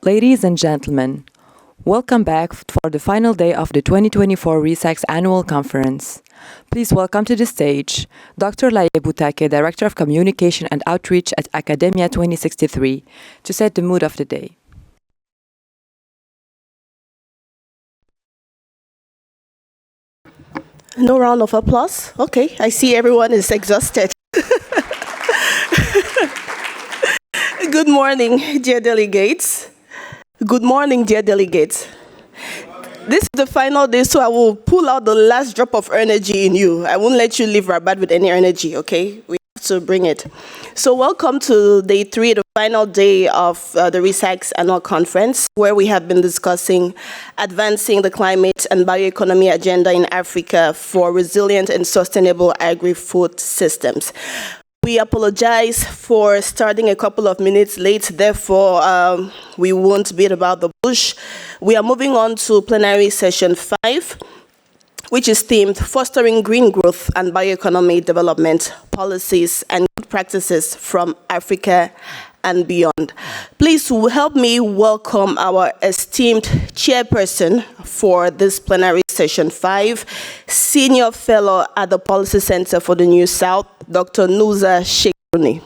Ladies and gentlemen, welcome back for the final day of the 2024 ReSAKSS Annual Conference. Please welcome to the stage Dr. Malabo Declaration, Director of Communication and Outreach at Academia 2063, to set the mood of the day. No round of applause? Okay, I see everyone is exhausted. Good morning, dear delegates. Good morning, dear delegates. This is the final day, so I will pull out the last drop of energy in you. I won't let you leave Rabat with any energy, okay? We have to bring it. So welcome to day 3, the final day of the ReSAKSS Annual Conference, where we have been discussing advancing the climate and bioeconomy agenda in Africa for resilient and sustainable agri-food systems. We apologize for starting a couple of minutes late, therefore we won't beat about the bush. We are moving on to Plenary Session V, which is themed Fostering Green Growth and Bioeconomy Development Policies and Good Practices from Africa and Beyond. Please help me welcome our esteemed chairperson for this Plenary Session V, Senior Fellow at the Policy Center for the New South, Dr. Nusa Shekuni.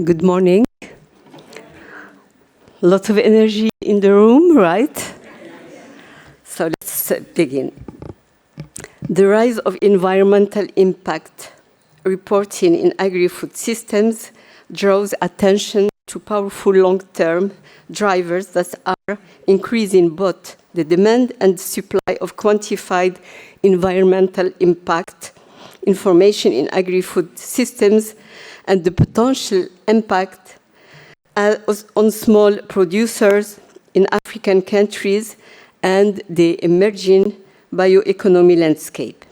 Good morning. Lots of energy in the room, right? So let's begin. The rise of environmental impact reporting in agri-food systems draws attention to powerful long-term drivers that are increasing both the demand and supply of quantified environmental impact information in agri-food systems and the potential impact on small producers in African countries and the emerging bioeconomy landscape.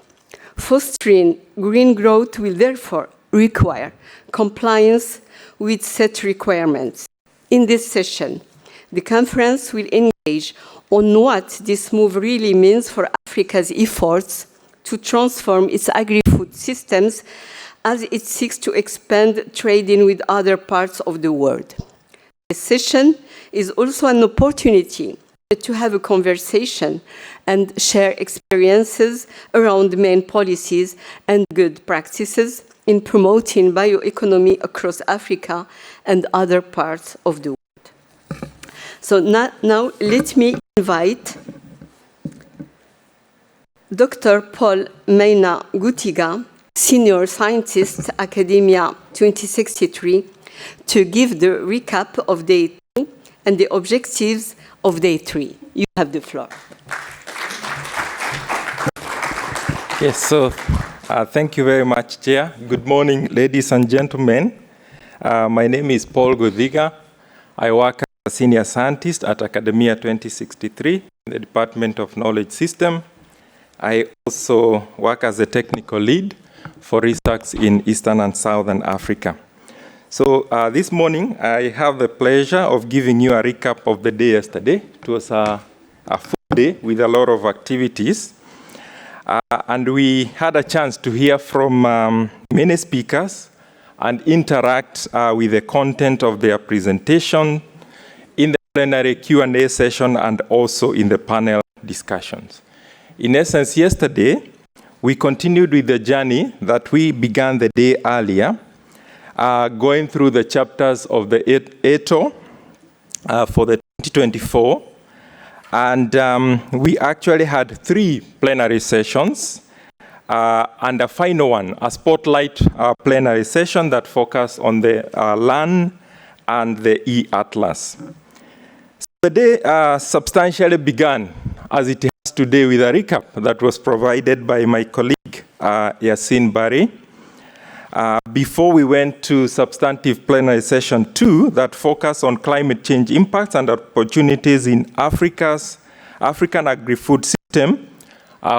Fostering green growth will therefore require compliance with set requirements. In this session, the conference will engage on what this move really means for Africa's efforts to transform its agri-food systems as it seeks to expand trading with other parts of the world. This session is also an opportunity to have a conversation and share experiences around main policies and good practices in promoting bioeconomy across Africa and other parts of the world. So now let me invite Dr. Paul Maina Gutiga, Senior Scientist, Academia 2063, to give the recap of Day 2 and the objectives of Day 3. You have the floor. Yes, so thank you very much, Chair. Good morning, ladies and gentlemen. My name is Paul Guthiga. I work as a Senior Scientist at Academia 2063 in the Department of Knowledge System. I also work as a technical lead for ReSAKSS in Eastern and Southern Africa. So this morning, I have the pleasure of giving you a recap of the day yesterday. It was a full day with a lot of activities. And we had a chance to hear from many speakers and interact with the content of their presentation in the plenary Q&A session and also in the panel discussions. In essence, yesterday, we continued with the journey that we began the day earlier, going through the chapters of the ETO for the 2024. And we actually had 3 plenary sessions and a final one, a spotlight plenary session that focused on the LAN and the e-Atlas. So the day substantially began as it has today with a recap that was provided by my colleague, Yassine Barry. Before we went to substantive plenary session 2 that focused on climate change impacts and opportunities in African agri-food system,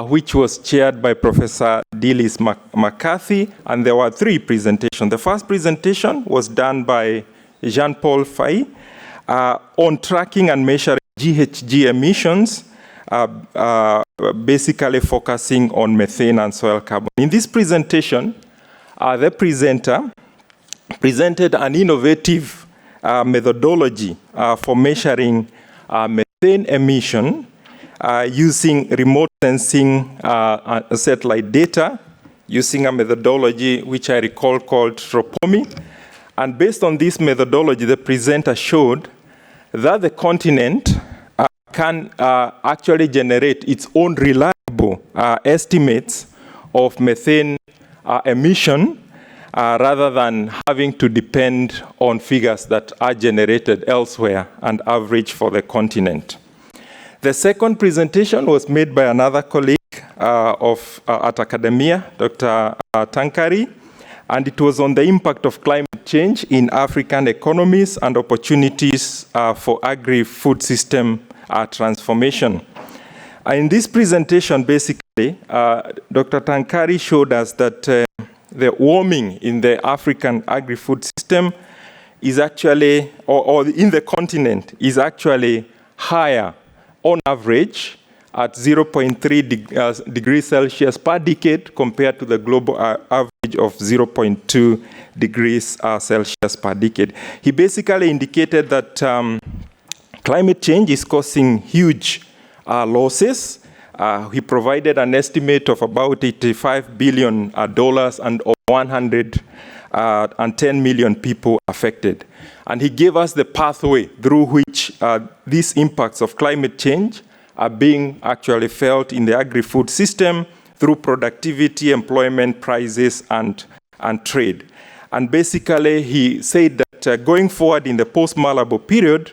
which was chaired by Professor Dilys McCarthy, and there were 3 presentations. The first presentation was done by Jean-Paul Faye, on tracking and measuring GHG emissions, basically focusing on methane and soil carbon. In this presentation, the presenter presented an innovative methodology for measuring methane emission using remote sensing satellite data, using a methodology which I recall called TROPOMI. And based on this methodology, the presenter showed that the continent can actually generate its own reliable estimates of methane emission rather than having to depend on figures that are generated elsewhere and average for the continent. The second presentation was made by another colleague at academia, Dr. Tankari, and it was on the impact of climate change in African economies and opportunities for agri-food system transformation. In this presentation, basically, Dr. Tankari showed us that the warming in the African agri-food system is actually, or in the continent, is actually higher on average at 0.3 degrees Celsius per decade compared to the global average of 0.2 degrees Celsius per decade. He basically indicated that climate change is causing huge losses. He provided an estimate of about $85 billion and 110 million people affected. And he gave us the pathway through which these impacts of climate change are being actually felt in the agri-food system through productivity, employment, prices, and trade. And basically, he said that going forward in the post-Malabo period,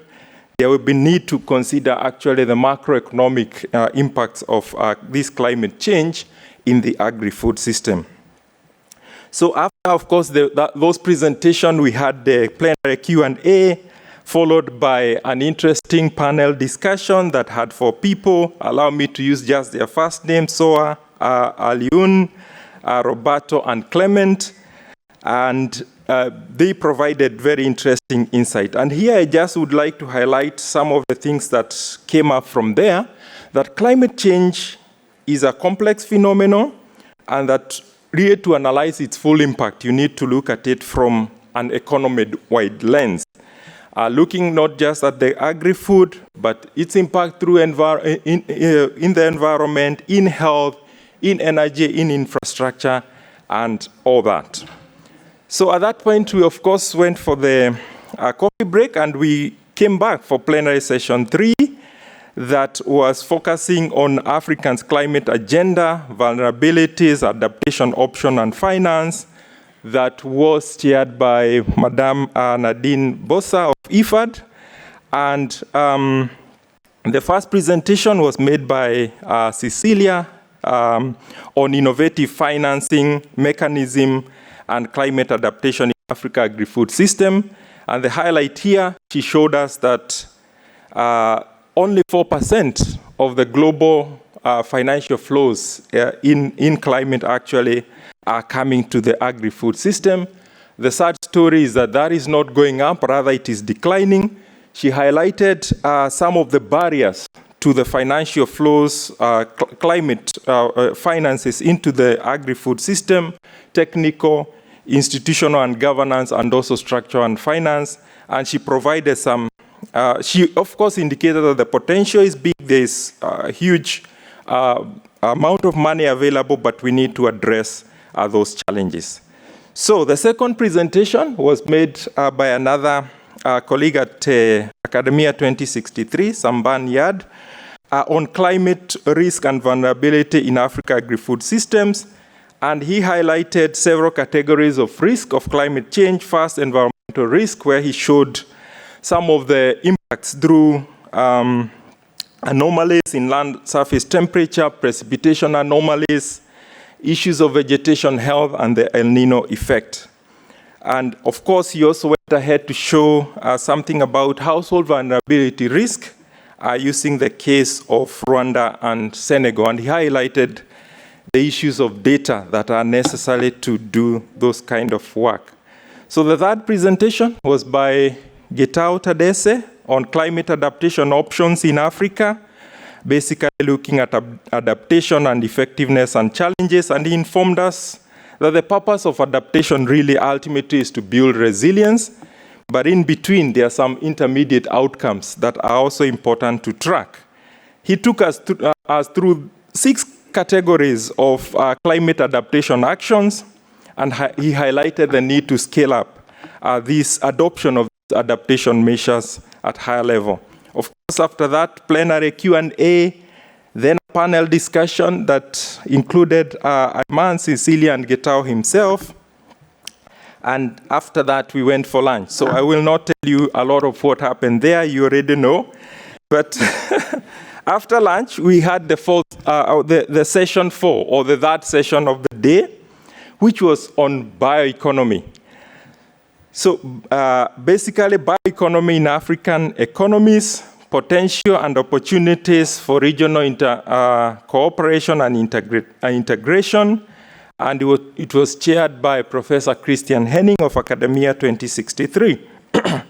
there will be need to consider actually the macroeconomic impacts of this climate change in the agri-food system. So after, of course, those presentations, we had the plenary Q&A, followed by an interesting panel discussion that had 4 people. Allow me to use just their first names: Soa, Aliun, Roberto, and Clement. And they provided very interesting insight. And here I just would like to highlight some of the things that came up from there, that climate change is a complex phenomenon, and that really to analyze its full impact, you need to look at it from an economy-wide lens. Looking not just at the agri-food, but its impact through in the environment, in health, in energy, in infrastructure, and all that. So at that point, we of course went for the coffee break, and we came back for Plenary Session III that was focusing on Africa's climate agenda, vulnerabilities, adaptation option, and finance, that was chaired by Madame Nadine Bossa of IFAD. And the first presentation was made by Cecilia on innovative financing mechanism and climate adaptation in Africa agri-food system. And the highlight here, she showed us that only 4% of the global financial flows in climate actually are coming to the agri-food system. The sad story is that is not going up, rather it is declining. She highlighted some of the barriers to the financial flows, climate finances into the agri-food system, technical, institutional and governance, and also structural and finance. And she provided some, she of course indicated that the potential is big, there's a huge amount of money available, but we need to address those challenges. So the second presentation was made by another colleague at Academia 2063, Samban Yad, on climate risk and vulnerability in Africa agri-food systems. And he highlighted several categories of risk of climate change. First, environmental risk, where he showed some of the impacts through anomalies in land surface temperature, precipitation anomalies, issues of vegetation health, and the El Nino effect. And of course, he also went ahead to show something about household vulnerability risk using the case of Rwanda and Senegal. And he highlighted the issues of data that are necessary to do those kind of work. So the third presentation was by Getao Tadese on climate adaptation options in Africa, basically looking at adaptation and effectiveness and challenges, and he informed us that the purpose of adaptation really ultimately is to build resilience, but in between there are some intermediate outcomes that are also important to track. He took us through 6 categories of climate adaptation actions, and he highlighted the need to scale up this adoption of adaptation measures at higher level. Of course, after that, plenary Q&A, then a panel discussion that included Iman, Cecilia, and Getao himself. And after that, we went for lunch. So I will not tell you a lot of what happened there. You already know. But after lunch, we had the session 4, or the third session of the day, which was on bioeconomy. So basically, bioeconomy in African economies, potential and opportunities for regional cooperation and integration. And it was chaired by Professor Christian Henning of Academia 2063.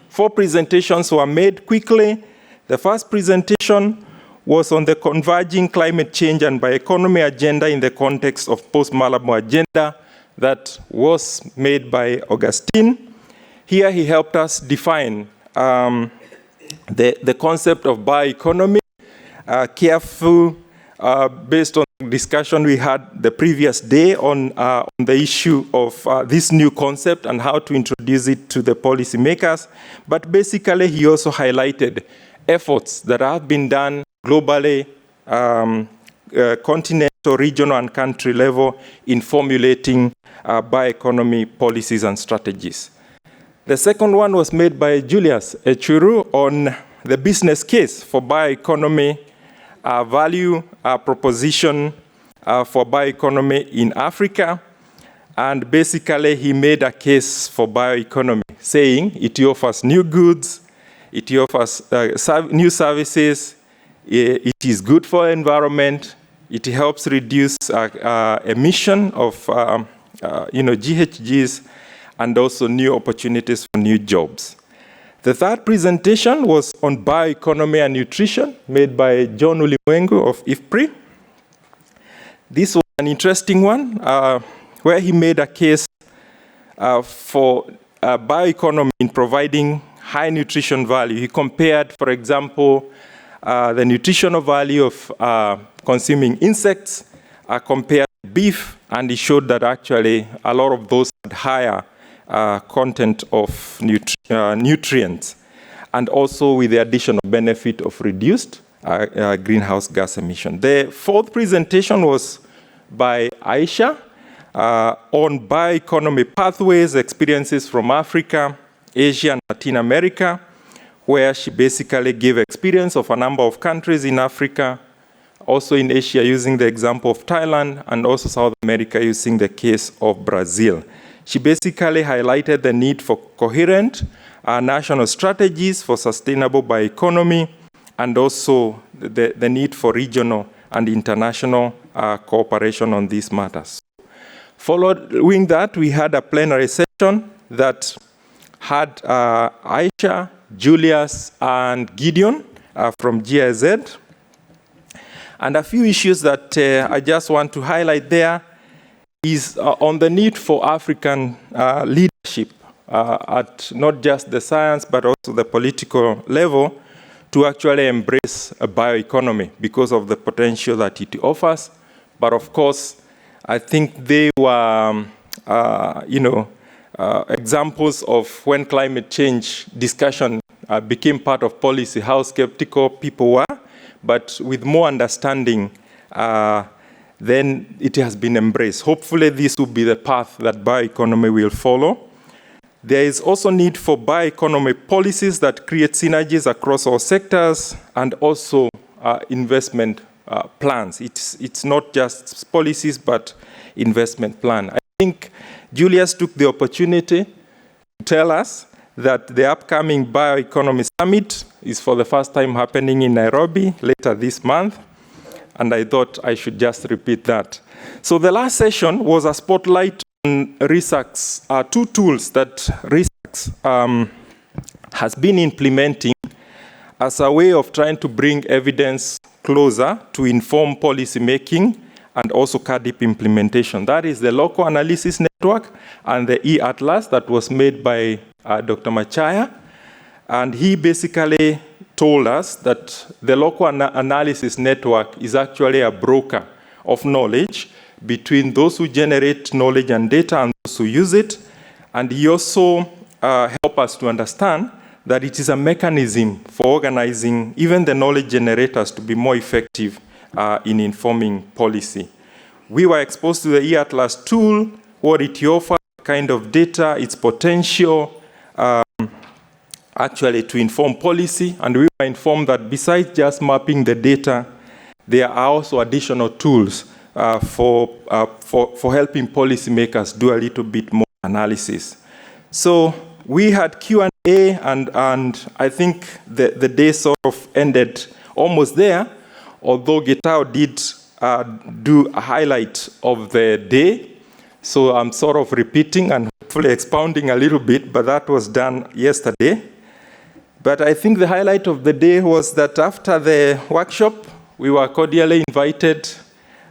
4 presentations were made quickly. The first presentation was on the converging climate change and bioeconomy agenda in the context of Post-Malabo agenda that was made by Augustine. Here he helped us define the concept of bioeconomy, careful, based on the discussion we had the previous day on the issue of this new concept and how to introduce it to the policymakers. But basically, he also highlighted efforts that have been done globally, continental, regional, and country level in formulating bioeconomy policies and strategies. The second one was made by Julius Echuru on the business case for bioeconomy, value proposition for bioeconomy in Africa. And basically, he made a case for bioeconomy, saying it offers new goods, it offers new services, it is good for the environment, it helps reduce emission of GHGs, and also new opportunities for new jobs. The third presentation was on bioeconomy and nutrition, made by John Ulimwengu of IFPRI. This was an interesting one, where he made a case for bioeconomy in providing high nutrition value. He compared, for example, the nutritional value of consuming insects compared to beef, and he showed that actually a lot of those had higher content of nutrients, and also with the additional benefit of reduced greenhouse gas emission. The fourth presentation was by Aisha on bioeconomy pathways, experiences from Africa, Asia, and Latin America, where she basically gave experience of a number of countries in Africa, also in Asia using the example of Thailand, and also South America using the case of Brazil. She basically highlighted the need for coherent national strategies for sustainable bioeconomy, and also the need for regional and international cooperation on these matters. Following that, we had a plenary session that had Aisha, Julius, and Gideon from GIZ. And a few issues that I just want to highlight there is on the need for African leadership at not just the science, but also the political level to actually embrace a bioeconomy because of the potential that it offers. But of course, I think they were, examples of when climate change discussion became part of policy, how skeptical people were. But with more understanding, then it has been embraced. Hopefully, this will be the path that bioeconomy will follow. There is also need for bioeconomy policies that create synergies across all sectors, and also investment plans. It's not just policies, but investment plan. I think Julius took the opportunity to tell us that the upcoming Bioeconomy Summit is for the first time happening in Nairobi later this month, and I thought I should just repeat that. So the last session was a spotlight on ReSAKSS, 2 tools that ReSAKSS has been implementing as a way of trying to bring evidence closer to inform policy making and also CAADP implementation. That is the local analysis network and the e-atlas that was made by Dr. Machaya. And he basically told us that the local analysis network is actually a broker of knowledge between those who generate knowledge and data and those who use it. And he also helped us to understand that it is a mechanism for organizing even the knowledge generators to be more effective in informing policy. We were exposed to the e-atlas tool, what it offers, kind of data, its potential, actually to inform policy, and we were informed that besides just mapping the data, there are also additional tools for helping policymakers do a little bit more analysis. So we had Q&A, and I think the day sort of ended almost there, although Gitao did do a highlight of the day. So I'm sort of repeating and hopefully expounding a little bit, but that was done yesterday. But I think the highlight of the day was that after the workshop, we were cordially invited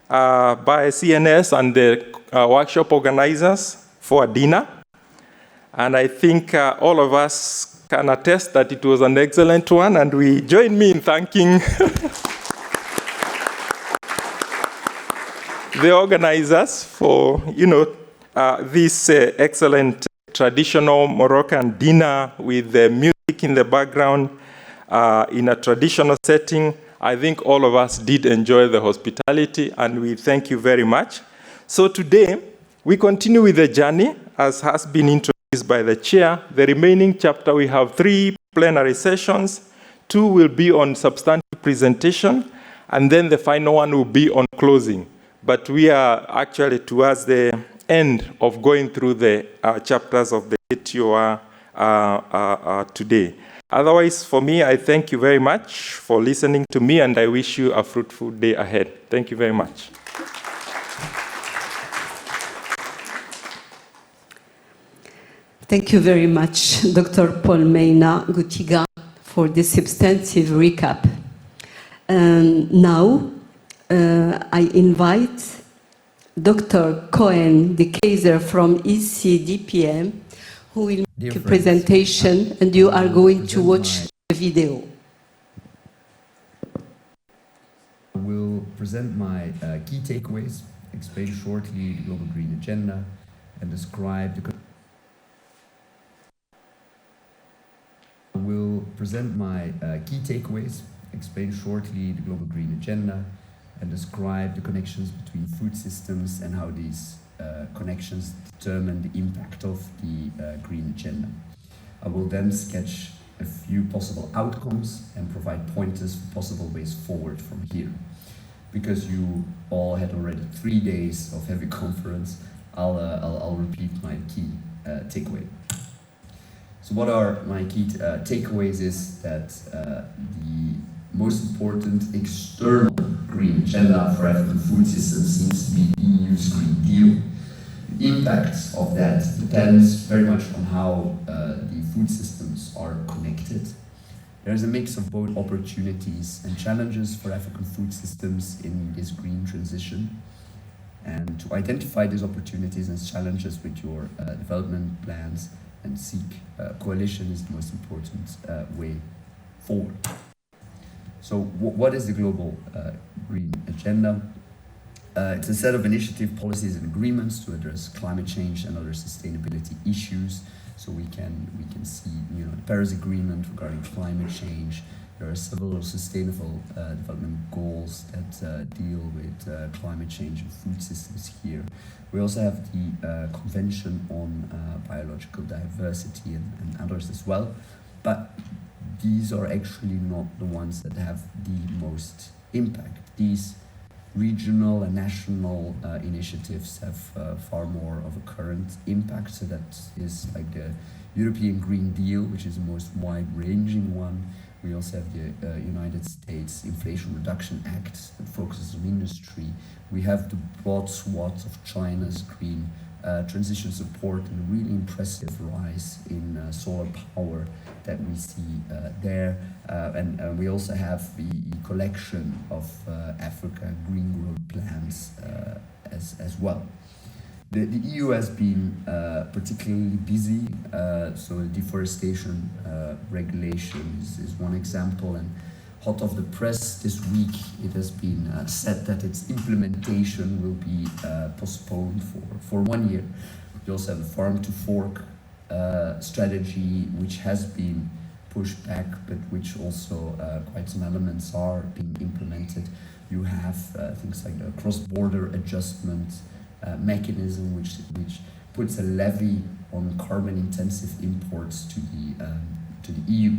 by CNS and the workshop organizers for a dinner. And I think all of us can attest that it was an excellent one, and we join me in thanking the organizers for, this excellent traditional Moroccan dinner with the music in the background in a traditional setting. I think all of us did enjoy the hospitality, and we thank you very much. So today, we continue with the journey, as has been introduced by the chair. The remaining chapter, we have 3 plenary sessions. 2 will be on substantive presentation, and then the final one will be on closing. But we are actually towards the end of going through the chapters of the ATOR today. Otherwise, for me, I thank you very much for listening to me, and I wish you a fruitful day ahead. Thank you very much. Thank you very much, Dr. Paul Meina Gutiga, for this substantive recap. Now, I invite Dr. Cohen de Keyser from ECDPM, who will make a presentation, and you are going to watch the video. I will present my key takeaways, explain shortly the Global Green Agenda, and describe the connections between food systems and how these connections determine the impact of the Green Agenda. I will then sketch a few possible outcomes and provide pointers for possible ways forward from here. Because you all had already 3 days of heavy conference, I'll repeat my key takeaway. So what are my key takeaways is that the most important external green agenda for African food systems seems to be the EU's Green Deal. The impact of that depends very much on how the food systems are connected. There's a mix of both opportunities and challenges for African food systems in this green transition. And to identify these opportunities and challenges with your development plans and seek coalition is the most important way forward. So what is the Global Green Agenda? It's a set of initiative, policies and agreements to address climate change and other sustainability issues. So we can see, the Paris Agreement regarding climate change. There are several sustainable development goals that deal with climate change and food systems here. We also have the Convention on Biological Diversity and others as well. But these are actually not the ones that have the most impact. These regional and national initiatives have far more of a current impact. So that is like the European Green Deal, which is the most wide-ranging one. We also have the United States Inflation Reduction Act that focuses on industry. We have the broad swath of China's Green transition support, and a really impressive rise in solar power that we see there. And we also have the collection of Africa green growth plans as well. The EU has been particularly busy, so the deforestation regulation is one example, and hot off the press this week it has been said that its implementation will be postponed for 1 year. We also have a farm to fork strategy which has been pushed back, but which also quite some elements are being implemented. You have things like the cross-border adjustment mechanism, which puts a levy on carbon-intensive imports to the EU.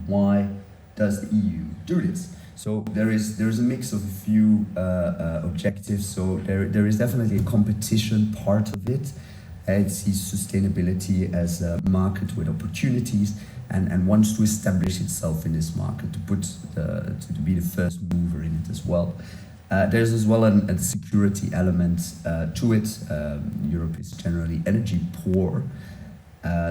Why does the EU do this? So there's a mix of a few objectives. So there is definitely a competition part of it. It sees sustainability as a market with opportunities and wants to establish itself in this market, to be the first mover in it as well. There's as well a security element to it. Europe is generally energy poor,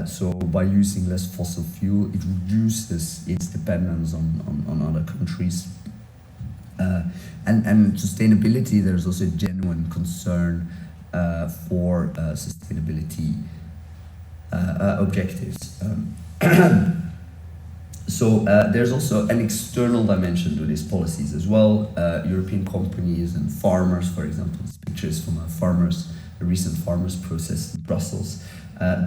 so by using less fossil fuel, it reduces its dependence on other countries. And sustainability, there's also a genuine concern for sustainability objectives. So there's also an external dimension to these policies as well. European companies and farmers, for example, this picture is from a recent farmers' process in Brussels,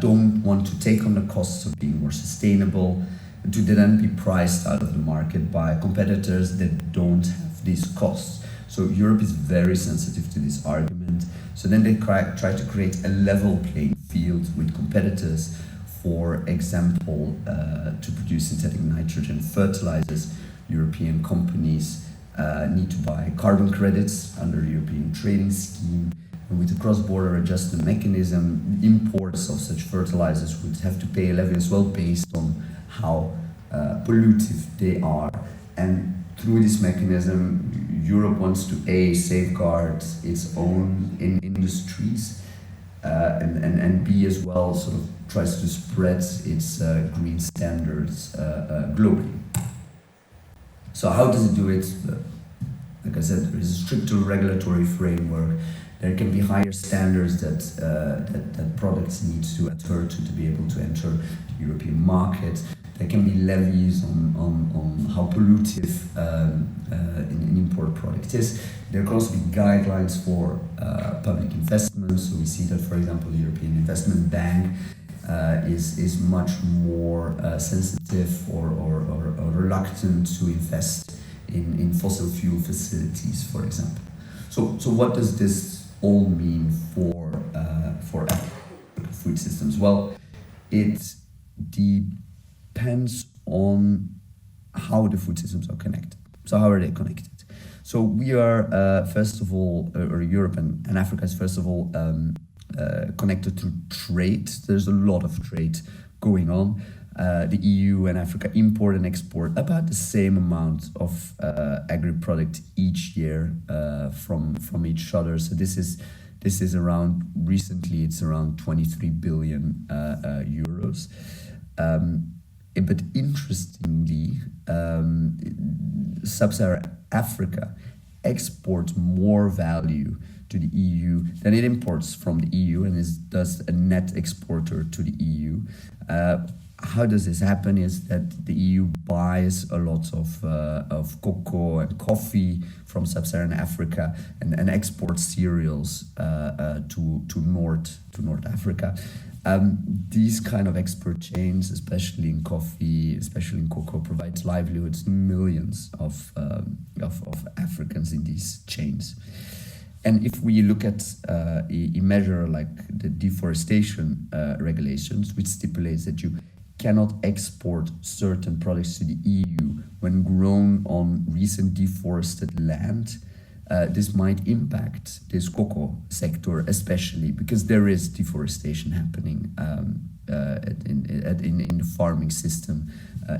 don't want to take on the costs of being more sustainable, to then be priced out of the market by competitors that don't have these costs. So Europe is very sensitive to this argument. So then they try to create a level playing field with competitors. For example, to produce synthetic nitrogen fertilizers, European companies need to buy carbon credits under the European trading scheme. And with the cross-border adjustment mechanism, imports of such fertilizers would have to pay a levy as well based on how pollutive they are. And through this mechanism, Europe wants to safeguard its own industries, and B as well sort of tries to spread its green standards globally. So how does it do it? Like I said, there is a stricter regulatory framework. There can be higher standards that products need to adhere to be able to enter the European market. There can be levies on how pollutive an import product is. There can also be guidelines for public investments. So we see that, for example, the European Investment Bank is much more sensitive or reluctant to invest in fossil fuel facilities, for example. So what does this all mean for food systems? Well, it depends on how the food systems are connected. So how are they connected? So we are, first of all, or Europe and Africa is first of all connected through trade. There's a lot of trade going on. The EU and Africa import and export about the same amount of agri-product each year from each other. So this is around, recently it's around 23 billion euros. But interestingly, Sub-Saharan Africa exports more value to the EU than it imports from the EU, and is thus a net exporter to the EU. How does this happen? Is that the EU buys a lot of cocoa and coffee from Sub-Saharan Africa and exports cereals to North Africa. These kind of export chains, especially in coffee, especially in cocoa, provides livelihoods to millions of Africans in these chains. And if we look at a measure like the deforestation regulations, which stipulates that you cannot export certain products to the EU when grown on recent deforested land, this might impact this cocoa sector, especially because there is deforestation happening in the farming system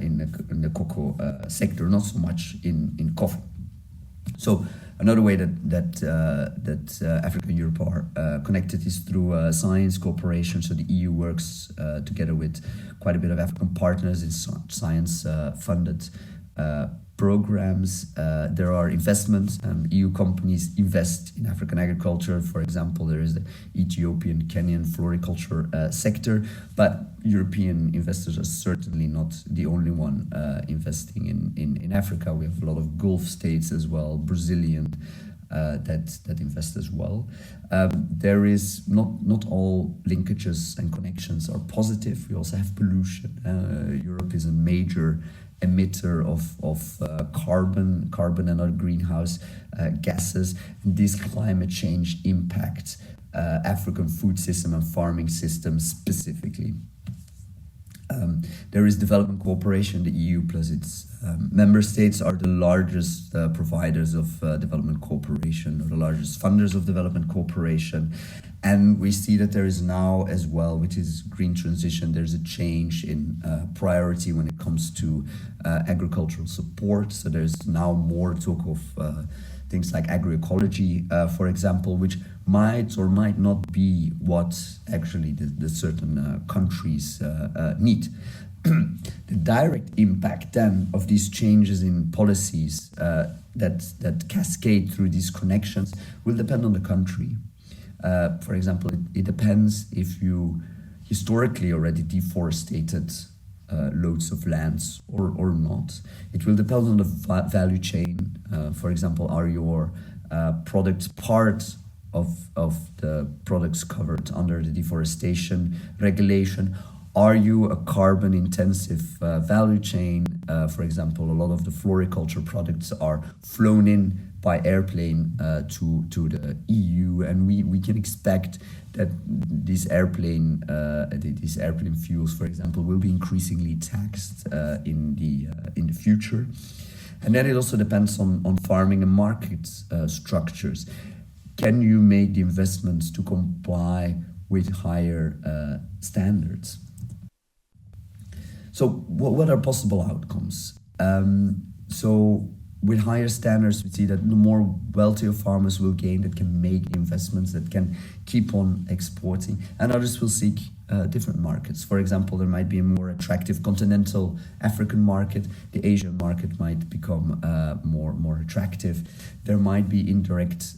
in the cocoa sector, not so much in coffee. So Another way that Africa and Europe are connected is through science cooperation. So the EU works together with quite a bit of African partners in science-funded programs. There are investments. EU companies invest in African agriculture. For example, there is the Ethiopian, Kenyan floriculture sector, but European investors are certainly not the only one investing in Africa. We have a lot of Gulf states as well, Brazilian, that invest as well. There is not all linkages and connections are positive. We also have pollution. Europe is a major emitter of carbon and other greenhouse gases. And this climate change impacts African food system and farming systems specifically. There is development cooperation. The EU plus its member states are the largest providers of development cooperation, or the largest funders of development cooperation. And we see that there is now as well, which is green transition, there's a change in priority when it comes to agricultural support. So there's now more talk of things like agroecology, for example, which might or might not be what actually the certain countries need. The direct impact then of these changes in policies that cascade through these connections will depend on the country. For example, it depends if you historically already deforested loads of lands or not. It will depend on the value chain. For example, are your products part of the products covered under the deforestation regulation? Are you a carbon intensive value chain? For example, a lot of the floriculture products are flown in by airplane to the EU, and we can expect that these airplane fuels, for example, will be increasingly taxed in the future. And then it also depends on farming and market structures. Can you make the investments to comply with higher standards? So what are possible outcomes? So with higher standards, we see that the more wealthier farmers will gain, that can make investments, that can keep on exporting, and others will seek different markets. For example, there might be a more attractive continental African market. The Asian market might become more attractive. There might be indirect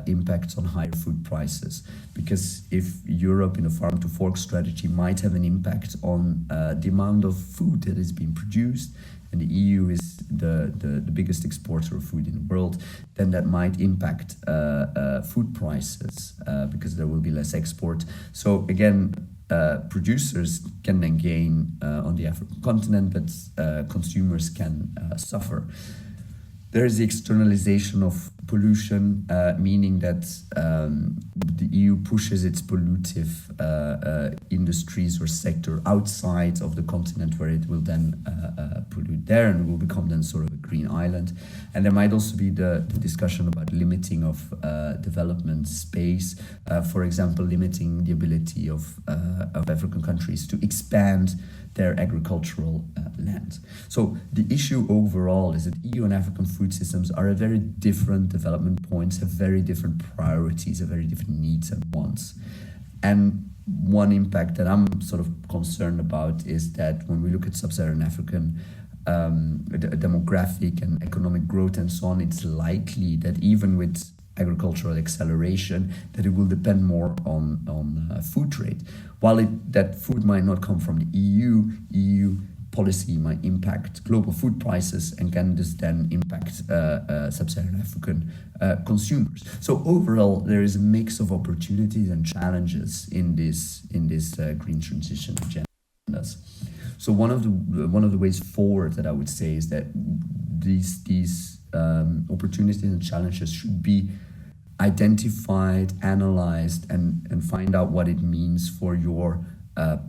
impacts on higher food prices, because if Europe in a farm-to-fork strategy might have an impact on the amount of food that is being produced, and the EU is the biggest exporter of food in the world, then that might impact food prices because there will be less export. So again, producers can then gain on the African continent, but consumers can suffer. There is the externalization of pollution, meaning that the EU pushes its pollutive industries or sector outside of the continent, where it will then pollute there and will become then sort of a green island. And there might also be the discussion about limiting of development space, for example, limiting the ability of African countries to expand their agricultural land. So the issue overall is that EU and African food systems are at very different development points, have very different priorities, have very different needs and wants. And one impact that I'm sort of concerned about is that when we look at sub-Saharan African demographic and economic growth and so on, it's likely that even with agricultural acceleration, that it will depend more on food trade. While that food might not come from the EU policy might impact global food prices and can just then impact sub-Saharan African consumers. So overall, there is a mix of opportunities and challenges in this green transition agendas. So one of the ways forward that I would say is that these opportunities and challenges should be identified, analyzed, and find out what it means for your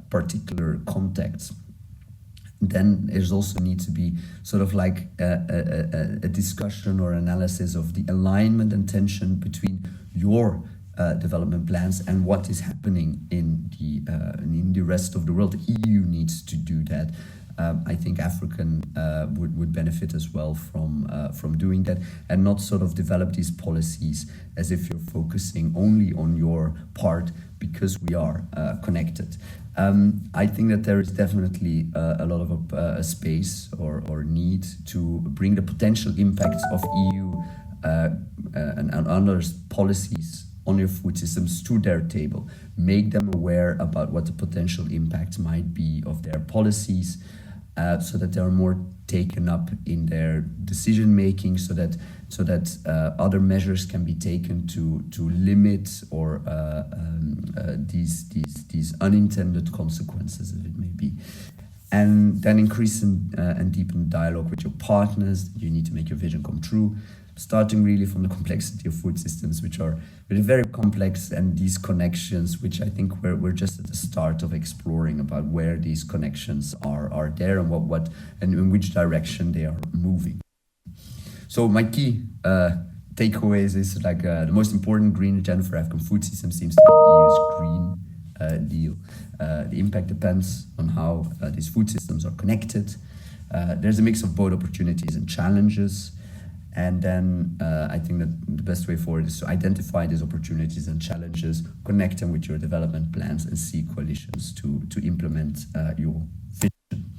particular context. Then there's also need to be sort of like a discussion or analysis of the alignment and tension between your development plans and what is happening in the rest of the world. The EU needs to do that. I think African would benefit as well from doing that, and not sort of develop these policies as if you're focusing only on your part, because we are connected. I think that there is definitely a lot of space or need to bring the potential impacts of EU and others policies on your food systems to their table. Make them aware about what the potential impacts might be of their policies, so that they are more taken up in their decision making, so that other measures can be taken to limit or these unintended consequences, as it may be. And then increase and deepen dialogue with your partners. You need to make your vision come true, starting really from the complexity of food systems, which are really very complex, and these connections, which I think we're just at the start of exploring about where these connections are there, and what and in which direction they are moving. So my key takeaways is like the most important green agenda for African food systems seems to be the EU's Green Deal. The impact depends on how these food systems are connected. There's a mix of both opportunities and challenges. And then I think that the best way forward is to identify these opportunities and challenges, connect them with your development plans, and seek coalitions to implement your vision.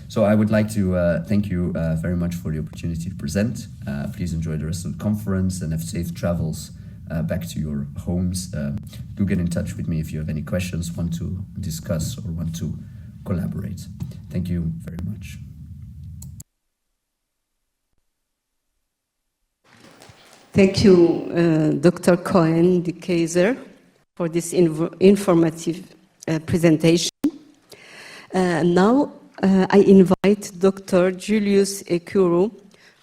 So I would like to thank you very much for the opportunity to present. Please enjoy the rest of the conference and have safe travels back to your homes. Do get in touch with me if you have any questions, want to discuss, or want to collaborate. Thank you very much. Thank you, Dr. Cohen de Keyser, for this informative presentation. Now I invite Dr. Julius Ekuru,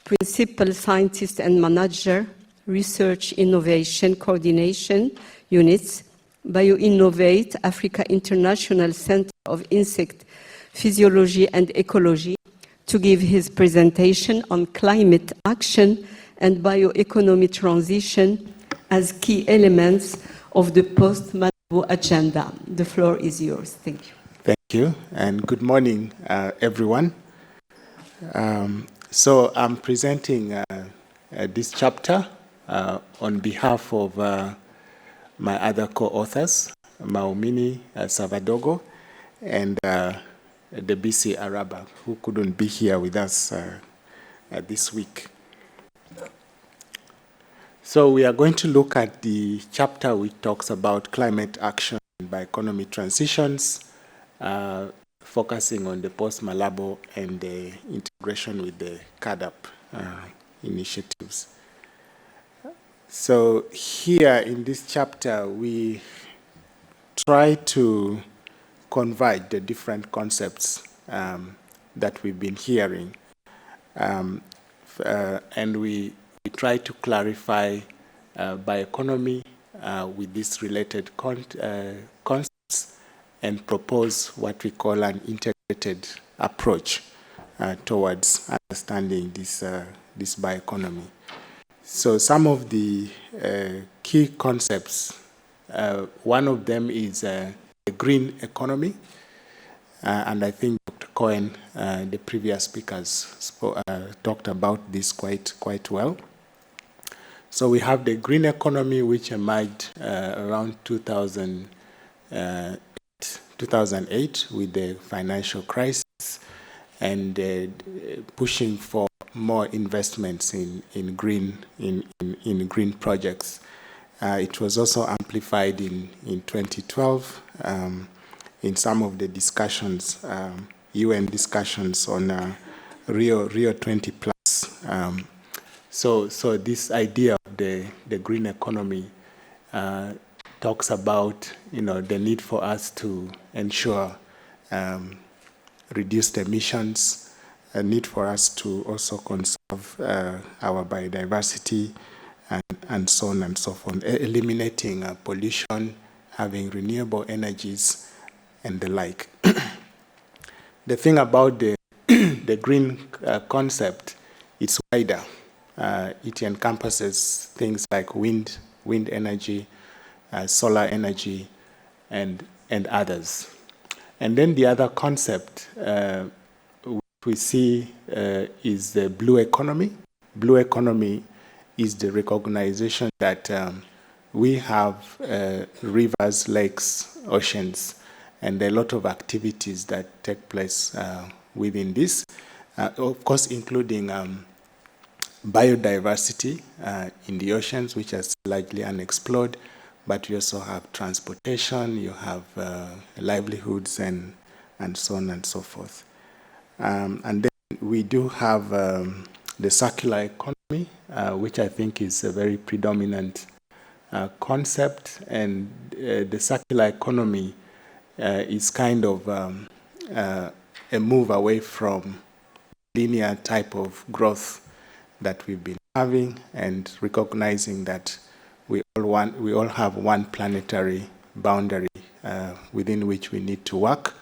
Principal Scientist and Manager, Research Innovation Coordination Units, BioInnovate Africa International Center of Insect Physiology and Ecology, to give his presentation on climate action and bioeconomy transition as key elements of the Post-Malabo agenda. The floor is yours. Thank you. Thank you, and good morning, everyone. So I'm presenting this chapter on behalf of my other co-authors, Maumini Savadogo and the BC Araba, who couldn't be here with us this week. So we are going to look at the chapter which talks about climate action and bioeconomy transitions, focusing on the post-Malabo and the integration with the CAADP initiatives. So here in this chapter, we try to converge the different concepts that we've been hearing, and we try to clarify bioeconomy with these related concepts, and propose what we call an integrated approach towards understanding this bioeconomy. So some of the key concepts, one of them is the green economy, and I think Dr. Cohen, the previous speakers, talked about this quite well. So we have the green economy, which emerged around 2008 with the financial crisis, and pushing for more investments in green projects. It was also amplified in 2012 in some of the discussions, UN discussions on Rio 20 plus. So this idea of the green economy talks about the need for us to ensure reduced emissions, a need for us to also conserve our biodiversity, and so on and so forth, eliminating pollution, having renewable energies, and the like. The thing about the green concept, it's wider. It encompasses things like wind energy, solar energy, and others. And then the other concept, we see is the blue economy. Blue economy is the recognition that we have rivers, lakes, oceans, and a lot of activities that take place within this, of course, including biodiversity in the oceans, which is largely unexplored, but you also have transportation, you have livelihoods, and so on and so forth. And then we do have the circular economy, which I think is a very predominant concept, and the circular economy is kind of a move away from linear type of growth that we've been having, and recognizing that we all have one planetary boundary within which we need to work,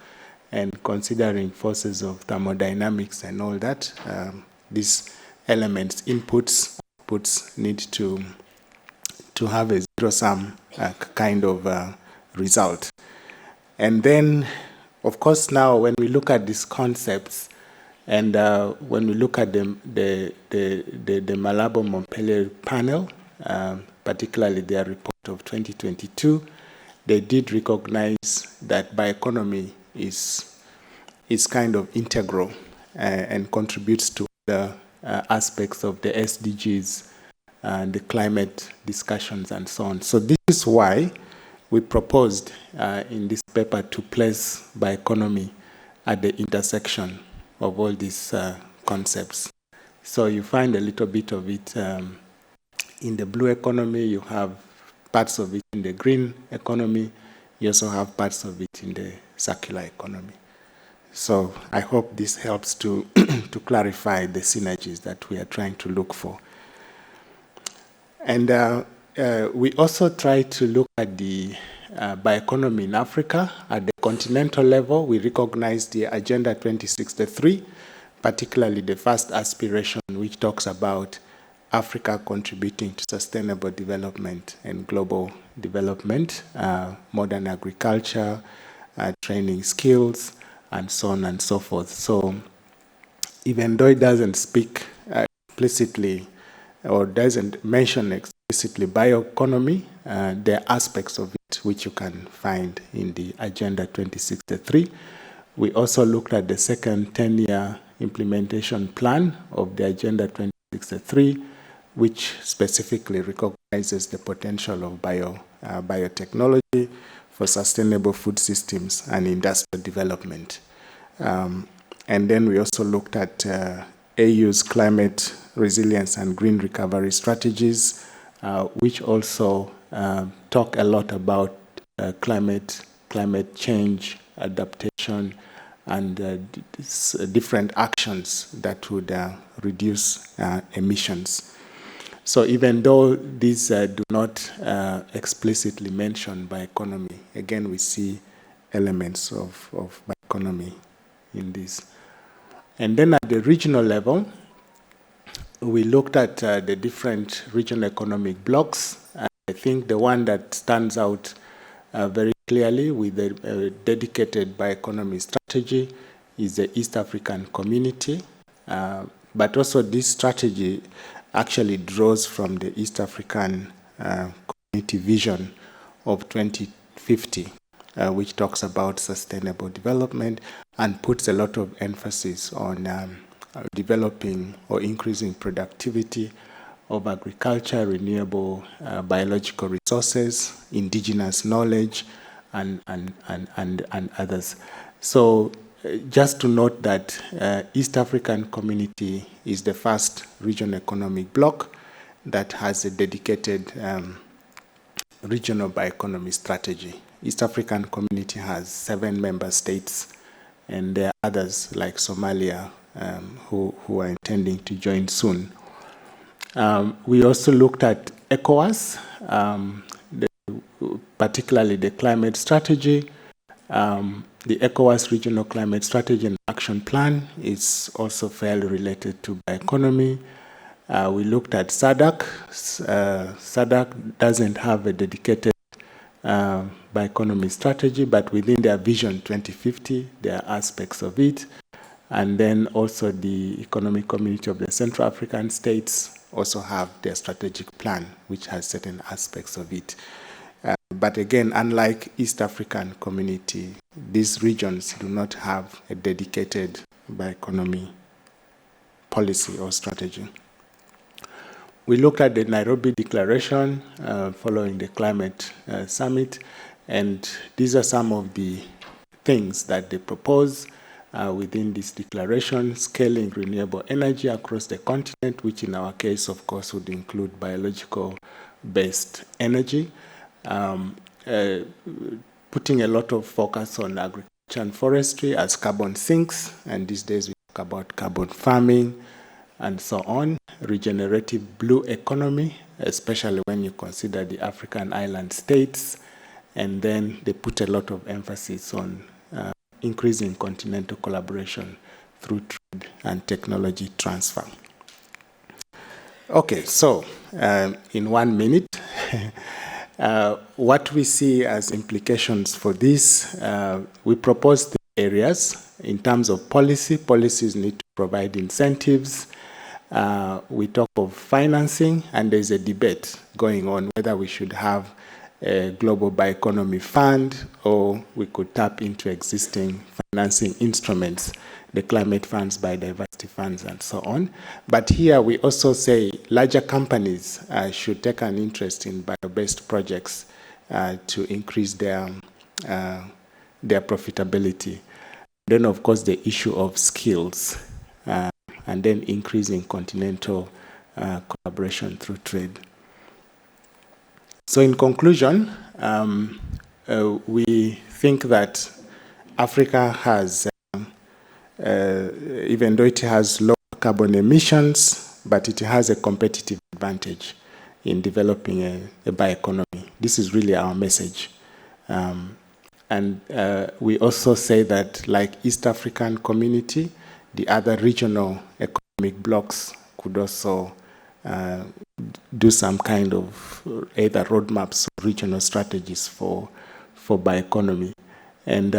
and considering forces of thermodynamics and all that, these elements, outputs need to have a zero-sum kind of result. And then, of course, now when we look at these concepts, and when we look at the Malabo Montpellier panel, particularly their report of 2022, they did recognize that bioeconomy is kind of integral and contributes to the aspects of the SDGs, the climate discussions, and so on. So this is why we proposed in this paper to place bioeconomy at the intersection of all these concepts. So you find a little bit of it in the blue economy, you have parts of it in the green economy, you also have parts of it in the circular economy. So I hope this helps to, to clarify the synergies that we are trying to look for. And we also try to look at the bioeconomy in Africa. At the continental level, we recognize the Agenda 2063, particularly the first aspiration, which talks about Africa contributing to sustainable development and global development, modern agriculture, training skills, and so on and so forth. So even though it doesn't speak explicitly or doesn't mention explicitly bioeconomy, there are aspects of it which you can find in the Agenda 2063. We also looked at the second 10-year implementation plan of the Agenda 2063, which specifically recognizes the potential of biotechnology for sustainable food systems and industrial development. And then we also looked at AU's climate resilience and green recovery strategies, which also talk a lot about climate change, adaptation, and different actions that would reduce emissions. So even though these do not explicitly mention bioeconomy, again, we see elements of bioeconomy in this. And then at the regional level, we looked at the different regional economic blocks. I think the one that stands out very clearly with a dedicated bioeconomy strategy is the East African Community. But also this strategy actually draws from the East African Community Vision of 2050, which talks about sustainable development and puts a lot of emphasis on developing or increasing productivity of agriculture, renewable biological resources, indigenous knowledge, and others. So just to note that East African Community is the first regional economic bloc that has a dedicated regional bioeconomy strategy. East African Community has 7 member states, and there are others like Somalia who are intending to join soon. We also looked at ECOWAS, particularly the climate strategy. The ECOWAS Regional Climate Strategy and Action Plan is also fairly related to bioeconomy. We looked at SADC. SADC doesn't have a dedicated bioeconomy strategy, but within their Vision 2050, there are aspects of it. And then also the Economic Community of the Central African States also have their strategic plan, which has certain aspects of it. But again, unlike East African Community, these regions do not have a dedicated bioeconomy policy or strategy. We looked at the Nairobi Declaration following the climate summit, and these are some of the things that they propose within this declaration: scaling renewable energy across the continent, which in our case, of course, would include biological-based energy, putting a lot of focus on agriculture and forestry as carbon sinks, and these days we talk about carbon farming and so on. Regenerative blue economy, especially when you consider the African island states, and then they put a lot of emphasis on increasing continental collaboration through trade and technology transfer. Okay, so in 1 minute, what we see as implications for this, we propose the areas in terms of policy. Policies need to provide incentives. We talk of financing, and there's a debate going on whether we should have a global bioeconomy fund, or we could tap into existing financing instruments, the climate funds, biodiversity funds, and so on. But here we also say larger companies should take an interest in bio-based projects to increase their profitability. Then, of course, the issue of skills, and then increasing continental collaboration through trade. So in conclusion, we think that Africa has, even though it has low carbon emissions, but it has a competitive advantage in developing a bioeconomy. This is really our message. And we also say that, like East African Community, the other regional economic blocks could also do some kind of either roadmaps or regional strategies for bioeconomy. And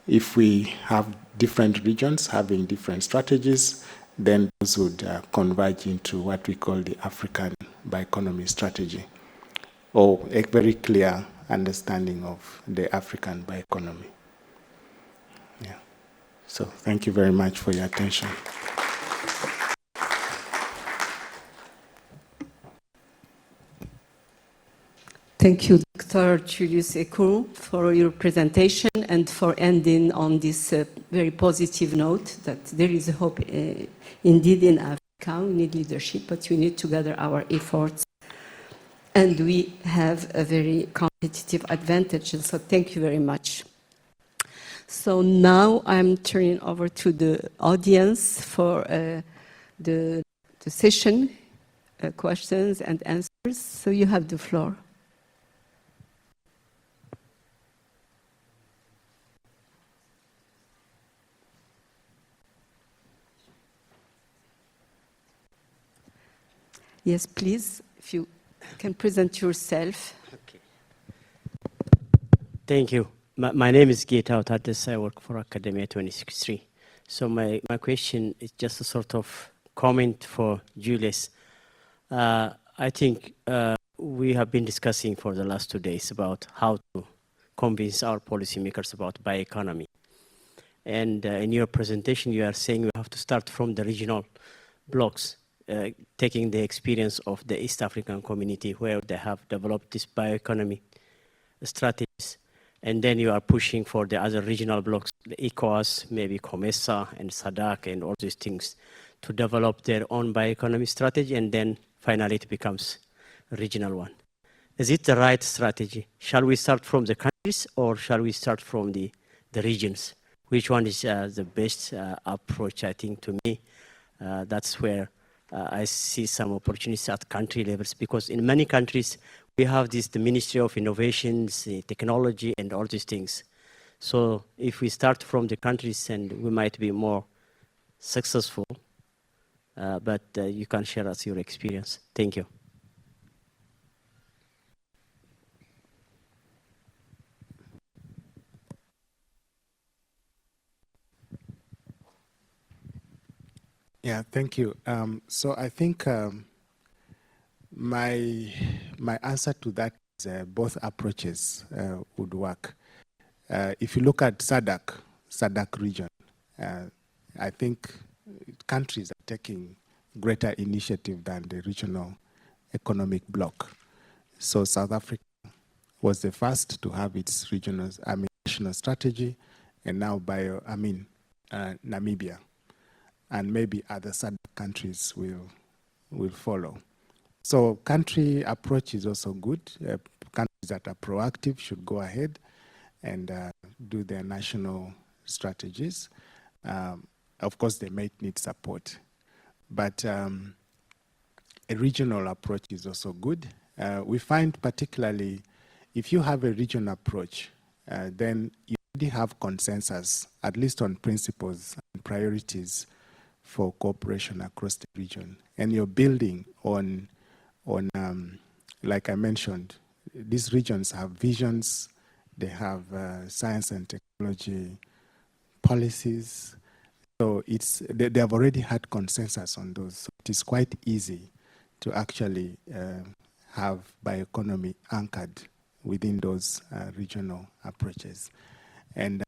if we have different regions having different strategies, then those would converge into what we call the African bioeconomy strategy, or a very clear understanding of the African bioeconomy. Yeah. So thank you very much for your attention. Thank you, Dr. Julius Ekuru, for your presentation and for ending on this very positive note that there is hope indeed in Africa. We need leadership, but we need to gather our efforts. And we have a very competitive advantage. And so thank you very much. So now I'm turning over to the audience for the session, questions and answers. So you have the floor. Yes, please, if you can present yourself. Okay. Thank you. My name is Gita Otades. I work for Academia 2063. So my question is just a sort of comment for Julius. I think we have been discussing for the last 2 days about how to convince our policymakers about bioeconomy. And in your presentation, you are saying we have to start from the regional blocks. Taking the experience of the East African community where they have developed this bioeconomy strategies, and then you are pushing for the other regional blocks, the ECOWAS, maybe COMESA and SADC and all these things to develop their own bioeconomy strategy, and then finally it becomes a regional one. Is it the right strategy? Shall we start from the countries or shall we start from the regions? Which one is the best approach, I think, to me? That's where I see some opportunities at country levels, because in many countries we have the Ministry of Innovations, technology, and all these things. So if we start from the countries, and we might be more successful. But you can share us your experience. Thank you. Yeah, thank you. So I think my answer to that is both approaches would work. If you look at SADC region, I think countries are taking greater initiative than the regional economic bloc. So South Africa was the first to have its regional, national strategy, and now Namibia, and maybe other SADC countries will follow. So country approach is also good. Countries that are proactive should go ahead and do their national strategies. Of course, they might need support, but a regional approach is also good. We find particularly if you have a regional approach, then you already have consensus, at least on principles and priorities for cooperation across the region. And you're building on like I mentioned, these regions have visions, they have science and technology policies. So they have already had consensus on those. So it is quite easy to actually have bioeconomy anchored within those regional approaches. And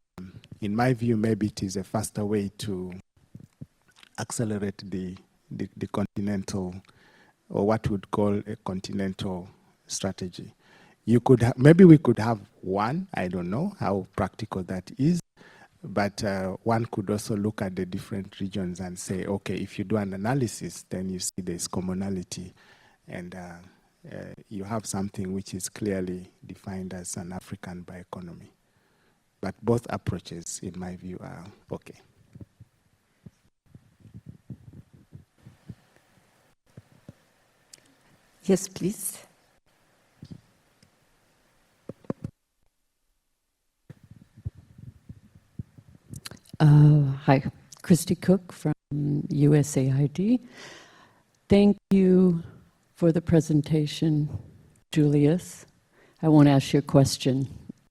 in my view, maybe it is a faster way to accelerate the continental, or what we would call a continental strategy. You could maybe we could have one, I don't know how practical that is, but one could also look at the different regions and say, okay, if you do an analysis, then you see there's commonality, and you have something which is clearly defined as an African bioeconomy. But both approaches, in my view, are okay. Yes, please. Hi, Christy Cook from USAID. Thank you for the presentation, Julius. I won't ask you a question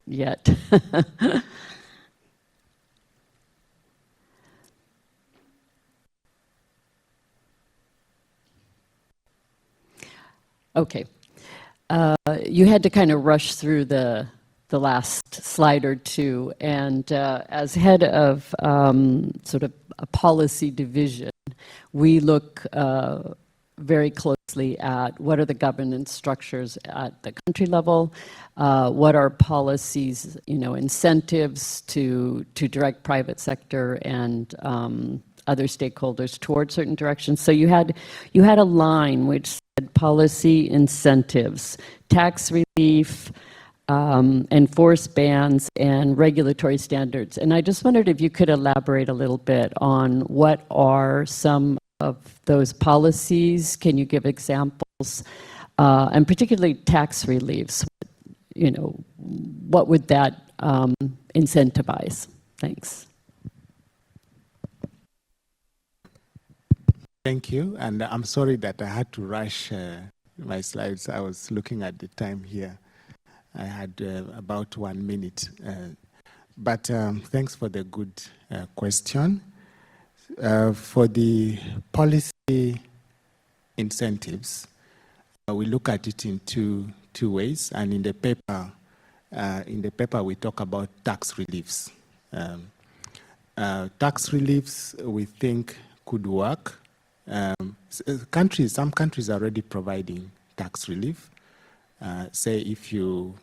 yet. Okay. You had to kind of rush through the last slide or two, and as head of sort of a policy division, we look very closely at what are the governance structures at the country level, what are policies, incentives to direct private sector and other stakeholders toward certain directions. So you had a line which said policy incentives, tax relief, enforced bans, and regulatory standards. And I just wondered if you could elaborate a little bit on what are some of those policies. Can you give examples? And particularly tax reliefs, what would that incentivize? Thanks. Thank you, and I'm sorry that I had to rush my slides. I was looking at the time here. I had about 1 minute, but thanks for the good question. For the policy incentives, we look at it in two ways, and in the paper we talk about tax reliefs. Tax reliefs we think could work. Some countries are already providing tax relief. Say if you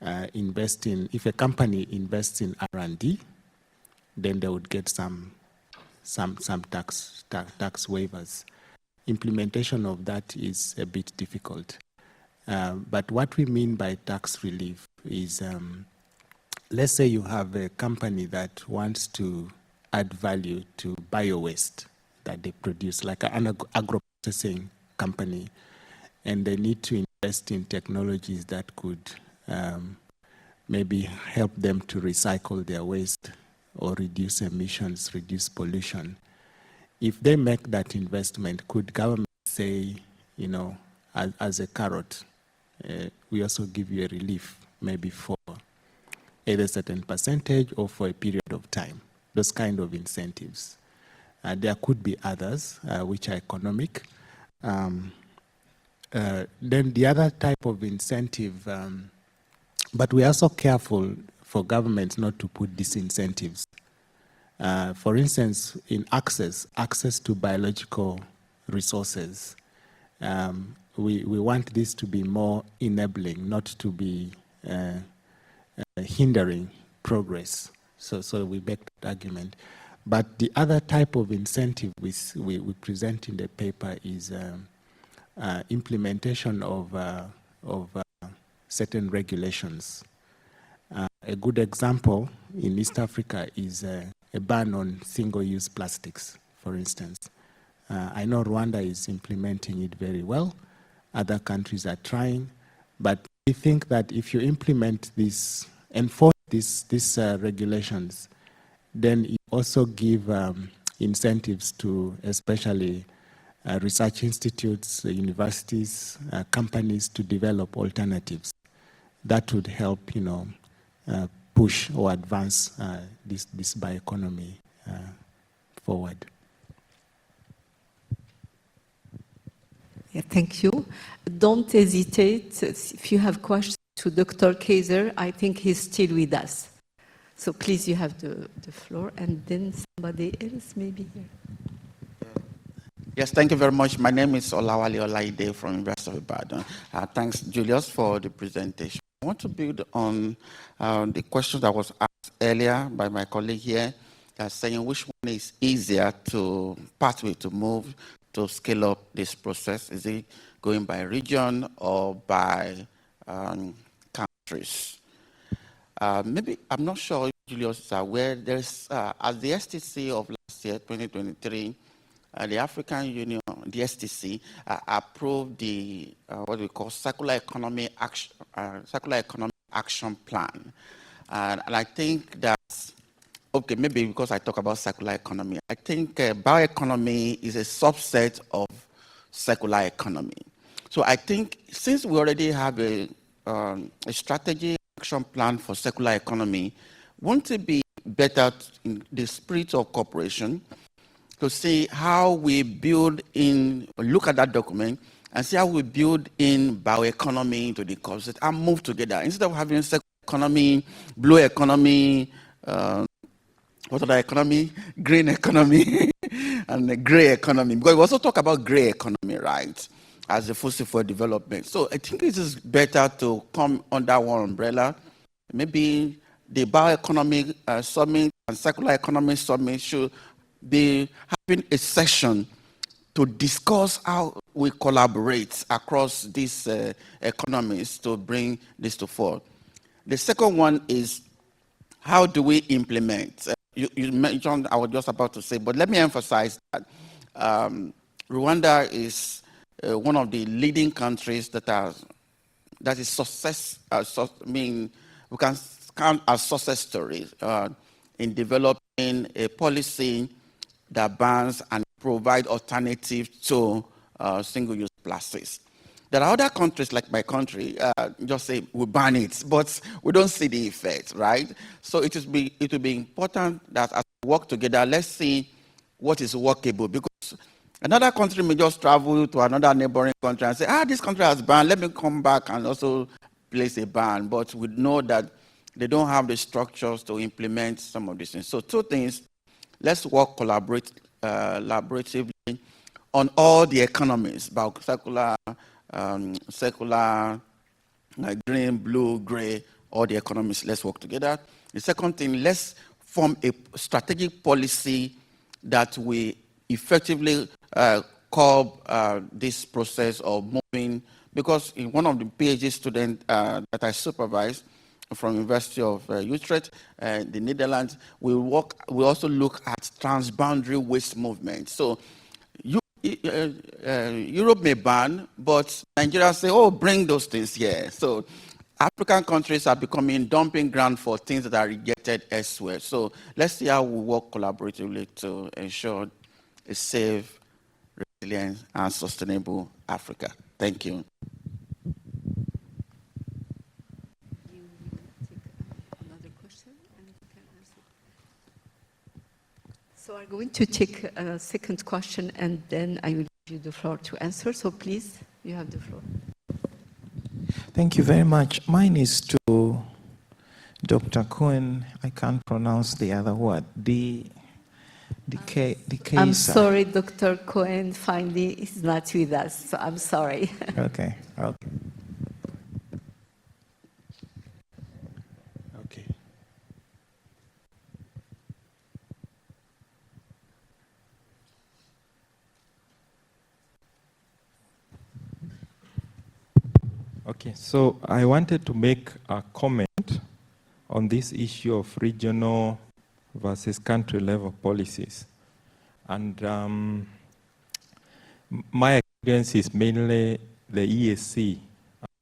if a company invests in R&D, then they would get some tax waivers. Implementation of that is a bit difficult. But what we mean by tax relief is, let's say you have a company that wants to add value to bio-waste that they produce, like an agro-processing company, and they need to invest in technologies that could maybe help them to recycle their waste or reduce emissions, reduce pollution. If they make that investment, could government say, as a carrot, we also give you a relief, maybe for either a certain percentage or for a period of time, those kind of incentives. There could be others which are economic. Then the other type of incentive, but we're also careful for governments not to put disincentives. For instance, in access to biological resources, we want this to be more enabling, not to be hindering progress. So we back that argument. But the other type of incentive we present in the paper is implementation of certain regulations. A good example in East Africa is a ban on single-use plastics, for instance. I know Rwanda is implementing it very well. Other countries are trying. But we think that if you implement this, enforce these regulations, then you also give incentives to especially research institutes, universities, companies to develop alternatives. That would help, push or advance this bioeconomy forward. Yeah, thank you. Don't hesitate. If you have questions to Dr. Kaiser, I think he's still with us. So please, you have the floor, and then somebody else maybe here. Yes, thank you very much. My name is Olawale Olaide from University of Ibadan. Thanks, Julius, for the presentation. I want to build on the question that was asked earlier by my colleague here, saying which one is easier pathway to move to scale up this process. Is it going by region or by countries? Maybe, I'm not sure if Julius is aware, there's, at the STC of last year, 2023, the African Union, the STC, approved the, what we call Circular Economy Action Plan. And I think that's, okay, maybe because I talk about circular economy, I think bioeconomy is a subset of circular economy. So I think since we already have a strategy action plan for circular economy, won't it be better in the spirit of cooperation to see how we build in, look at that document and see how we build in bioeconomy into the concept and move together instead of having circular economy, blue economy, what other economy? Green economy and the gray economy. Because we also talk about gray economy, right, as a focus for development. So I think it is better to come under one umbrella. Maybe the bioeconomy summit and circular economy summit should be having a session to discuss how we collaborate across these economies to bring this to fore. The second one is, how do we implement? You mentioned, I was just about to say, but let me emphasize that Rwanda is one of the leading countries that is success, we can count as success stories in developing a policy that bans and provide alternatives to single-use plastics. There are other countries like my country, just say we ban it, but we don't see the effect, right? So it will be important that as we work together, let's see what is workable, because another country may just travel to another neighboring country and say, this country has banned, let me come back and also place a ban, but we know that they don't have the structures to implement some of these things. So two things, let's work collaboratively on all the economies, about circular, green, blue, gray, all the economies, let's work together. The second thing, let's form a strategic policy that we effectively curb this process of moving, because in one of the PhD students that I supervised from University of Utrecht, the Netherlands, we also look at transboundary waste movement. So Europe may ban, but Nigeria say, bring those things here. So African countries are becoming dumping ground for things that are rejected elsewhere. So let's see how we work collaboratively to ensure a safe, resilient, and sustainable Africa. Thank you. So So I'm going to take a second question, and then I will give you the floor to answer. So please, you have the floor. Thank you very much. Mine is to Dr. Cohen. I can't pronounce the other word. The case. I'm sorry, Dr. Cohen finally is not with us, so I'm sorry. Okay. Okay, so I wanted to make a comment on this issue of regional versus country level policies. And my experience is mainly the ESC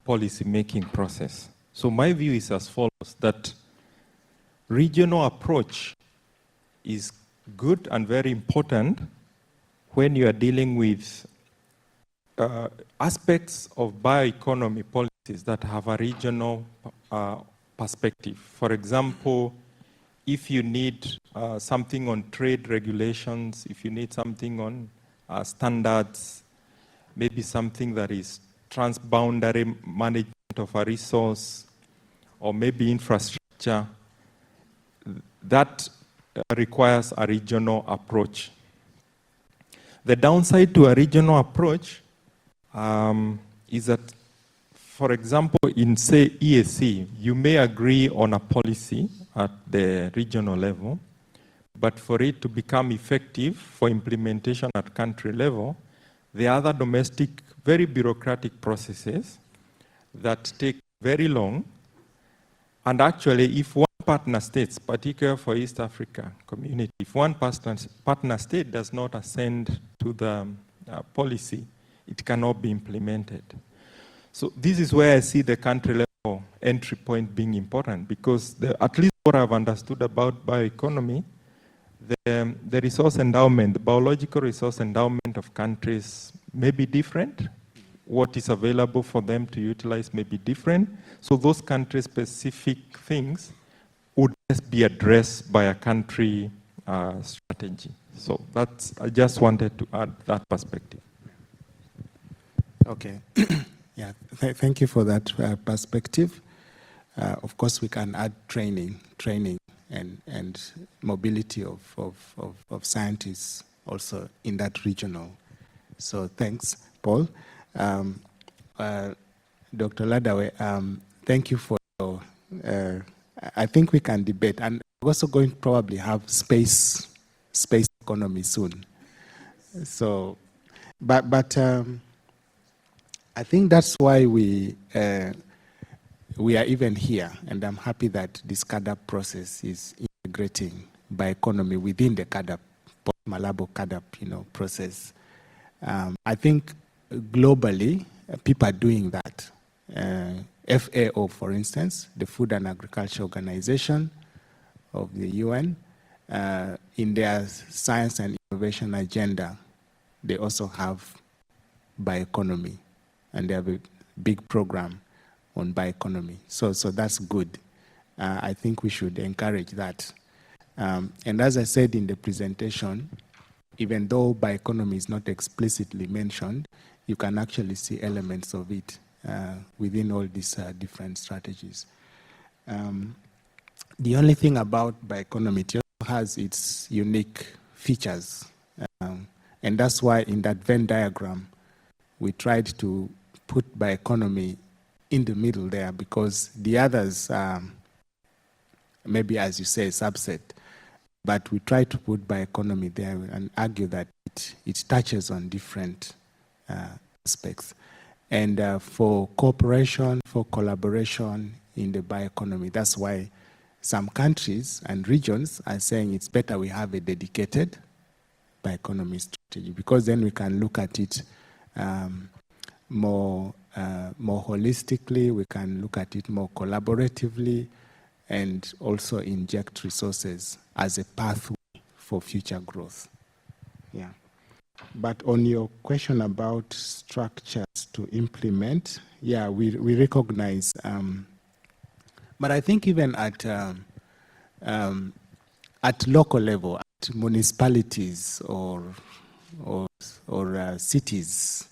policy making process. So my view is as follows, that regional approach is good and very important when you are dealing with aspects of bioeconomy policies that have a regional perspective. For example, if you need something on trade regulations, if you need something on standards, maybe something that is transboundary management of a resource, or maybe infrastructure, that requires a regional approach. The downside to a regional approach is that, for example, in, say, ESC, you may agree on a policy at the regional level, but for it to become effective for implementation at country level, there are other domestic, very bureaucratic processes that take very long. And actually, if one partner states, particularly for East Africa community, if one partner state does not assent to the policy, it cannot be implemented. So this is where I see the country level entry point being important, because at least what I've understood about bioeconomy, the resource endowment, the biological resource endowment of countries may be different. What is available for them to utilize may be different. So those country-specific things would just be addressed by a country strategy. So that's, I just wanted to add that perspective. Okay. Yeah, thank you for that perspective. Of course, we can add training and mobility of scientists also in that regional. So thanks, Paul. Dr. Ladawe, thank you for your, I think we can debate, and we're also going to probably have space economy soon. So, but I think that's why we are even here, and I'm happy that this CAADP process is integrating bioeconomy within the CAADP, Post-Malabo CAADP, process. I think globally, people are doing that. FAO, for instance, the Food and Agriculture Organization of the UN, in their science and innovation agenda, they also have bioeconomy, and they have a big program on bioeconomy. So that's good. I think we should encourage that. And as I said in the presentation, even though bioeconomy is not explicitly mentioned, you can actually see elements of it within all these different strategies. The only thing about bioeconomy, it also has its unique features. And that's why in that Venn diagram, we tried to put bioeconomy in the middle there, because the others are maybe, as you say, a subset. But we try to put bioeconomy there and argue that it touches on different aspects. And for cooperation, for collaboration in the bioeconomy, that's why some countries and regions are saying it's better we have a dedicated bioeconomy strategy, because then we can look at it more holistically, we can look at it more collaboratively, and also inject resources as a pathway for future growth. Yeah. But on your question about structures to implement, yeah, we recognize, but I think even at at local level, at municipalities or cities,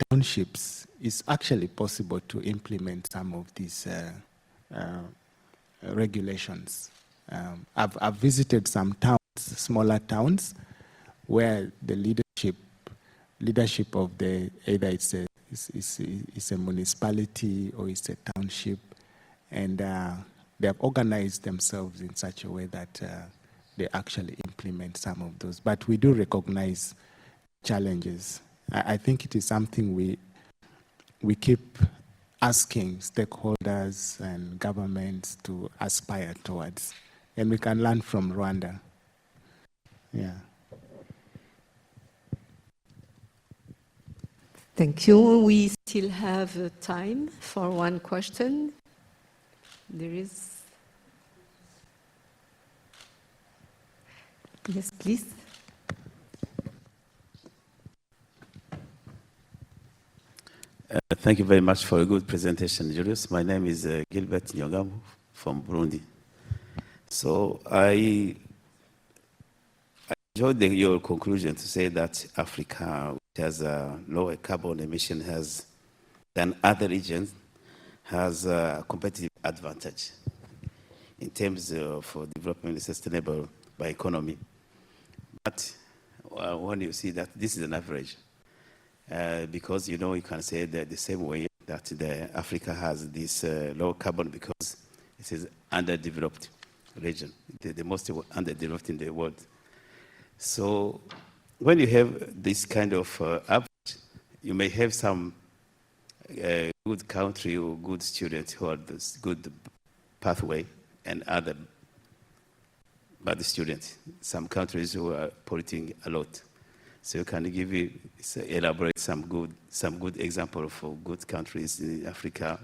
townships, it's actually possible to implement some of these regulations. I've visited some towns, smaller towns, where the leadership of the, either it's a municipality or it's a township, and they have organized themselves in such a way that they actually implement some of those. But we do recognize challenges. I think it is something we keep asking stakeholders and governments to aspire towards, and we can learn from Rwanda. Yeah. Thank you. We still have time for one question. There is. Yes, please. Thank you very much for a good presentation, Julius. My name is Gilbert Nyongamu from Burundi. So I enjoyed your conclusion to say that Africa, which has a lower carbon emission than other regions, has a competitive advantage in terms of developing a sustainable bioeconomy. But when you see that this is an average, because you can say that the same way that Africa has this low carbon because it is underdeveloped region, the most underdeveloped in the world. So when you have this kind of average, you may have some good country or good students who are this good pathway, and other bad students. Some countries who are polluting a lot. So can you elaborate some good example for good countries in Africa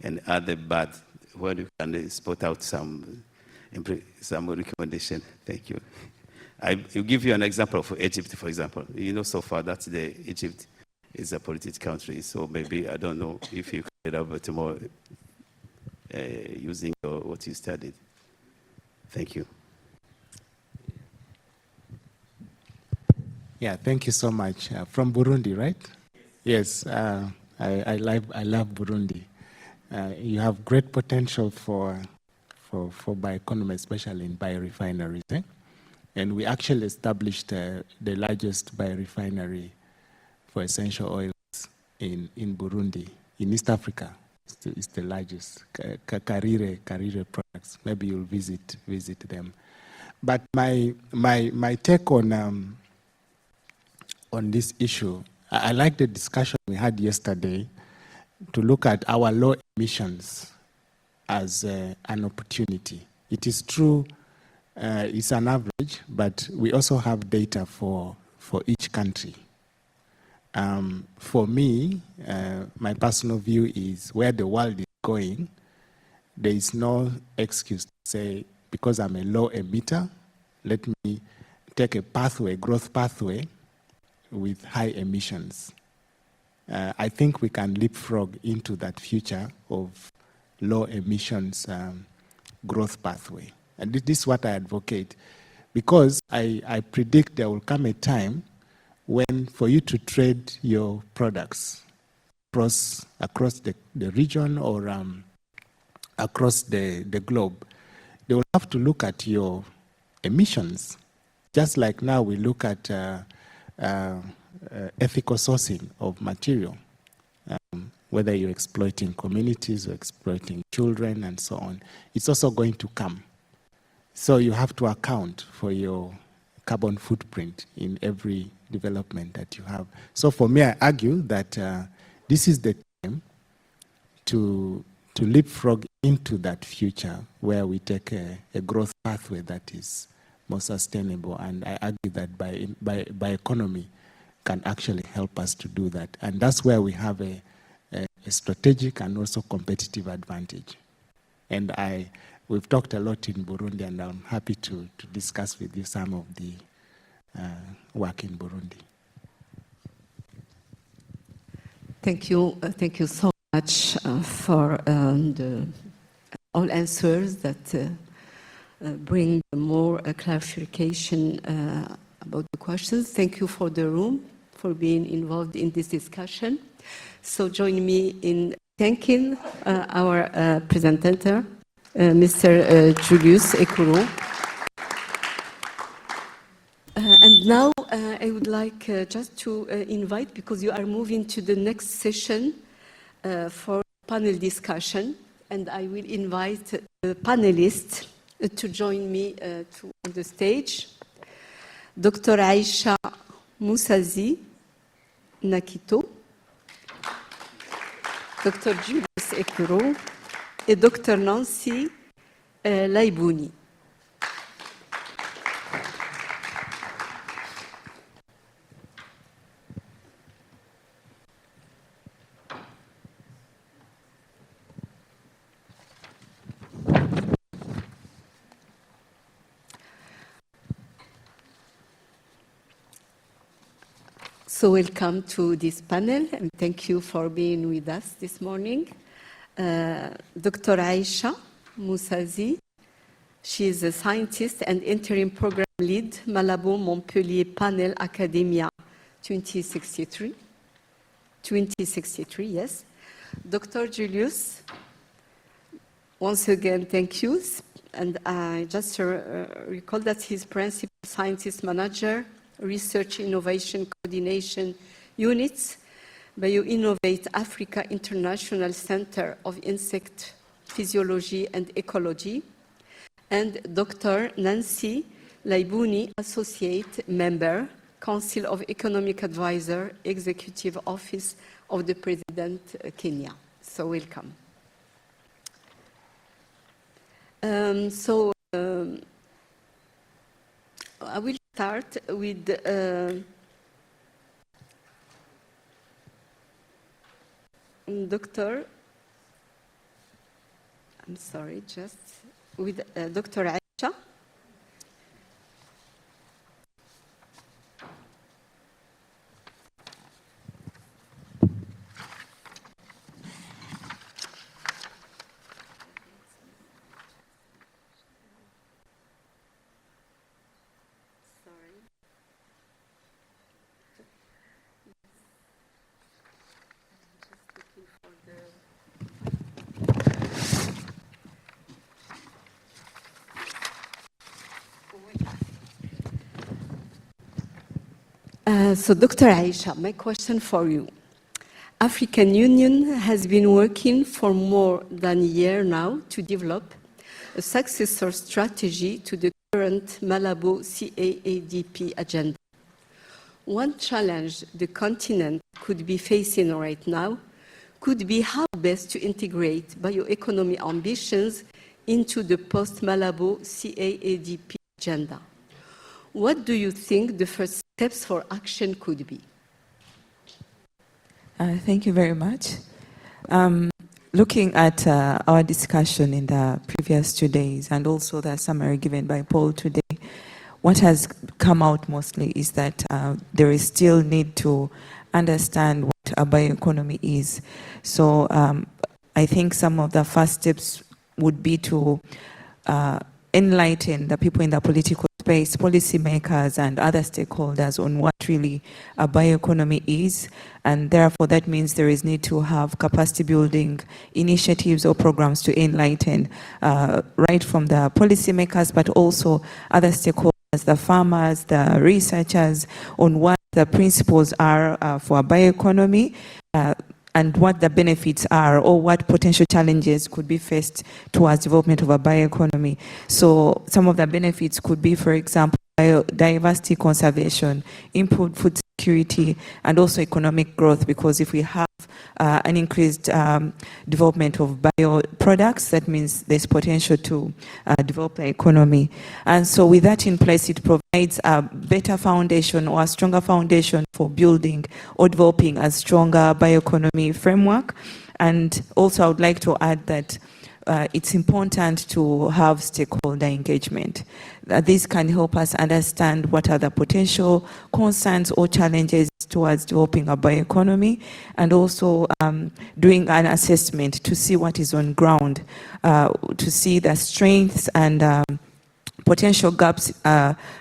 and other bad, where you can spot out some recommendation? Thank you. I'll give you an example for Egypt, for example. So far that Egypt is a polluted country, so maybe, I don't know if you can elaborate more using what you studied. Thank you. Yeah, thank you so much. From Burundi, right? Yes, I love Burundi. You have great potential for bioeconomy, especially in biorefineries. And we actually established the largest biorefinery for essential oils in Burundi, in East Africa. It's the largest. Karire products. Maybe you'll visit them. But my take on this issue, I like the discussion we had yesterday to look at our low emissions as an opportunity. It is true, it's an average, but we also have data for each country. For me, my personal view is where the world is going, there is no excuse to say, because I'm a low emitter, let me take a pathway, growth pathway, with high emissions. I think we can leapfrog into that future of low emissions growth pathway. And this is what I advocate, because I predict there will come a time when for you to trade your products across the region or across the globe, they will have to look at your emissions. Just like now we look at ethical sourcing of material, whether you're exploiting communities or exploiting children and so on. It's also going to come. So you have to account for your carbon footprint in every development that you have. So for me, I argue that this is the time to leapfrog into that future where we take a growth pathway that is more sustainable. And I argue that bioeconomy can actually help us to do that. And that's where we have a strategic and also competitive advantage. And we've talked a lot in Burundi, and I'm happy to discuss with you some of the work in Burundi. Thank you so much for all answers that bring more clarification about the questions. Thank you for the room, for being involved in this discussion. So join me in thanking our presenter, Mr. Julius Ekuru. And now I would like just to invite, because you are moving to the next session for panel discussion, and I will invite the panelists to join me on the stage. Dr. Aisha Moussazi Nakito, Dr. Julius Ekuru, et Dr. Nancy Laibouni. So welcome to this panel, and thank you for being with us this morning. Dr. Aisha Moussazi, she is a scientist and interim program lead, Malabo Montpellier Panel Academia 2063, yes. Dr. Julius, once again, thank you. And I just recall that he's principal scientist manager, Research Innovation Coordination Units, Bioinnovate Africa International Center of Insect Physiology and Ecology, and Dr. Nancy Laibouni, Associate Member, Council of Economic Advisor, Executive Office of the President, Kenya. So welcome. I will start with Dr. Aisha. So Dr. Aisha, my question for you. African Union has been working for more than a year now to develop a successor strategy to the current Malabo CAADP agenda. One challenge the continent could be facing right now could be how best to integrate bioeconomy ambitions into the post-Malabo CAADP agenda. What do you think the first steps for action could be? Thank you very much. Looking at our discussion in the previous 2 days and also the summary given by Paul today, what has come out mostly is that there is still need to understand what a bioeconomy is. So I think some of the first steps would be to enlighten the people in the political space, policymakers and other stakeholders on what really a bioeconomy is, and therefore that means there is need to have capacity building initiatives or programs to enlighten right from the policymakers but also other stakeholders, the farmers, the researchers, on what the principles are for a bioeconomy and what the benefits are or what potential challenges could be faced towards development of a bioeconomy. So some of the benefits could be, for example, biodiversity conservation, improved food security, and also economic growth, because if we have an increased development of bioproducts, that means there's potential to develop the economy. And so with that in place, it provides a better foundation or a stronger foundation for building or developing a stronger bioeconomy framework. And also I would like to add that it's important to have stakeholder engagement. This can help us understand what are the potential concerns or challenges towards developing a bioeconomy, and also doing an assessment to see what is on ground, to see the strengths and potential gaps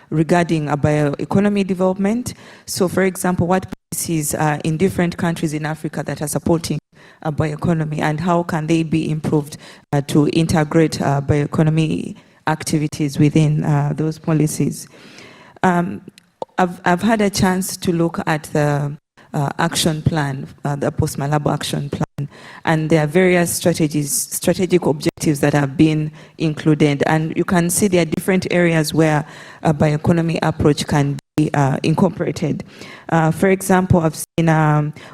regarding a bioeconomy development. So, for example, what policies in different countries in Africa that are supporting a bioeconomy, and how can they be improved to integrate bioeconomy activities within those policies. I've had a chance to look at the action plan, the Post-Malabo action plan, and there are various strategic objectives that have been included, and you can see there are different areas where a bioeconomy approach can be incorporated. For example, I've seen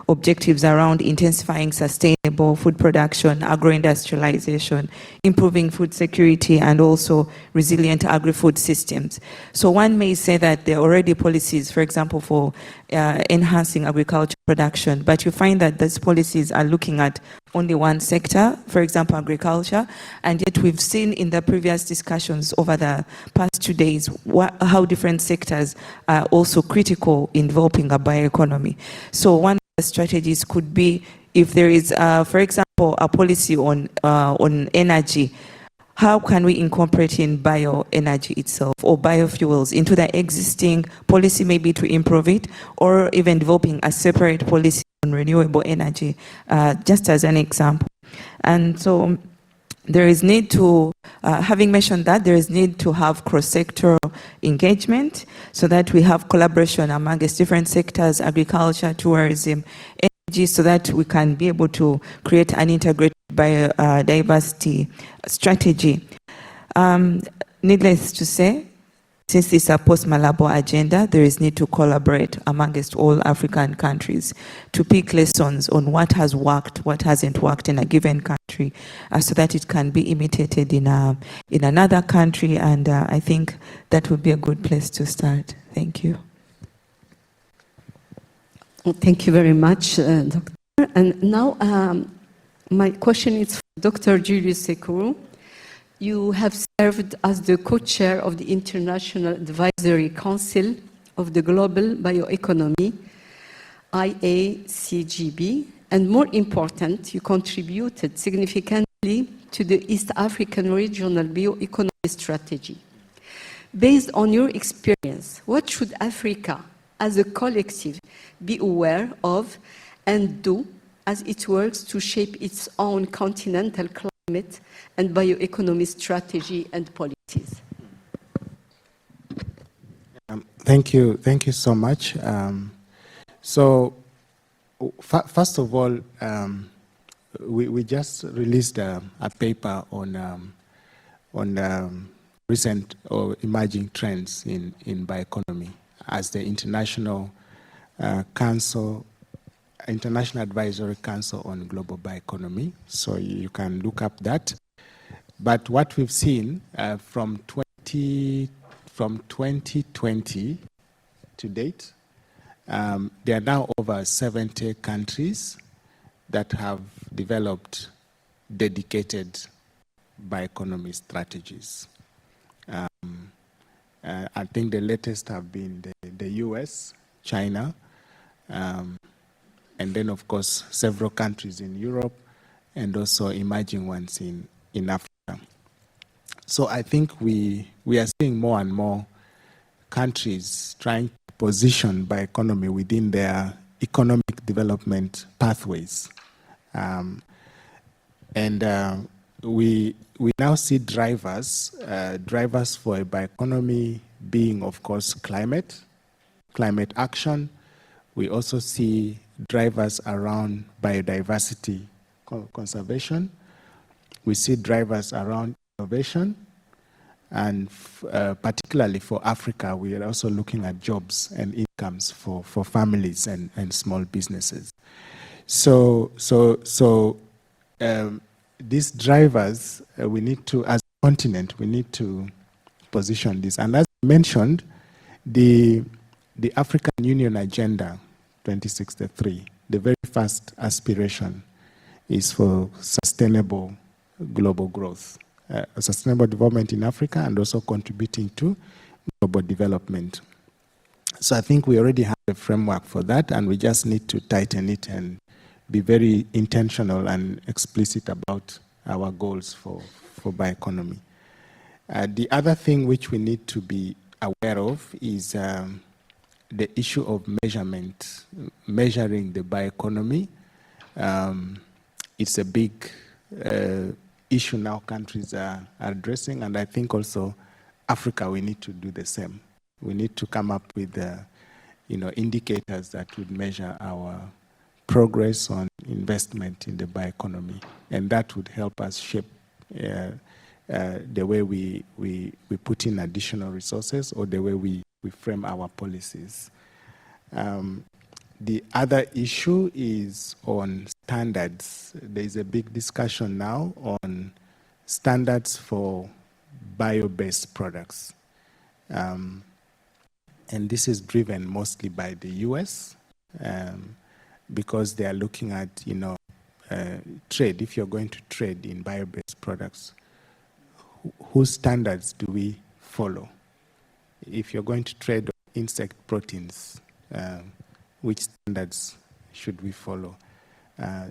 objectives around intensifying sustainable food production, agro-industrialization, improving food security, and also resilient agri-food systems. So one may say that there are already policies, for example, for enhancing agriculture production, but you find that these policies are looking at only one sector, for example, agriculture, and yet we've seen in the previous discussions over the past 2 days how different sectors are also critical in developing a bioeconomy. So one of the strategies could be, if there is, for example, a policy on energy, how can we incorporate in bioenergy itself or biofuels into the existing policy, maybe to improve it, or even developing a separate policy on renewable energy, just as an example. And so there is need to, having mentioned that, there is need to have cross-sectoral engagement so that we have collaboration amongst different sectors, agriculture, tourism, energy, so that we can be able to create an integrated biodiversity strategy. Needless to say, since this is a post-Malabo agenda, there is need to collaborate amongst all African countries to pick lessons on what has worked, what hasn't worked in a given country, so that it can be imitated in another country, and I think that would be a good place to start. Thank you. Thank you very much, Doctor. And now my question is for Dr. Julius Sekuru. You have served as the co-chair of the International Advisory Council of the Global Bioeconomy, IACGB, and more important, you contributed significantly to the East African Regional Bioeconomy Strategy. Based on your experience, what should Africa as a collective be aware of and do as it works to shape its own continental climate and bioeconomy strategy and policies? Thank you so much. First of all, we just released a paper on recent or emerging trends in bioeconomy as the International Advisory Council on Global Bioeconomy. So you can look up that. But what we've seen from 2020 to date, there are now over 70 countries that have developed dedicated bioeconomy strategies. I think the latest have been the US, China, and then of course several countries in Europe, and also emerging ones in Africa. So I think we are seeing more and more countries trying to position bioeconomy within their economic development pathways. We now see drivers for a bioeconomy being, of course, climate action. We also see drivers around biodiversity conservation. We see drivers around innovation, and particularly for Africa, we are also looking at jobs and incomes for families and small businesses. So these drivers, we need to, as a continent, we need to position this. And as I mentioned, the African Union Agenda 2063, the very first aspiration is for sustainable global growth, sustainable development in Africa, and also contributing to global development. So I think we already have a framework for that, and we just need to tighten it and be very intentional and explicit about our goals for bioeconomy. The other thing which we need to be aware of is the issue of measurement, measuring the bioeconomy. It's a big issue now countries are addressing, and I think also Africa, we need to do the same. We need to come up with indicators that would measure our progress on investment in the bioeconomy, and that would help us shape the way we put in additional resources or the way we frame our policies. The other issue is on standards. There is a big discussion now on standards for bio-based products. And this is driven mostly by the US because they are looking at, trade. If you're going to trade in bio-based products, whose standards do we follow? If you're going to trade insect proteins, which standards should we follow?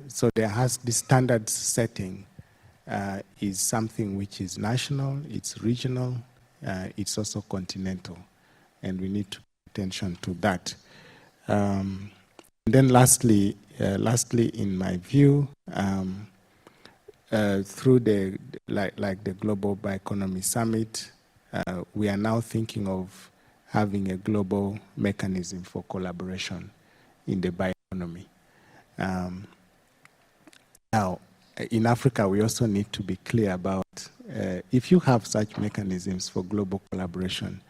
So there has this standards setting is something which is national, it's regional, it's also continental, and we need to pay attention to that. And then lastly, in my view, through the Global Bioeconomy Summit, we are now thinking of having a global mechanism for collaboration in the bioeconomy. Now, in Africa, we also need to be clear about if you have such mechanisms for global collaboration,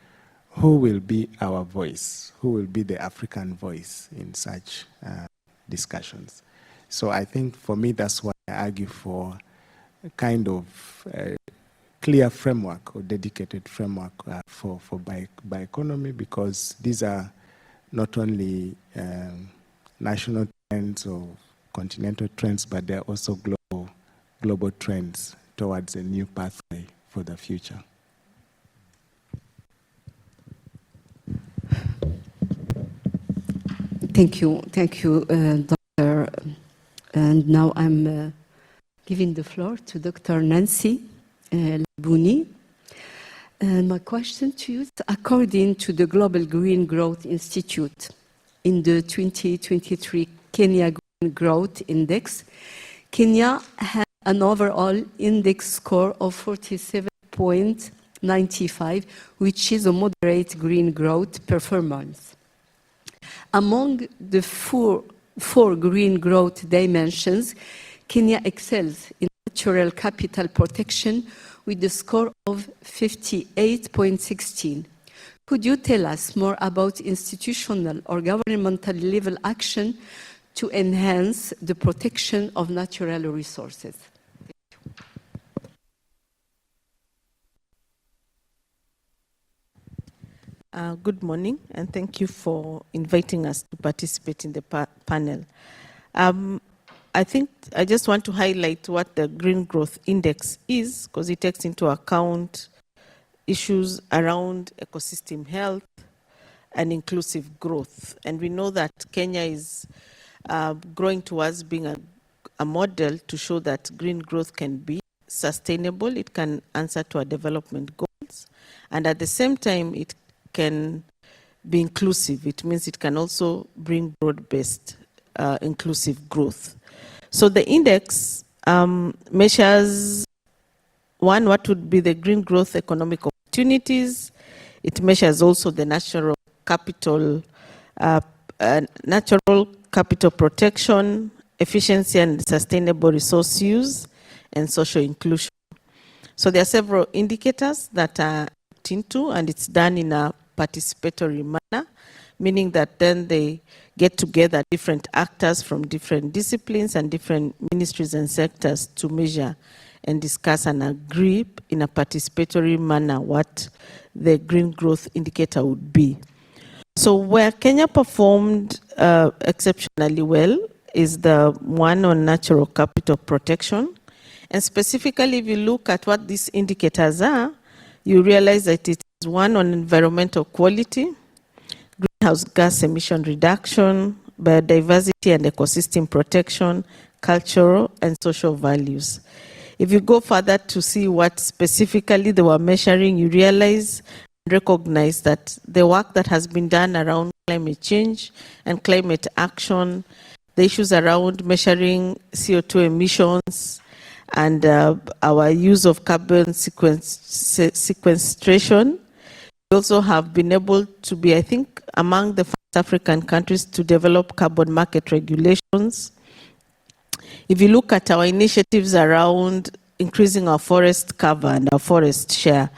who will be our voice? Who will be the African voice in such discussions? So I think for me, that's why I argue for a kind of clear framework or dedicated framework for bioeconomy, because these are not only national trends or continental trends, but they're also global trends towards a new pathway for the future. Thank you, Dr. And now I'm giving the floor to Dr. Nancy Labuni. And my question to you is, according to the Global Green Growth Institute, in the 2023 Kenya Green Growth Index, Kenya had an overall index score of 47.95, which is a moderate green growth performance. Among the four green growth dimensions, Kenya excels in natural capital protection with a score of 58.16. Could you tell us more about institutional or governmental level action to enhance the protection of natural resources? Good morning, and thank you for inviting us to participate in the panel. I think I just want to highlight what the Green Growth Index is, because it takes into account issues around ecosystem health and inclusive growth. And we know that Kenya is growing towards being a model to show that green growth can be sustainable, it can answer to our development goals, and at the same time, it can be inclusive. It means it can also bring broad-based inclusive growth. So the index measures, one, what would be the green growth economic opportunities. It measures also the natural capital protection, efficiency and sustainable resource use, and social inclusion. So there are several indicators that are looked into, and it's done in a participatory manner, meaning that then they get together different actors from different disciplines and different ministries and sectors to measure and discuss and agree in a participatory manner what the green growth indicator would be. So where Kenya performed exceptionally well is the one on natural capital protection. And specifically, if you look at what these indicators are, you realize that it is one on environmental quality, greenhouse gas emission reduction, biodiversity and ecosystem protection, cultural and social values. If you go further to see what specifically they were measuring, you realize and recognize that the work that has been done around climate change and climate action, the issues around measuring CO2 emissions, and our use of carbon sequestration. We also have been able to be, I think, among the first African countries to develop carbon market regulations. If you look at our initiatives around increasing our forest cover and our forest share,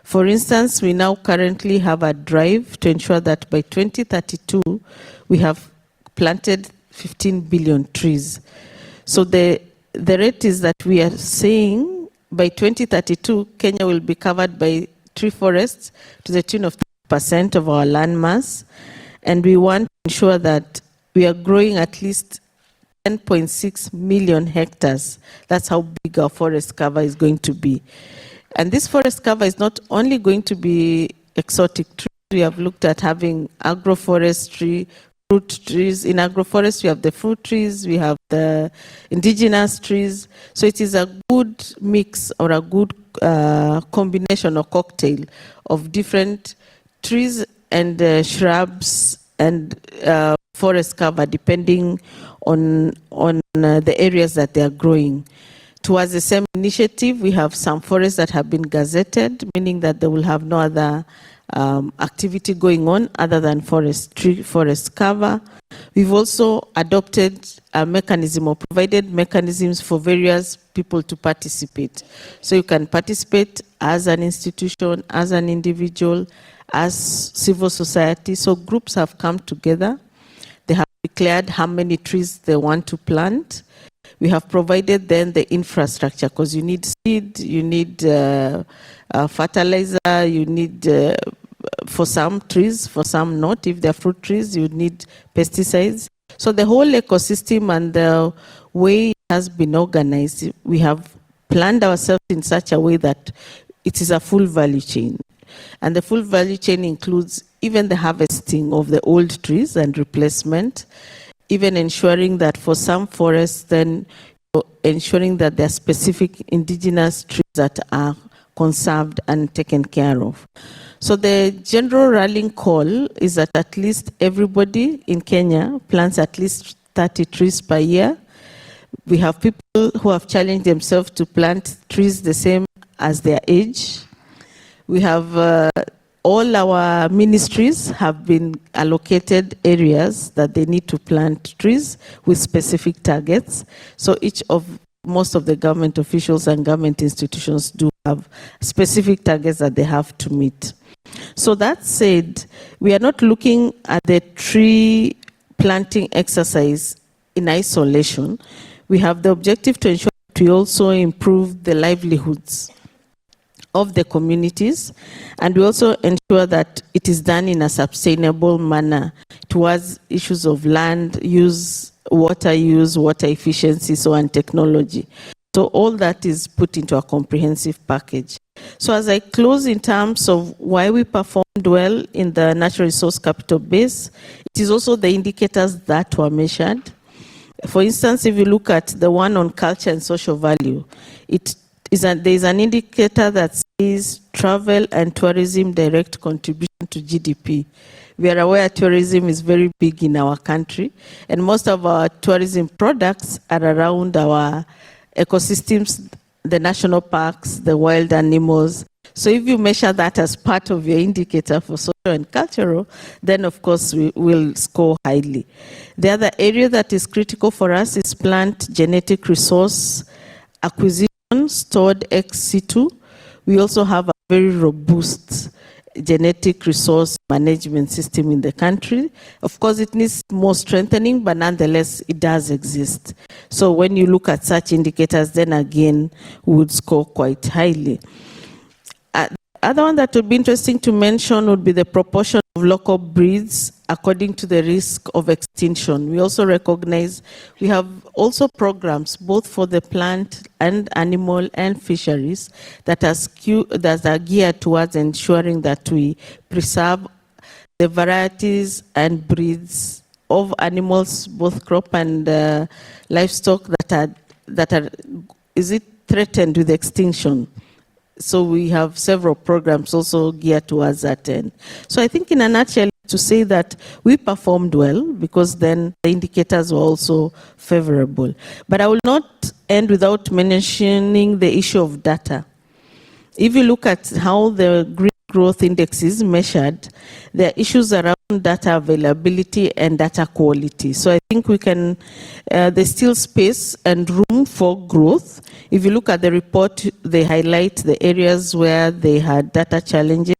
for instance, we now currently have a drive to ensure that by 2032, we have planted 15 billion trees. So the rate is that we are saying by 2032, Kenya will be covered by tree forests to the tune of 30% of our land mass. And we want to ensure that we are growing at least 10.6 million hectares. That's how big our forest cover is going to be. And this forest cover is not only going to be exotic trees. We have looked at having agroforestry, fruit trees. In agroforestry, we have the fruit trees, we have the indigenous trees. So it is a good mix or a good combination or cocktail of different trees and shrubs and forest cover, depending on the areas that they are growing. Towards the same initiative, we have some forests that have been gazetted, meaning that they will have no other activity going on other than forest cover. We've also adopted a mechanism or provided mechanisms for various people to participate. So you can participate as an institution, as an individual, as civil society. So groups have come together. They have declared how many trees they want to plant. We have provided then the infrastructure, because you need seed, you need fertilizer, you need, for some trees, for some not. If they're fruit trees, you need pesticides. So the whole ecosystem and the way it has been organized, we have planned ourselves in such a way that it is a full value chain. And the full value chain includes even the harvesting of the old trees and replacement, even ensuring that for some forests, then ensuring that there are specific indigenous trees that are conserved and taken care of. So the general rallying call is that at least everybody in Kenya plants at least 30 trees per year. We have people who have challenged themselves to plant trees the same as their age. We have all our ministries have been allocated areas that they need to plant trees with specific targets. So most of the government officials and government institutions do have specific targets that they have to meet. So that said, we are not looking at the tree planting exercise in isolation. We have the objective to ensure that we also improve the livelihoods of the communities, and we also ensure that it is done in a sustainable manner towards issues of land use, water efficiency, so and technology. So all that is put into a comprehensive package. So as I close in terms of why we performed well in the natural resource capital base, it is also the indicators that were measured. For instance, if you look at the one on culture and social value, there is an indicator that says travel and tourism direct contribution to GDP. We are aware tourism is very big in our country, and most of our tourism products are around our ecosystems, the national parks, the wild animals. So if you measure that as part of your indicator for social and cultural, then of course we will score highly. The other area that is critical for us is plant genetic resource acquisition, stored ex situ. We also have a very robust genetic resource management system in the country. Of course, it needs more strengthening, but nonetheless, it does exist. So when you look at such indicators, then again, we would score quite highly. Other one that would be interesting to mention would be the proportion of local breeds according to the risk of extinction. We also recognize we have also programs both for the plant and animal and fisheries that are geared towards ensuring that we preserve the varieties and breeds of animals, both crop and livestock, that are threatened with extinction. So we have several programs also geared towards that end. So I think in a nutshell, to say that we performed well because then the indicators were also favorable. But I will not end without mentioning the issue of data. If you look at how the green growth index is measured, there are issues around data availability and data quality. So I think we can, there's still space and room for growth. If you look at the report, they highlight the areas where they had data challenges.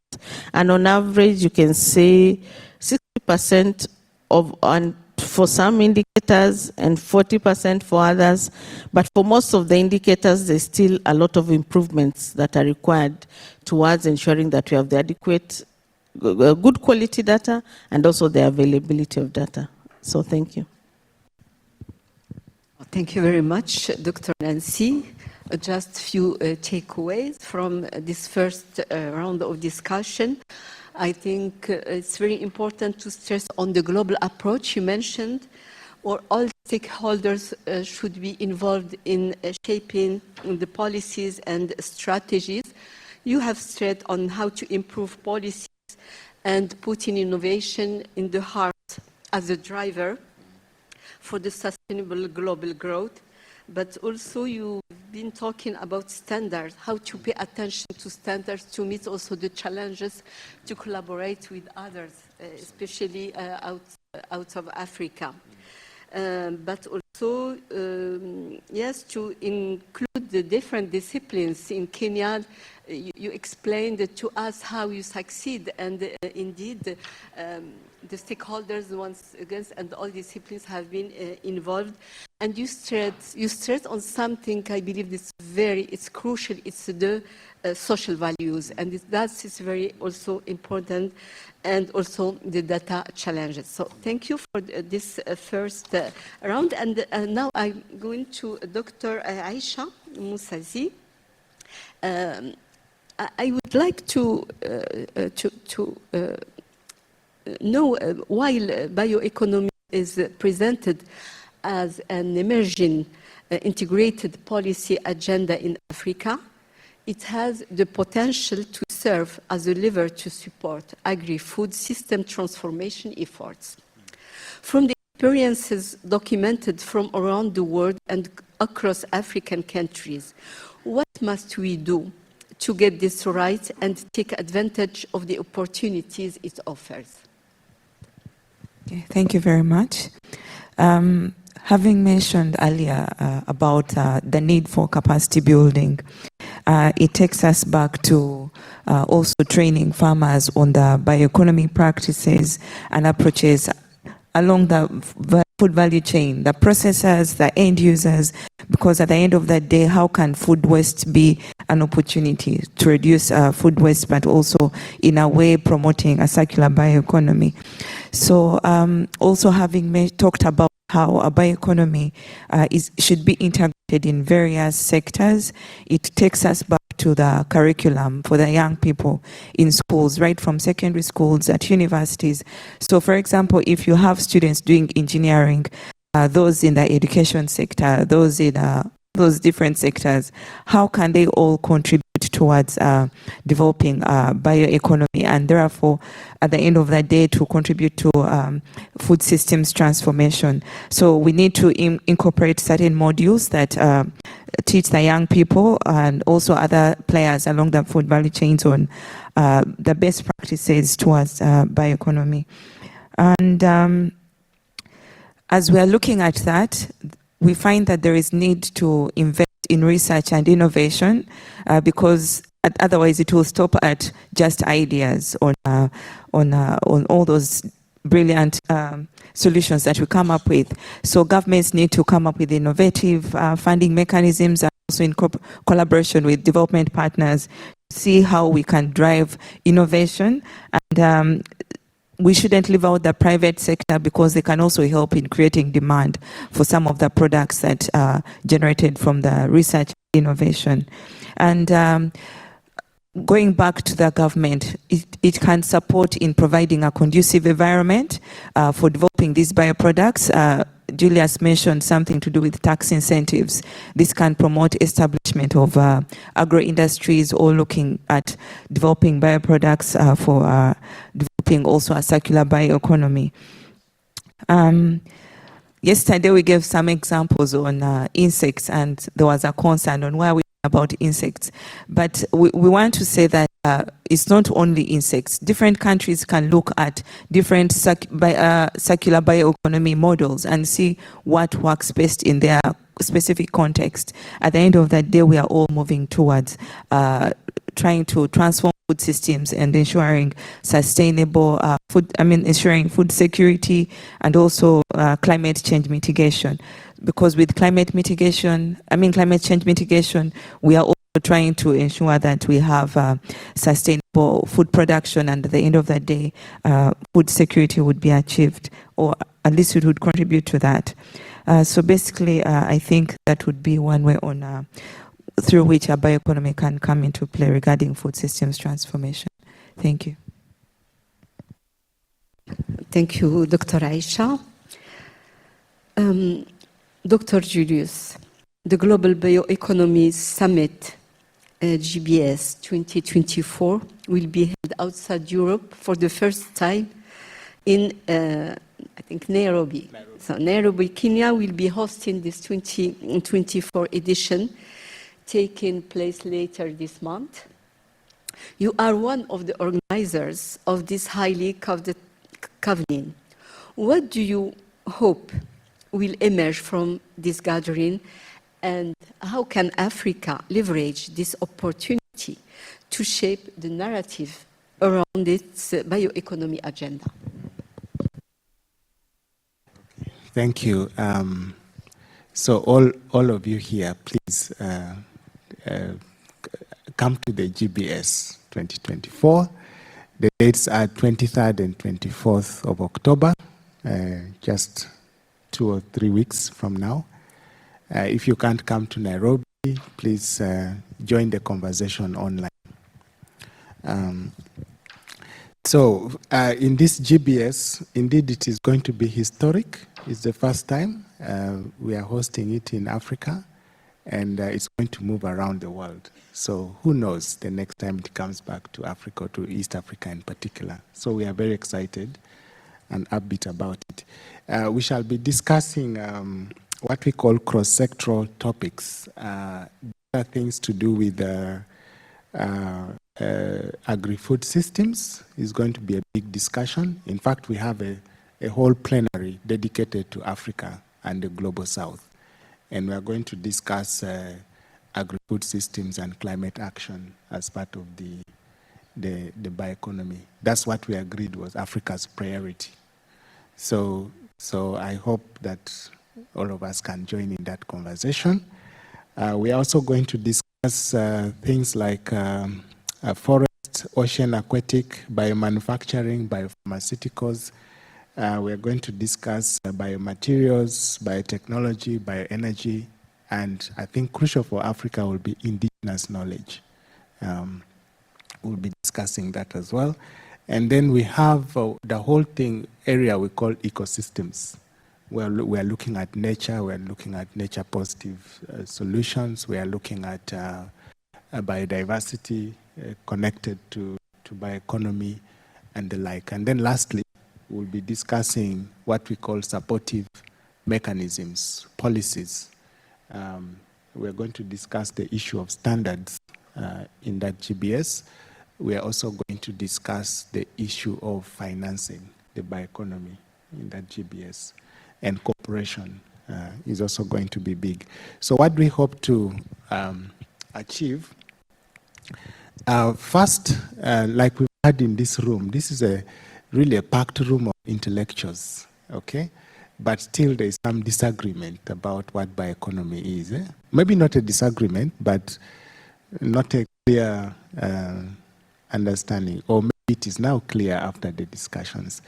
And on average, you can say 60% of, and for some indicators and 40% for others. But for most of the indicators, there's still a lot of improvements that are required towards ensuring that we have the adequate, good quality data and also the availability of data. So thank you. Thank you very much, Dr. Nancy. Just a few takeaways from this first round of discussion. I think it's very important to stress on the global approach you mentioned, or all stakeholders should be involved in shaping the policies and strategies. You have stressed on how to improve policies and putting innovation in the heart as a driver for the sustainable global growth. But also you've been talking about standards, how to pay attention to standards to meet also the challenges to collaborate with others, especially out of Africa. But also, yes, to include the different disciplines. In Kenya, you explained to us how you succeed, and indeed, the stakeholders once again and all disciplines have been involved. And you stress on something I believe it's crucial. It's the social values, and that is very also important, and also the data challenges. So thank you for this first round. And now I'm going to Dr. Aisha Moussazi. I would like to know, while bioeconomy is presented as an emerging integrated policy agenda in Africa, it has the potential to serve as a lever to support agri-food system transformation efforts. From the experiences documented from around the world and across African countries, what must we do to get this right and take advantage of the opportunities it offers? Okay, thank you very much. Having mentioned earlier about the need for capacity building, it takes us back to also training farmers on the bioeconomy practices and approaches along the food value chain, the processors, the end users, because at the end of the day, how can food waste be an opportunity to reduce food waste, but also in a way promoting a circular bioeconomy? So also having talked about how a bioeconomy should be integrated in various sectors, it takes us back to the curriculum for the young people in schools, right from secondary schools at universities. So for example, if you have students doing engineering, those in the education sector, those in those different sectors, how can they all contribute towards developing bioeconomy, and therefore at the end of the day to contribute to food systems transformation? So we need to incorporate certain modules that teach the young people and also other players along the food value chains on the best practices towards bioeconomy. And as we are looking at that, we find that there is need to invest in research and innovation because otherwise it will stop at just ideas on all those brilliant solutions that we come up with. So governments need to come up with innovative funding mechanisms, and also in collaboration with development partners, see how we can drive innovation. And we shouldn't leave out the private sector because they can also help in creating demand for some of the products that are generated from the research innovation. And going back to the government, it can support in providing a conducive environment for developing these bioproducts. Julius mentioned something to do with tax incentives. This can promote establishment enrichment of agro-industries, or looking at developing bioproducts for developing also a circular bioeconomy. Yesterday we gave some examples on insects, and there was a concern on why we about insects. But we want to say that it's not only insects. Different countries can look at different circular bioeconomy models and see what works best in their specific context. At the end of that day, we are all moving towards trying to transform food systems and ensuring sustainable ensuring food security and also climate change mitigation. Because with climate change mitigation, we are also trying to ensure that we have sustainable food production, and at the end of the day, food security would be achieved, or at least it would contribute to that. So basically, I think that would be one way on through which a bioeconomy can come into play regarding food systems transformation. Thank you. Thank you, Dr. Aisha. Dr. Julius, the Global Bioeconomy Summit, GBS 2024, will be held outside Europe for the first time in, I think, Nairobi. So Nairobi, Kenya will be hosting this 2024 edition, taking place later this month. You are one of the organizers of this highly coveted convening. What do you hope will emerge from this gathering, and how can Africa leverage this opportunity to shape the narrative around its bioeconomy agenda? Thank you. So all of you here, please come to the GBS 2024. The dates are 23rd and 24th of October, just 2 or 3 weeks from now. If you can't come to Nairobi, please join the conversation online. So in this GBS, indeed it is going to be historic. It's the first time we are hosting it in Africa, and it's going to move around the world. So who knows the next time it comes back to Africa, or to East Africa in particular. So we are very excited and upbeat about it. We shall be discussing what we call cross-sectoral topics. There are things to do with agri-food systems. Is going to be a big discussion. In fact, we have a whole plenary dedicated to Africa and the Global South. And we are going to discuss agri-food systems and climate action as part of the bioeconomy. That's what we agreed was Africa's priority. So I hope that all of us can join in that conversation. We are also going to discuss things like forest, ocean, aquatic, biomanufacturing, biopharmaceuticals. We are going to discuss biomaterials, biotechnology, bioenergy, and I think crucial for Africa will be indigenous knowledge. We'll be discussing that as well. And then we have the whole area we call ecosystems. We are looking at nature, we are looking at nature positive solutions, we are looking at biodiversity connected to bioeconomy and the like. And then lastly, we'll be discussing what we call supportive mechanisms, policies. We're going to discuss the issue of standards in that GBS. We are also going to discuss the issue of financing the bioeconomy in that GBS. And cooperation is also going to be big. So what we hope to achieve, first, like we've had in this room, this is really a packed room of intellectuals, okay? But still there is some disagreement about what bioeconomy is. Maybe not a disagreement, but not a clear understanding, or maybe it is now clear after the discussions.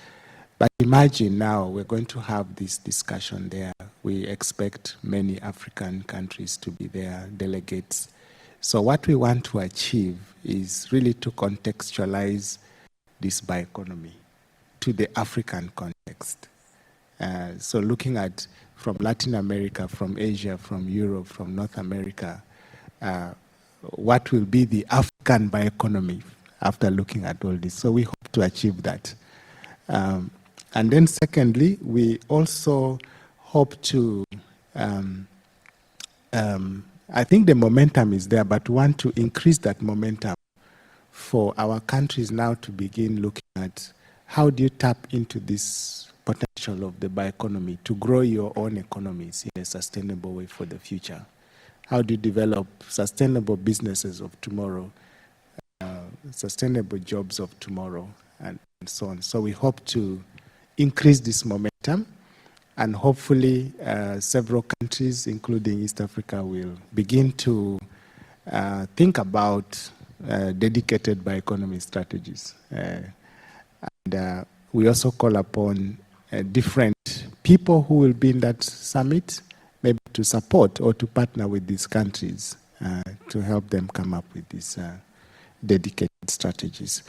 But imagine now we're going to have this discussion there. We expect many African countries to be there, delegates. So what we want to achieve is really to contextualize this bioeconomy to the African context. So looking at from Latin America, from Asia, from Europe, from North America, what will be the African bioeconomy after looking at all this. So we hope to achieve that. And then secondly, we also hope to, I think the momentum is there, but want to increase that momentum for our countries now to begin looking at how do you tap into this potential of the bioeconomy to grow your own economies in a sustainable way for the future. How do you develop sustainable businesses of tomorrow, sustainable jobs of tomorrow, and so on. So we hope to increase this momentum, and hopefully several countries, including East Africa, will begin to think about dedicated bioeconomy strategies. And we also call upon different people who will be in that summit, maybe to support or to partner with these countries to help them come up with these dedicated strategies.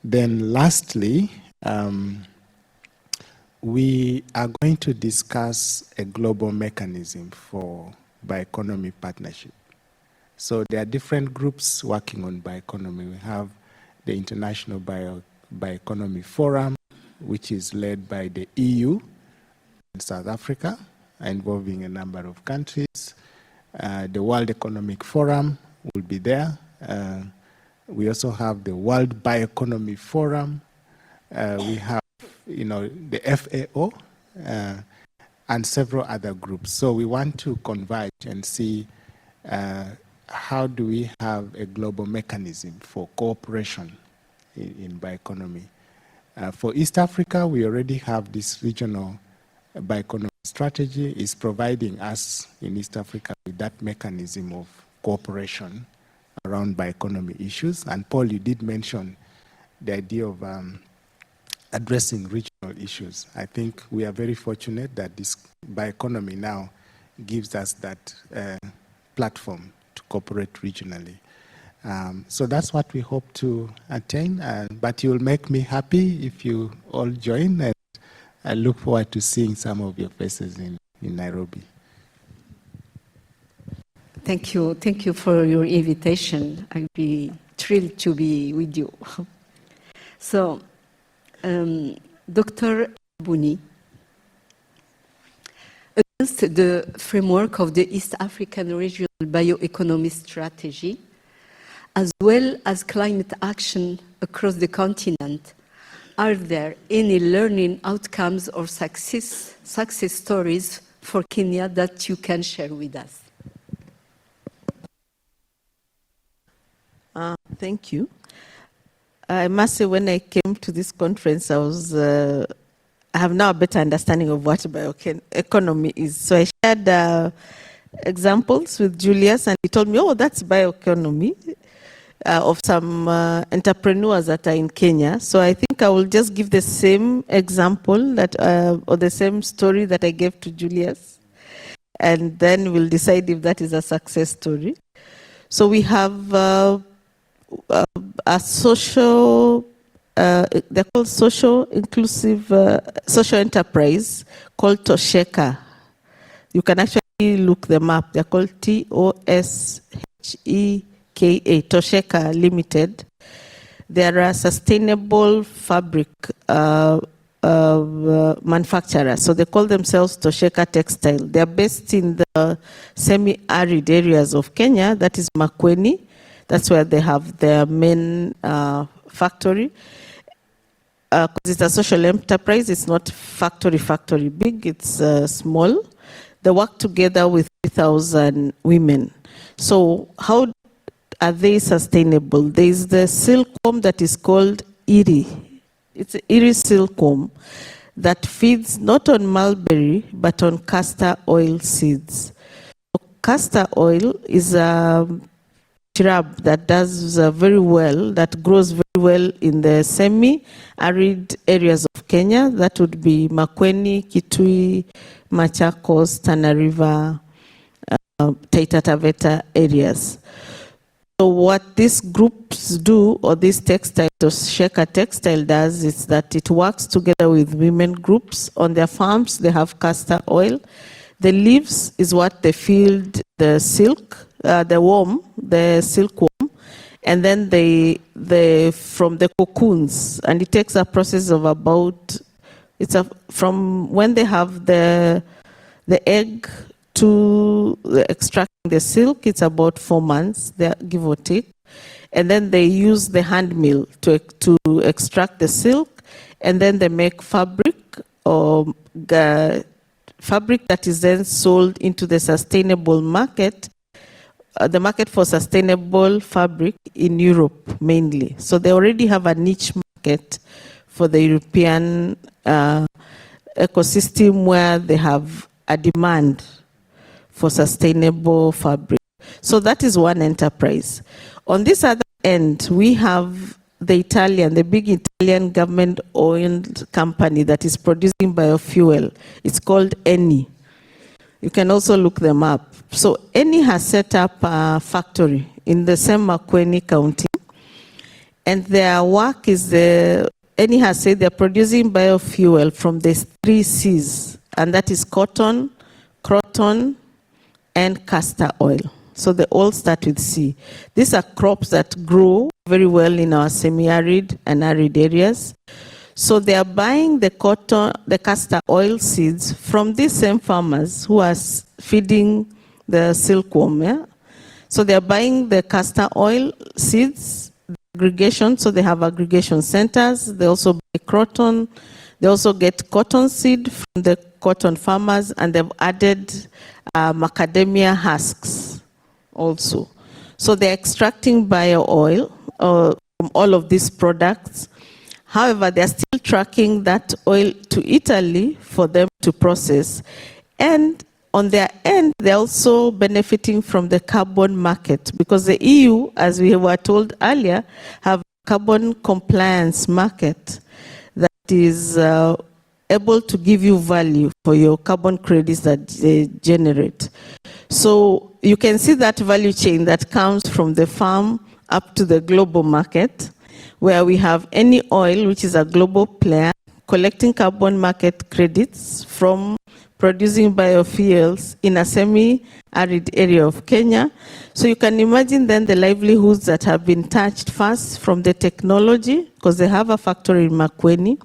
Then lastly, we are going to discuss a global mechanism for bioeconomy partnership. So there are different groups working on bioeconomy. We have the International Bioeconomy Forum, which is led by the EU and South Africa, involving a number of countries. The World Economic Forum will be there. We also have the World Bioeconomy Forum. We have, the FAO and several other groups. So we want to converge and see how do we have a global mechanism for cooperation in bioeconomy. For East Africa, we already have this regional bioeconomy strategy. Is providing us in East Africa with that mechanism of cooperation around bioeconomy issues. And Paul, you did mention the idea of addressing regional issues. I think we are very fortunate that this bioeconomy now gives us that platform to cooperate regionally. So that's what we hope to attain, but you'll make me happy if you all join, and I look forward to seeing some of your faces in Nairobi. Thank you for your invitation. I'd be thrilled to be with you. So, Dr. Buni, against the framework of the East African Regional Bioeconomy Strategy, as well as climate action across the continent, are there any learning outcomes or success stories for Kenya that you can share with us? Thank you. I must say, when I came to this conference, I have now a better understanding of what bioeconomy is. So I shared examples with Julius, and he told me, oh, that's bioeconomy, of some entrepreneurs that are in Kenya. So I think I will just give the same example that, or the same story that I gave to Julius, and then we'll decide if that is a success story. So we have a social, they're called social inclusive, social enterprise called Tosheka. You can actually look them up. They're called TOSHEKA, Tosheka Limited. They are a sustainable fabric manufacturer. So they call themselves Tosheka Textile. They are based in the semi-arid areas of Kenya, that is Makueni. That's where they have their main factory. Because it's a social enterprise, it's not factory big, it's small. They work together with 3,000 women. So how are they sustainable? There is the silkworm that is called Iri. It's Iri silkworm that feeds not on mulberry, but on castor oil seeds. Castor oil is a shrub that does very well, that grows very well in the semi-arid areas of Kenya. That would be Makueni, Kitui, Machakos, Tana River, Taita Taveta areas. So what these groups do, or this textile, Tosheka Textile does, is that it works together with women groups. On their farms, they have castor oil. The leaves is what they feed the silk the worm, the silkworm, and then they from the cocoons, and it takes a process of about, from when they have the egg to extracting the silk, it's about 4 months, give or take. And then they use the hand mill to extract the silk, and then they make fabric, or fabric that is then sold into the sustainable market, the market for sustainable fabric in Europe mainly. So they already have a niche market for the European ecosystem where they have a demand for sustainable fabric. So that is one enterprise. On this other end, we have the big Italian government-owned company that is producing biofuel. It's called Eni. You can also look them up. So Eni has set up a factory in the same Makueni County, and their work is Eni has said they're producing biofuel from the 3 C's, and that is cotton, croton, and castor oil. So they all start with C. These are crops that grow very well in our semi-arid and arid areas. So they are buying the cotton, the castor oil seeds from these same farmers who are feeding the silkworm. Yeah? So they are buying the castor oil seeds, aggregation, so they have aggregation centers. They also buy croton. They also get cotton seed from the cotton farmers, and they've added macadamia husks also. So they're extracting bio oil from all of these products. However, they're still tracking that oil to Italy for them to process. And on their end, they're also benefiting from the carbon market, because the EU, as we were told earlier, have a carbon compliance market that is able to give you value for your carbon credits that they generate. So you can see that value chain that comes from the farm up to the global market, where we have Eni Oil, which is a global player, collecting carbon market credits from producing biofuels in a semi-arid area of Kenya. So you can imagine then the livelihoods that have been touched first from the technology, because they have a factory in Makueni.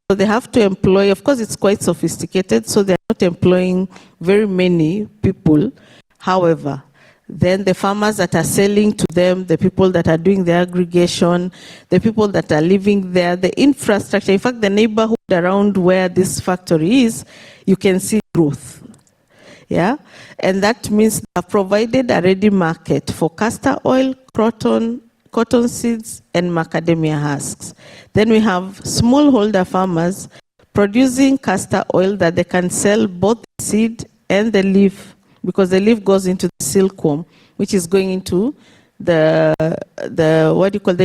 So they have to employ, of course it's quite sophisticated, so they're not employing very many people. However, then the farmers that are selling to them, the people that are doing the aggregation, the people that are living there, the infrastructure, in fact the neighborhood around where this factory is, you can see growth. Yeah? And that means they have provided a ready market for castor oil, cotton seeds, and macadamia husks. Then we have smallholder farmers producing castor oil that they can sell both the seed and the leaf, because the leaf goes into the silkworm, which is going into the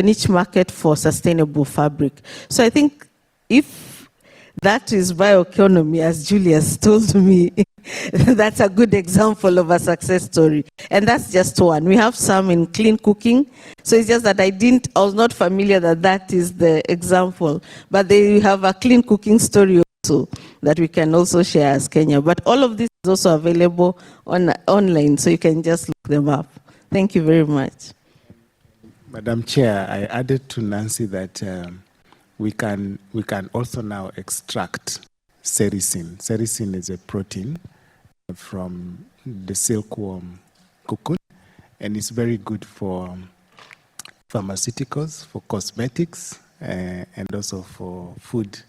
niche market for sustainable fabric. So I think if that is bioeconomy, as Julius told me, that's a good example of a success story. And that's just one. We have some in clean cooking. So it's just that I was not familiar that is the example. But they have a clean cooking story also that we can also share as Kenya. But all of this is also available online, so you can just look them up. Thank you very much. Madam Chair, I added to Nancy that we can also now extract sericin. Sericin is a protein from the silkworm cocoon, and it's very good for pharmaceuticals, for cosmetics, and also for food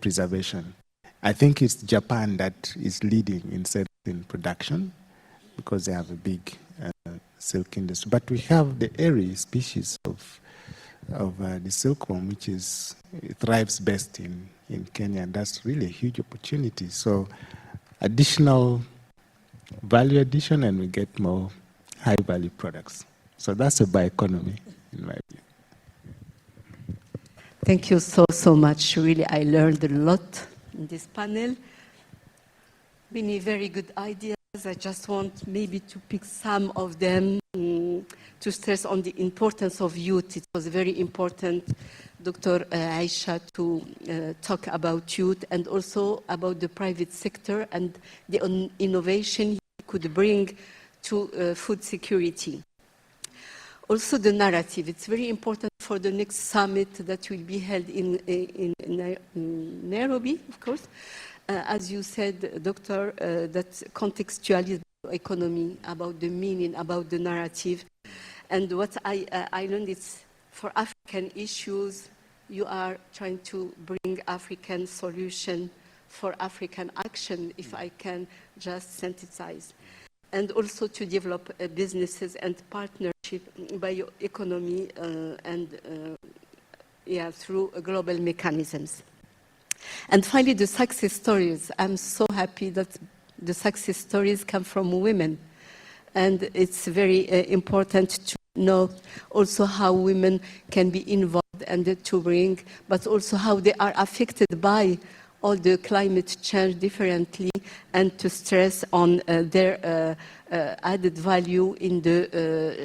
preservation. I think it's Japan that is leading in sericin production, because they have a big silk industry. But we have the airy species of the silkworm, which thrives best in Kenya, and that's really a huge opportunity. So additional value addition, and we get more high-value products. So that's a bioeconomy, in my view. Thank you so much. Really, I learned a lot in this panel. Many very good ideas. I just want maybe to pick some of them to stress on the importance of youth. It was very important, Dr. Aisha, to talk about youth and also about the private sector and the innovation he could bring to food security. Also the narrative, it's very important for the next summit that will be held in Nairobi, of course. As you said, Doctor, that contextualizes economy, about the meaning, about the narrative. And what I learned is for African issues, you are trying to bring African solution for African action, if I can just synthesize. And also to develop businesses and partnership, bioeconomy, through global mechanisms. And finally, the success stories. I'm so happy that the success stories come from women. And it's very important to know also how women can be involved and to bring, but also how they are affected by all the climate change differently, and to stress on their added value in the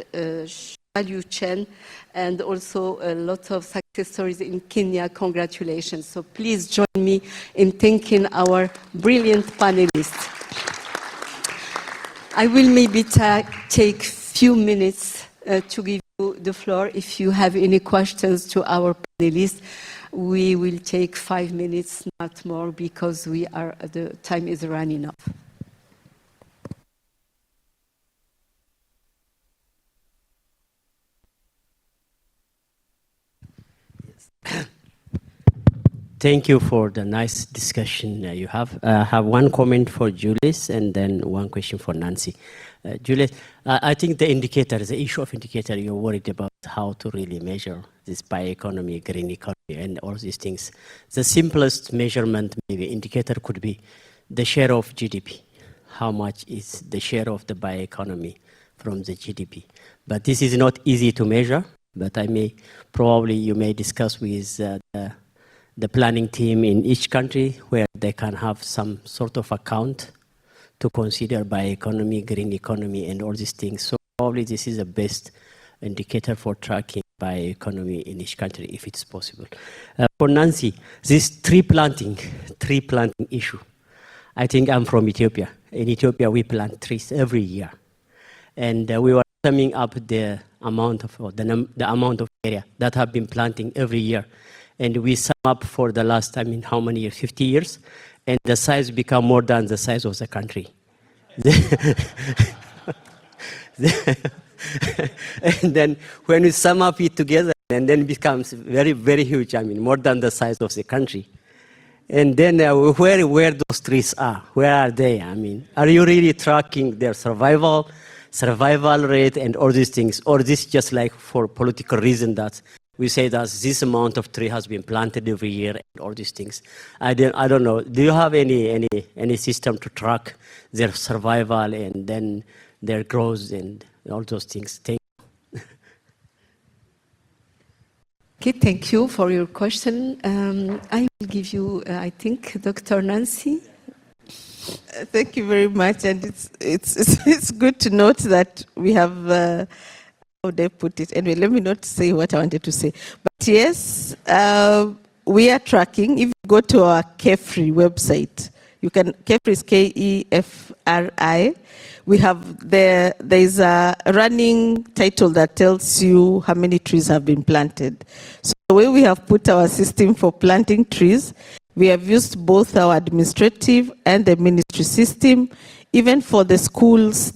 value chain, and also a lot of success stories in Kenya. Congratulations. So please join me in thanking our brilliant panelists. I will maybe take few minutes to give you the floor. If you have any questions to our panelists, we will take 5 minutes, not more, because the time is running off. Thank you for the nice discussion you have. I have one comment for Julius and then one question for Nancy. Julius, I think the issue of indicator, you're worried about how to really measure this bioeconomy, green economy, and all these things. The simplest measurement, maybe indicator, could be the share of GDP. How much is the share of the bioeconomy from the GDP? But this is not easy to measure, but you may discuss with the planning team in each country where they can have some sort of account to consider bioeconomy, green economy, and all these things. So probably this is the best indicator for tracking bioeconomy in each country, if it's possible. For Nancy, this tree planting issue. I think I'm from Ethiopia. In Ethiopia, we plant trees every year. And we were summing up the amount of area that have been planting every year. And we sum up for the last, how many years? 50 years. And the size become more than the size of the country. And then when we sum up it together, and then it becomes very, very huge, more than the size of the country. And then where those trees are, where are they? Are you really tracking their survival rate and all these things? Or this just like for political reason that we say that this amount of tree has been planted every year and all these things. I don't know. Do you have any system to track their survival and then their growth and all those things? Thank you. Okay, thank you for your question. I will give you, I think, Dr. Nancy. Thank you very much, and it's good to note that we have. How they put it. Anyway, let me not say what I wanted to say. But yes, we are tracking. If you go to our KEFRI website, KEFRI is KEFRI. We have there's a running title that tells you how many trees have been planted. So the way we have put our system for planting trees, we have used both our administrative and the ministry system, even for the schools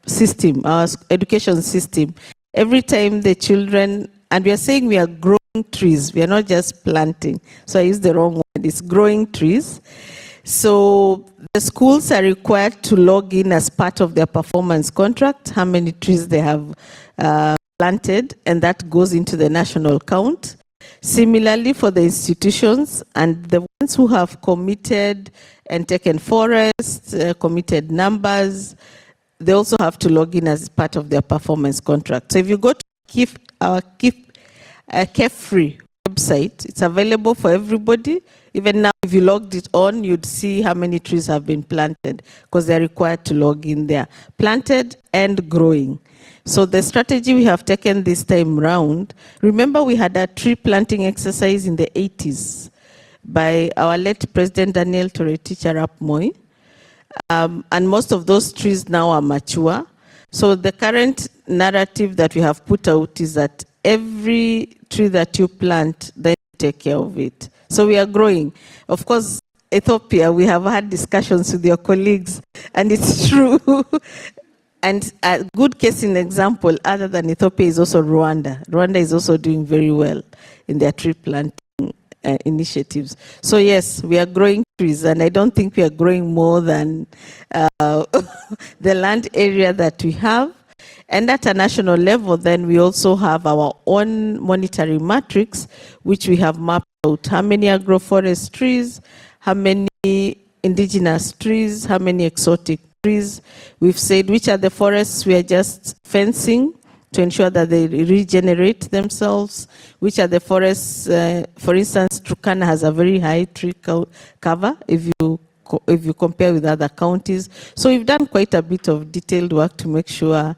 system, our education system. Every time the children, and we are saying we are growing trees, we are not just planting. So I used the wrong word, it's growing trees. So the schools are required to log in as part of their performance contract, how many trees they have planted, and that goes into the national count. Similarly for the institutions and the ones who have committed and taken forests, committed numbers, they also have to log in as part of their performance contract. So if you go to our KEFRI website, it's available for everybody. Even now, if you logged it on, you'd see how many trees have been planted, because they're required to log in there. Planted and growing. So the strategy we have taken this time round, remember we had a tree planting exercise in the 80s by our late President Daniel Toroitich Arap Moi. and most of those trees now are mature. So the current narrative that we have put out is that every tree that you plant, then you take care of it. So we are growing. Of course, Ethiopia, we have had discussions with your colleagues, and it's true. And a good case in example, other than Ethiopia, is also Rwanda. Rwanda is also doing very well in their tree planting initiatives. So yes, we are growing trees, and I don't think we are growing more than the land area that we have. And at a national level, then we also have our own monitoring matrix, which we have mapped out how many agroforest trees, how many indigenous trees, how many exotic trees. We've said which are the forests we are just fencing to ensure that they regenerate themselves, which are the forests, for instance, Turkana has a very high tree cover if you compare with other counties. So we've done quite a bit of detailed work to make sure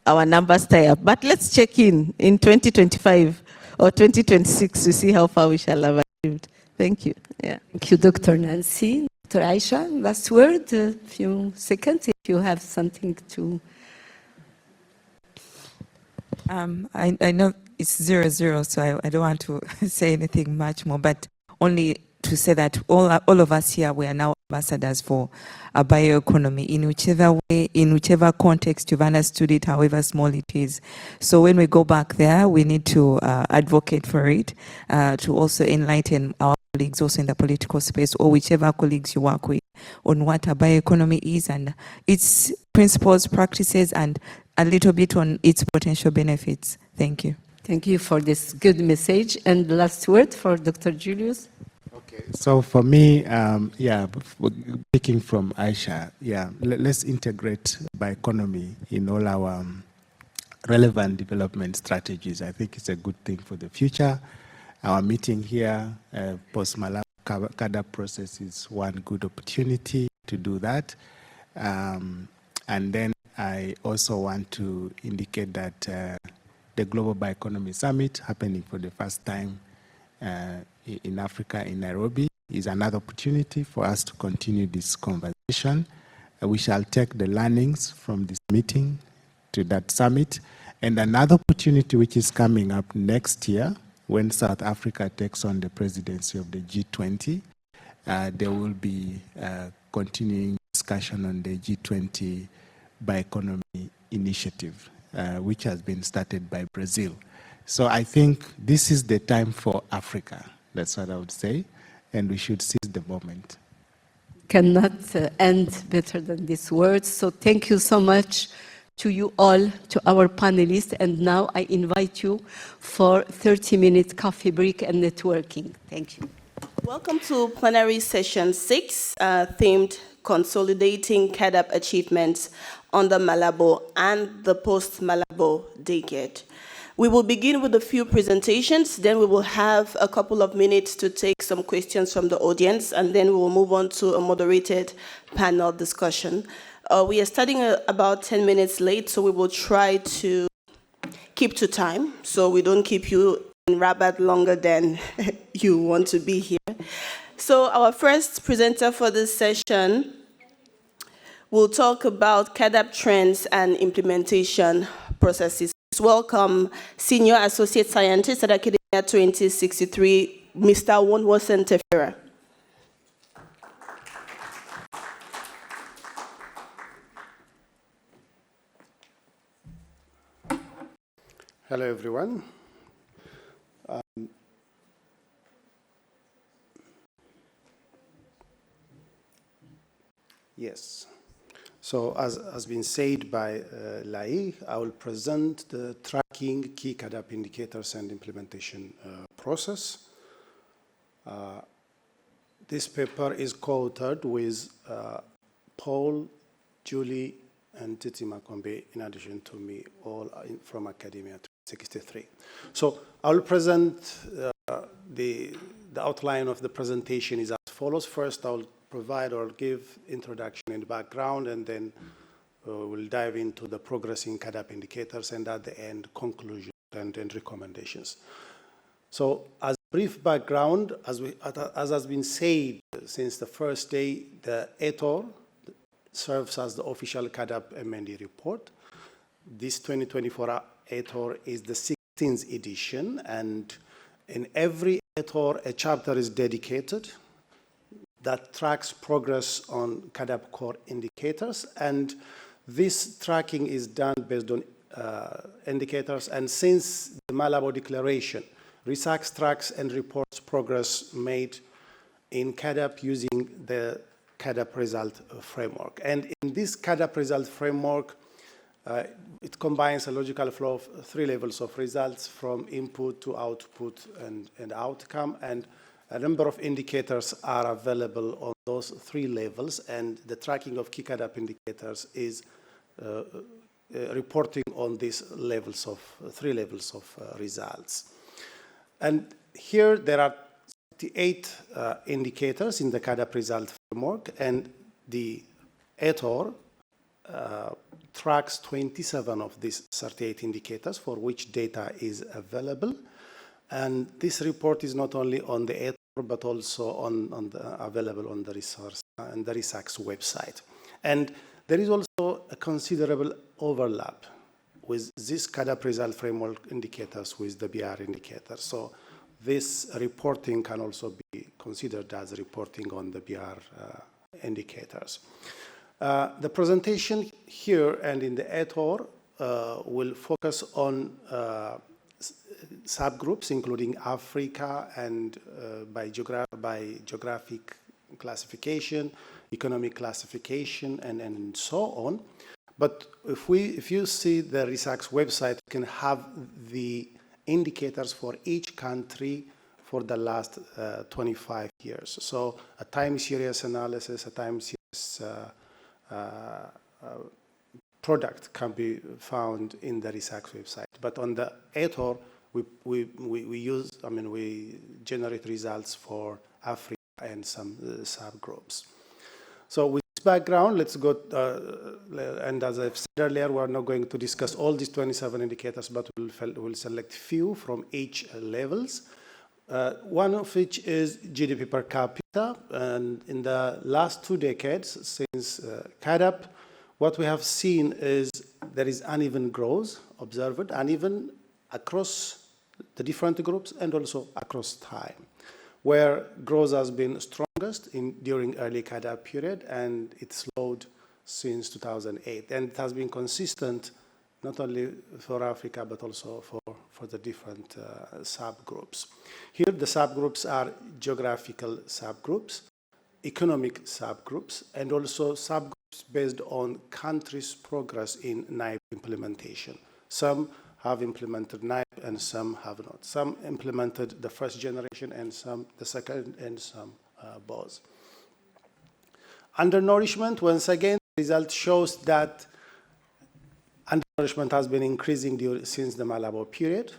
our numbers tie up. But let's check in 2025 or 2026 to see how far we shall have achieved. Thank you. Yeah. Thank you, Dr. Nancy. Dr. Aisha, last word, a few seconds, if you have something to... I know it's 0-0, so I don't want to say anything much more, but only to say that all of us here, we are now ambassadors for a bioeconomy in whichever way, in whichever context you've understood it, however small it is. So when we go back there, we need to advocate for it, to also enlighten our colleagues also in the political space, or whichever colleagues you work with, on what a bioeconomy is and its principles, practices, and a little bit on its potential benefits. Thank you. Thank you for this good message. And the last word for Dr. Julius. Okay, so for me, speaking from Aisha, let's integrate bioeconomy in all our relevant development strategies. I think it's a good thing for the future. Our meeting here, Post-Malabo CAADP process is one good opportunity to do that. And then I also want to indicate that the Global Bioeconomy Summit, happening for the first time in Africa, in Nairobi, is another opportunity for us to continue this conversation. We shall take the learnings from this meeting to that summit. And another opportunity which is coming up next year, when South Africa takes on the presidency of the G20, there will be continuing discussion on the G20 Bioeconomy Initiative, which has been started by Brazil. So I think this is the time for Africa. That's what I would say, and we should seize the moment. Cannot end better than these words. So thank you so much to you all, to our panelists, and now I invite you for 30-minute coffee break and networking. Thank you. Welcome to Plenary Session VI, themed Consolidating CAADP Achievements on the Malabo and the Post-Malabo Decade. We will begin with a few presentations, then we will have a couple of minutes to take some questions from the audience, and then we will move on to a moderated panel discussion. We are starting about 10 minutes late, so we will try to keep to time, so we don't keep you in Rabat longer than you want to be here. So our first presenter for this session will talk about CAADP trends and implementation processes. Please welcome Senior Associate Scientist at Academia 2063, Mr. Wonwosen Tefera. Hello, everyone. Yes. So, as has been said by Lai, I will present the tracking key CAADP indicators and implementation process. This paper is co-authored with Paul, Julie, and Titi Makombe, in addition to me, all from Academia 63. So I will present the outline of the presentation is as follows. First, I'll provide or give introduction and background, and then we'll dive into the progressing CAADP indicators, and at the end, conclusion and recommendations. So as brief background, as has been said since the first day, the author, serves as the official CAADP MND report. This 2024 ETHOR is the 16th edition, and in every ETHOR, a chapter is dedicated that tracks progress on CAADP core indicators, and this tracking is done based on indicators, and since the Malabo Declaration, ReSAKSS tracks and reports progress made in CAADP using the CAADP result framework. And in this CAADP result framework, it combines a logical flow of 3 levels of results from input to output and outcome, and a number of indicators are available on those 3 levels, and the tracking of key CAADP indicators is reporting on these levels of 3 levels of results. And here there are 38 indicators in the CAADP result framework, and the ETHOR tracks 27 of these 38 indicators for which data is available. And this report is not only on the ETHOR, but also available on the ReSAKSS website. And there is also a considerable overlap with this CAADP result framework indicators with the BR indicators. So this reporting can also be considered as reporting on the BR indicators. The presentation here and in the ETHOR will focus on subgroups, including Africa and by geographic classification, economic classification, and so on. But if you see the ReSAKSS website, you can have the indicators for each country for the last 25 years. So a time series analysis, a time series product can be found in the ReSAKSS website. But on the ETHOR, we generate results for Africa and some subgroups. So with this background, let's go, and as I've said earlier, we're not going to discuss all these 27 indicators, but we'll select few from each levels. One of which is GDP per capita, and in the last 2 decades since CAADP, what we have seen is there is uneven growth observed, uneven across the different groups and also across time, where growth has been strongest during early CAADP period, and it slowed since 2008. And it has been consistent not only for Africa, but also for the different subgroups. Here, the subgroups are geographical subgroups, economic subgroups, and also subgroups based on countries' progress in NIPE implementation. Some have implemented NIPE and some have not. Some implemented the first generation and some the second, and some both. Undernourishment, once again, the result shows that undernourishment has been increasing since the Malabo period.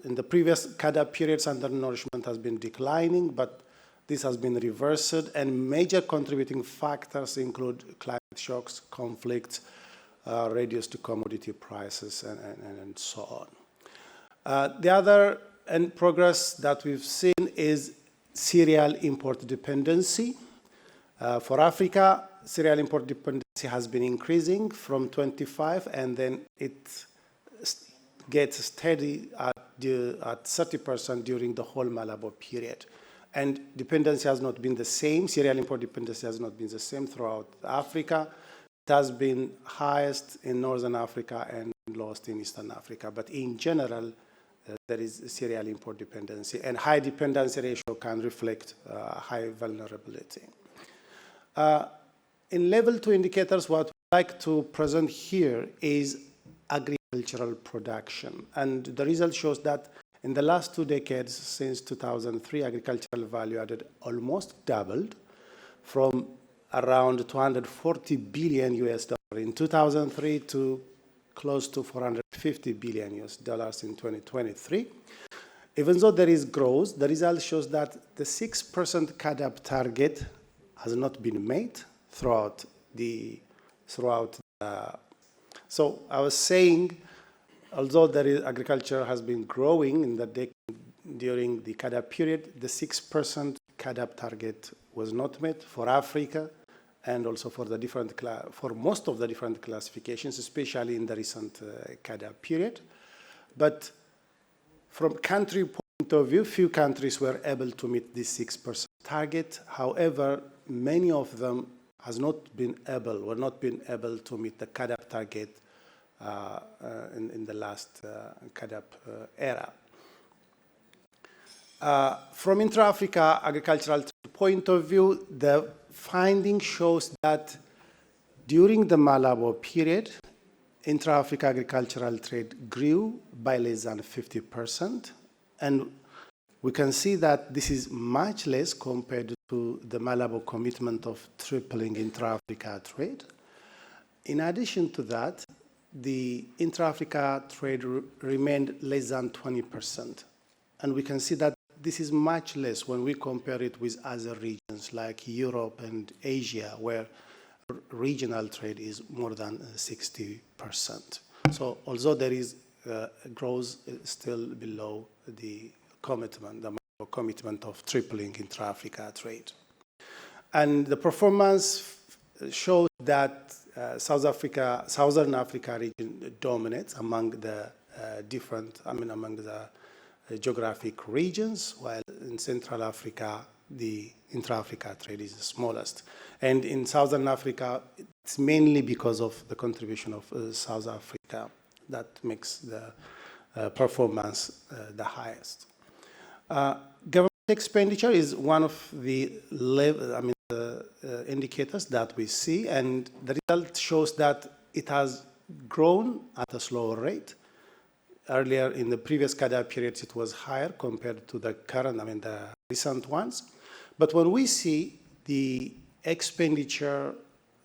In the previous CAADP periods, undernourishment has been declining, but this has been reversed, and major contributing factors include climate shocks, conflicts, reduced commodity prices, and so on. The other progress that we've seen is cereal import dependency. For Africa, cereal import dependency has been increasing from 25, and then it gets steady at 30% during the whole Malabo period. And dependency has not been the same. Cereal import dependency has not been the same throughout Africa. It has been highest in Northern Africa and lowest in Eastern Africa. But in general, there is cereal import dependency, and high dependency ratio can reflect high vulnerability. In level 2 indicators, what we'd like to present here is agricultural production. And the result shows that in the last 2 decades, since 2003, agricultural value added almost doubled from around 240 billion US dollars in 2003 to close to 450 billion US dollars in 2023. Even though there is growth, the result shows that the 6% CAADP target has not been made throughout. So I was saying, although agriculture has been growing in the during the CAADP period, the 6% CAADP target was not met for Africa and also for the different for most of the different classifications, especially in the recent CAADP period. But from country point of view, few countries were able to meet this 6% target. However, many of them were not been able to meet the CAADP target in the last CAADP era. From intra-Africa agricultural point of view, the finding shows that during the Malabo period, intra-Africa agricultural trade grew by less than 50%, and we can see that this is much less compared to the Malabo commitment of tripling intra-Africa trade. In addition to that, the intra-Africa trade remained less than 20%, and we can see that this is much less when we compare it with other regions like Europe and Asia, where regional trade is more than 60%. So although there is growth still below the commitment of tripling intra-Africa trade. And the performance shows that Southern Africa region dominates among the among the geographic regions, while in Central Africa, the intra-Africa trade is the smallest. And in Southern Africa, it's mainly because of the contribution of South Africa that makes the performance the highest. Government expenditure is one of the indicators that we see, and the result shows that it has grown at a slower rate. Earlier in the previous CAADP periods, it was higher compared to the current, the recent ones. But when we see the expenditure,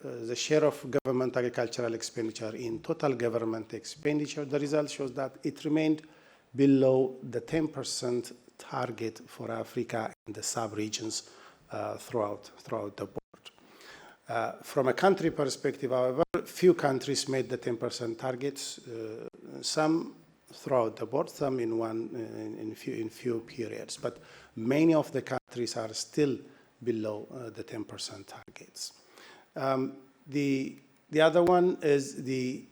the share of government agricultural expenditure in total government expenditure, the result shows that it remained below the 10% target for Africa and the sub-regions throughout the board. From a country perspective, however, few countries made the 10% targets, some throughout the board, some in few periods, but many of the countries are still below the 10% targets. The other one is the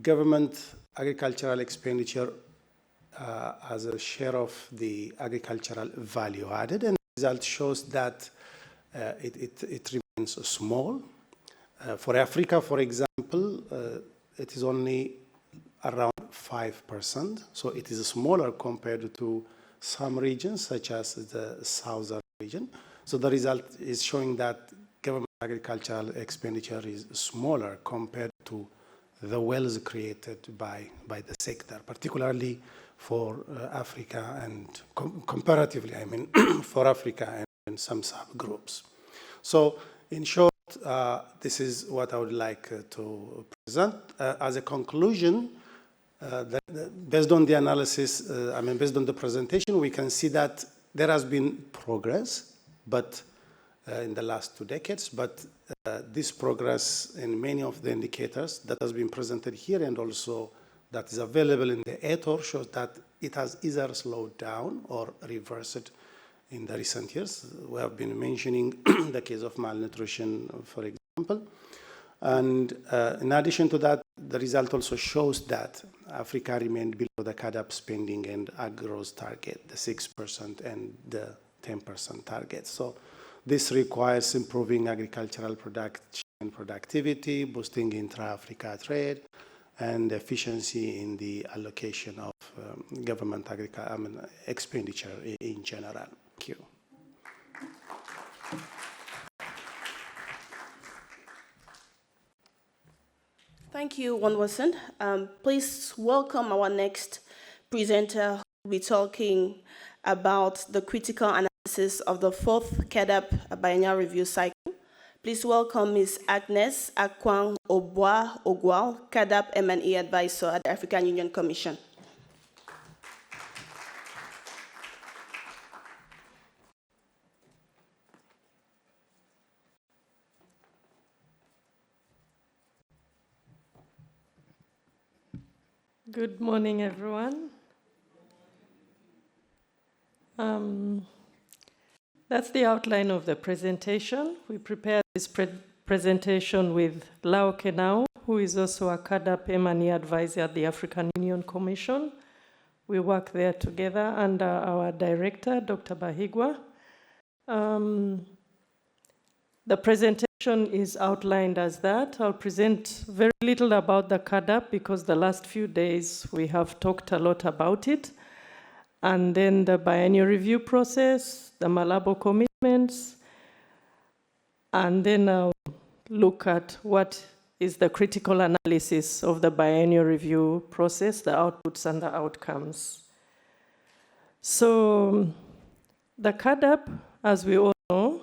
government agricultural expenditure as a share of the agricultural value added, and the result shows that it remains small. For Africa, for example, it is only around 5%, so it is smaller compared to some regions, such as the southern region. So the result is showing that government agricultural expenditure is smaller compared to the wealth created by the sector, particularly for Africa and comparatively, for Africa and some subgroups. So in short, this is what I would like to present. As a conclusion, based on the analysis, based on the presentation, we can see that there has been progress, but in the last 2 decades, but this progress in many of the indicators that has been presented here and also that is available in the editor shows that it has either slowed down or reversed in the recent years. We have been mentioning the case of malnutrition, for example. And in addition to that, the result also shows that Africa remained below the CAADP spending and growth target, the 6% and the 10% target. So this requires improving agricultural production and productivity, boosting intra-Africa trade, and efficiency in the allocation of government expenditure in general. Thank you. Thank you, Wanwason. Please welcome our next presenter who will be talking about the critical analysis of the 4th CAADP biennial review cycle. Please welcome Ms. Agnes Akwang Ogwal, CAADP M&E Advisor at the African Union Commission. Good morning, everyone. That's the outline of the presentation. We prepared this presentation with Lau Kenao, who is also a CAADP M&E advisor at the African Union Commission. We work there together under our director, Dr. Bahigwa. The presentation is outlined as that. I'll present very little about the CAADP because the last few days we have talked a lot about it. And then the biennial review process, the Malabo commitments, and then I'll look at what is the critical analysis of the biennial review process, the outputs and the outcomes. So the CAADP, as we all know,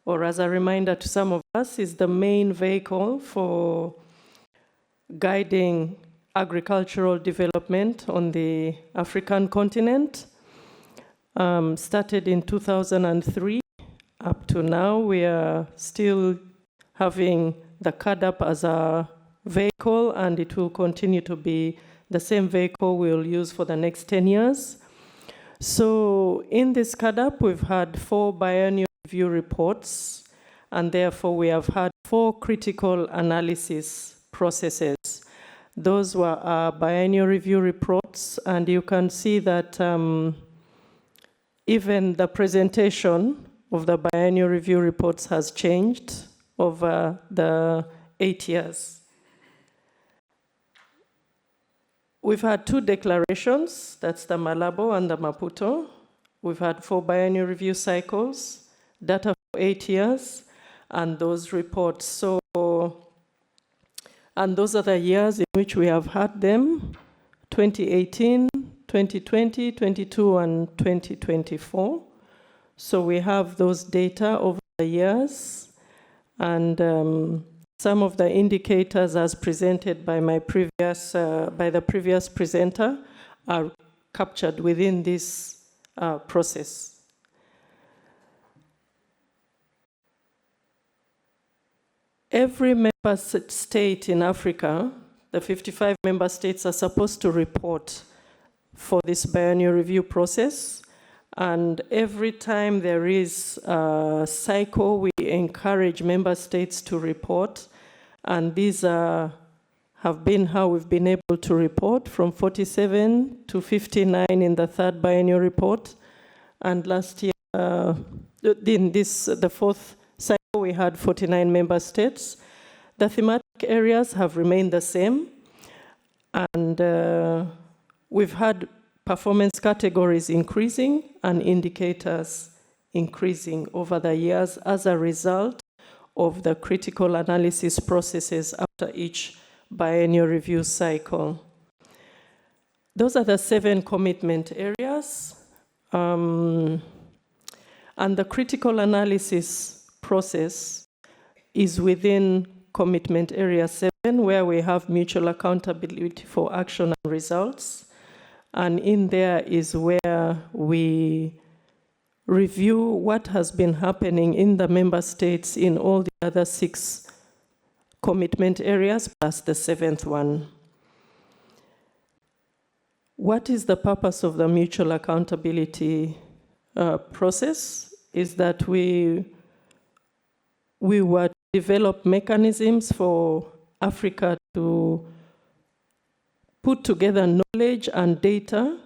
or as a reminder to some of us, is the main vehicle for guiding agricultural development on the African continent. Started in 2003. Up to now, we are still having the CAADP as a vehicle, and it will continue to be the same vehicle we'll use for the next 10 years. So in this CAADP, we've had 4 biennial review reports, and therefore we have had 4 critical analysis processes. Those were our biennial review reports, and you can see that even the presentation of the biennial review reports has changed over the 8 years. We've had 2 declarations, that's the Malabo and the Maputo. We've had 4 biennial review cycles, data for 8 years, and those reports. And those are the years in which we have had them, 2018, 2020, 22, and 2024. So we have those data over the years, and some of the indicators as presented by my previous, by the previous presenter are captured within this process. Every member state in Africa, the 55 member states, are supposed to report for this biennial review process. And every time there is a cycle, we encourage member states to report. And these have been how we've been able to report, from 47 to 59 in the 3rd biennial report. And last year, in this, the 4th cycle, we had 49 member states. The thematic areas have remained the same. And we've had performance categories increasing and indicators increasing over the years as a result of the critical analysis processes after each biennial review cycle. Those are the 7 commitment areas. And the critical analysis process is within commitment area 7, where we have mutual accountability for action and results. And in there is where we review what has been happening in the member states in all the other 6 commitment areas, plus the 7th one. What is the purpose of the mutual accountability process? Is that we would develop mechanisms for Africa to put together knowledge and data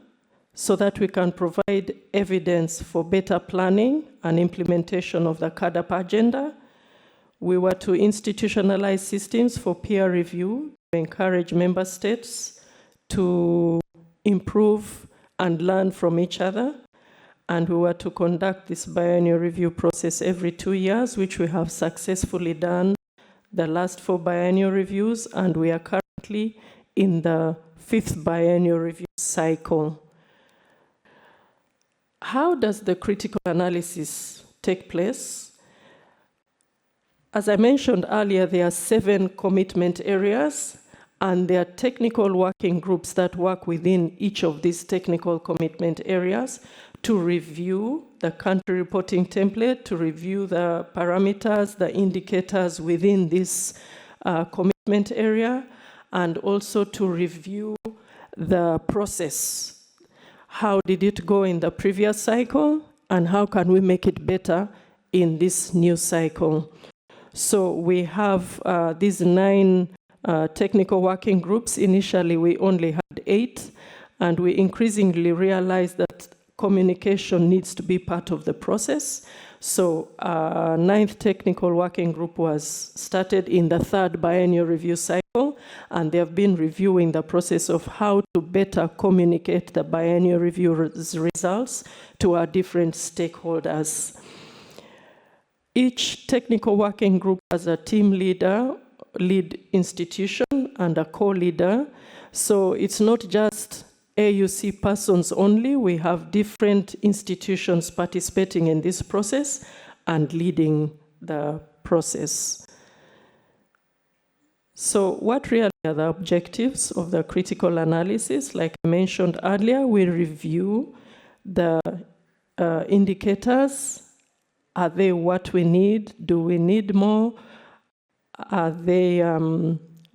so that we can provide evidence for better planning and implementation of the CAADP agenda. We were to institutionalize systems for peer review to encourage member states to improve and learn from each other. And we were to conduct this biennial review process every 2 years, which we have successfully done the last 4 biennial reviews, and we are currently in the 5th biennial review cycle. How does the critical analysis take place? As I mentioned earlier, there are 7 commitment areas, and there are technical working groups that work within each of these technical commitment areas to review the country reporting template, to review the parameters, the indicators within this commitment area, and also to review the process. How did it go in the previous cycle, and how can we make it better in this new cycle. So we have these 9 technical working groups. Initially, we only had 8, and we increasingly realized that communication needs to be part of the process. So 9th technical working group was started in the 3rd biennial review cycle, and they have been reviewing the process of how to better communicate the biennial review results to our different stakeholders. Each technical working group has a team leader, lead institution, and a co-leader. So it's not just AUC persons only. We have different institutions participating in this process and leading the process. So what really are the objectives of the critical analysis? Like I mentioned earlier, we review the indicators. Are they what we need? Do we need more? Are they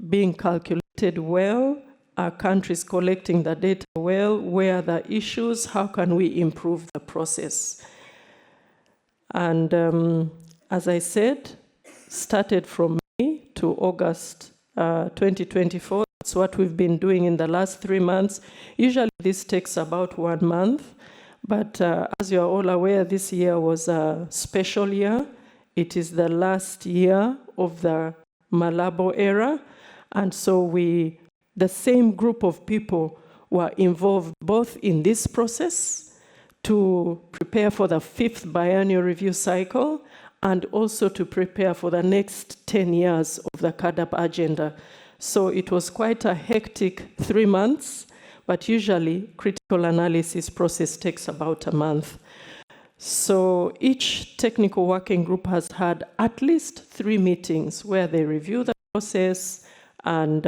being calculated well? Are countries collecting the data well? Where are the issues? How can we improve the process? And as I said, started from May to August 2024. That's what we've been doing in the last 3 months. Usually this takes about 1 month. But as you are all aware, this year was a special year. It is the last year of the Malabo era. And so the same group of people were involved both in this process to prepare for the 5th biennial review cycle and also to prepare for the next 10 years of the CAADP agenda. So it was quite a hectic 3 months. But usually, critical analysis process takes about a month. So each technical working group has had at least 3 meetings where they review the process and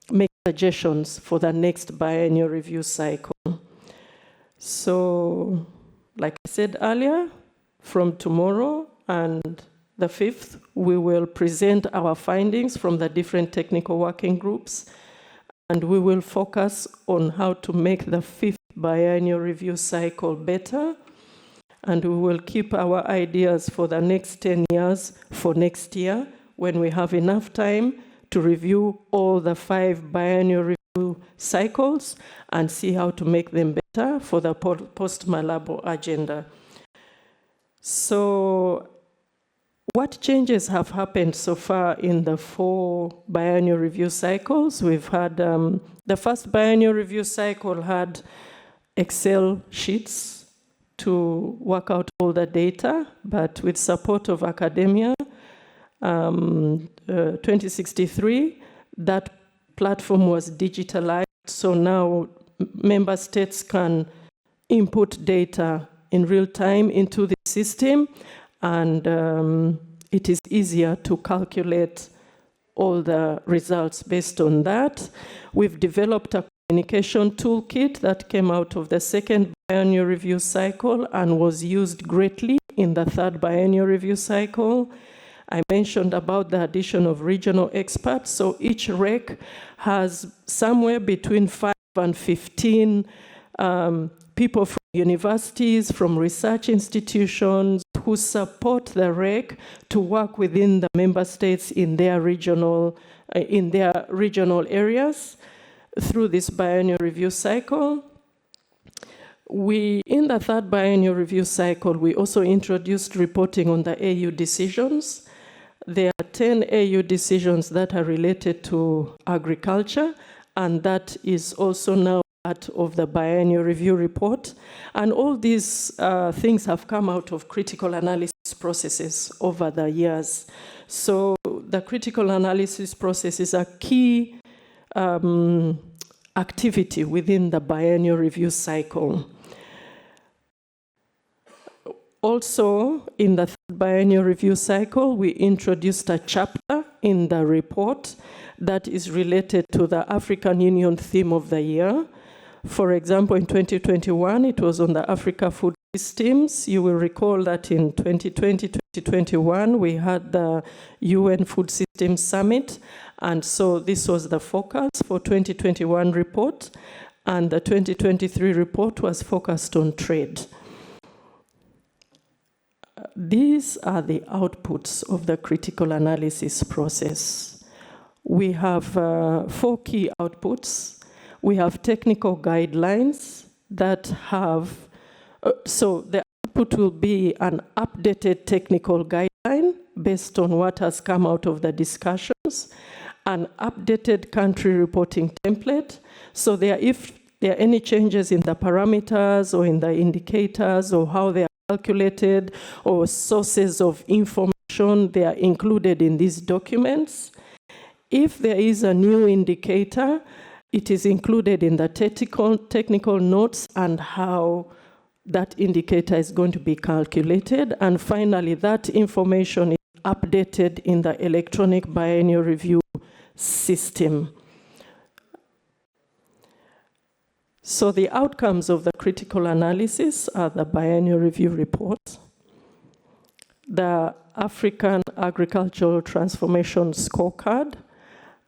make suggestions for the next biennial review cycle. So, like I said earlier, from tomorrow and the 5th, we will present our findings from the different technical working groups. And we will focus on how to make the 5th biennial review cycle better. And we will keep our ideas for the next 10 years for next year, when we have enough time to review all the 5 biennial review cycles and see how to make them better for the post-Malabo agenda. So, what changes have happened so far in the 4 biennial review cycles? We've had, the first biennial review cycle had Excel sheets to work out all the data, but with support of academia, 2063, that platform was digitalized. So now member states can input data in real time into the system, and it is easier to calculate all the results based on that. We've developed a communication toolkit that came out of the 2nd biennial review cycle and was used greatly in the 3rd biennial review cycle. I mentioned about the addition of regional experts. So each REC has somewhere between 5 and 15 people from universities, from research institutions, who support the REC to work within the member states in their regional areas through this biennial review cycle. In the 3rd biennial review cycle, we also introduced reporting on the AU decisions. There are 10 AU decisions that are related to agriculture, and that is also now part of the biennial review report. And all these things have come out of critical analysis processes over the years. So the critical analysis process is a key activity within the biennial review cycle. Also, in the 3rd biennial review cycle, we introduced a chapter in the report that is related to the African Union theme of the year. For example, in 2021, it was on the Africa food systems. You will recall that in 2020, 2021, we had the UN Food Systems Summit. And so this was the focus for 2021 report. And the 2023 report was focused on trade. these are the outputs of the critical analysis process. We have 4 key outputs. We have technical guidelines that have, so the output will be an updated technical guideline based on what has come out of the discussions, an updated country reporting template. So if there are any changes in the parameters or in the indicators or how they are calculated or sources of information, they are included in these documents. If there is a new indicator, it is included in the technical notes and how that indicator is going to be calculated. And finally, that information is updated in the electronic biennial review system. So the outcomes of the critical analysis are the biennial review report, the African Agricultural Transformation Scorecard,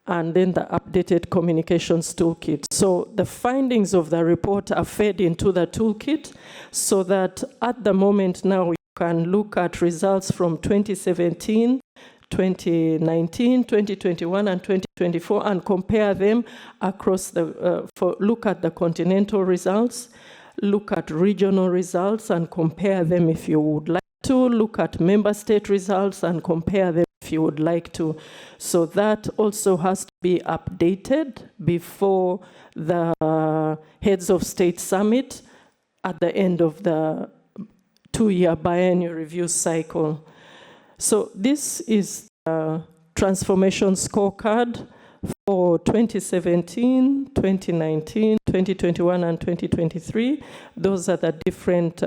and then the updated communications toolkit. So the findings of the report are fed into the toolkit so that at the moment now we can look at results from 2017, 2019, 2021, and 2024 and compare them across the, look at the continental results, look at regional results and compare them if you would like to, look at member state results and compare them if you would like to. So that also has to be updated before the Heads of State Summit at the end of the 2-year biennial review cycle. So this is the transformation scorecard for 2017, 2019, 2021, and 2023. Those are the different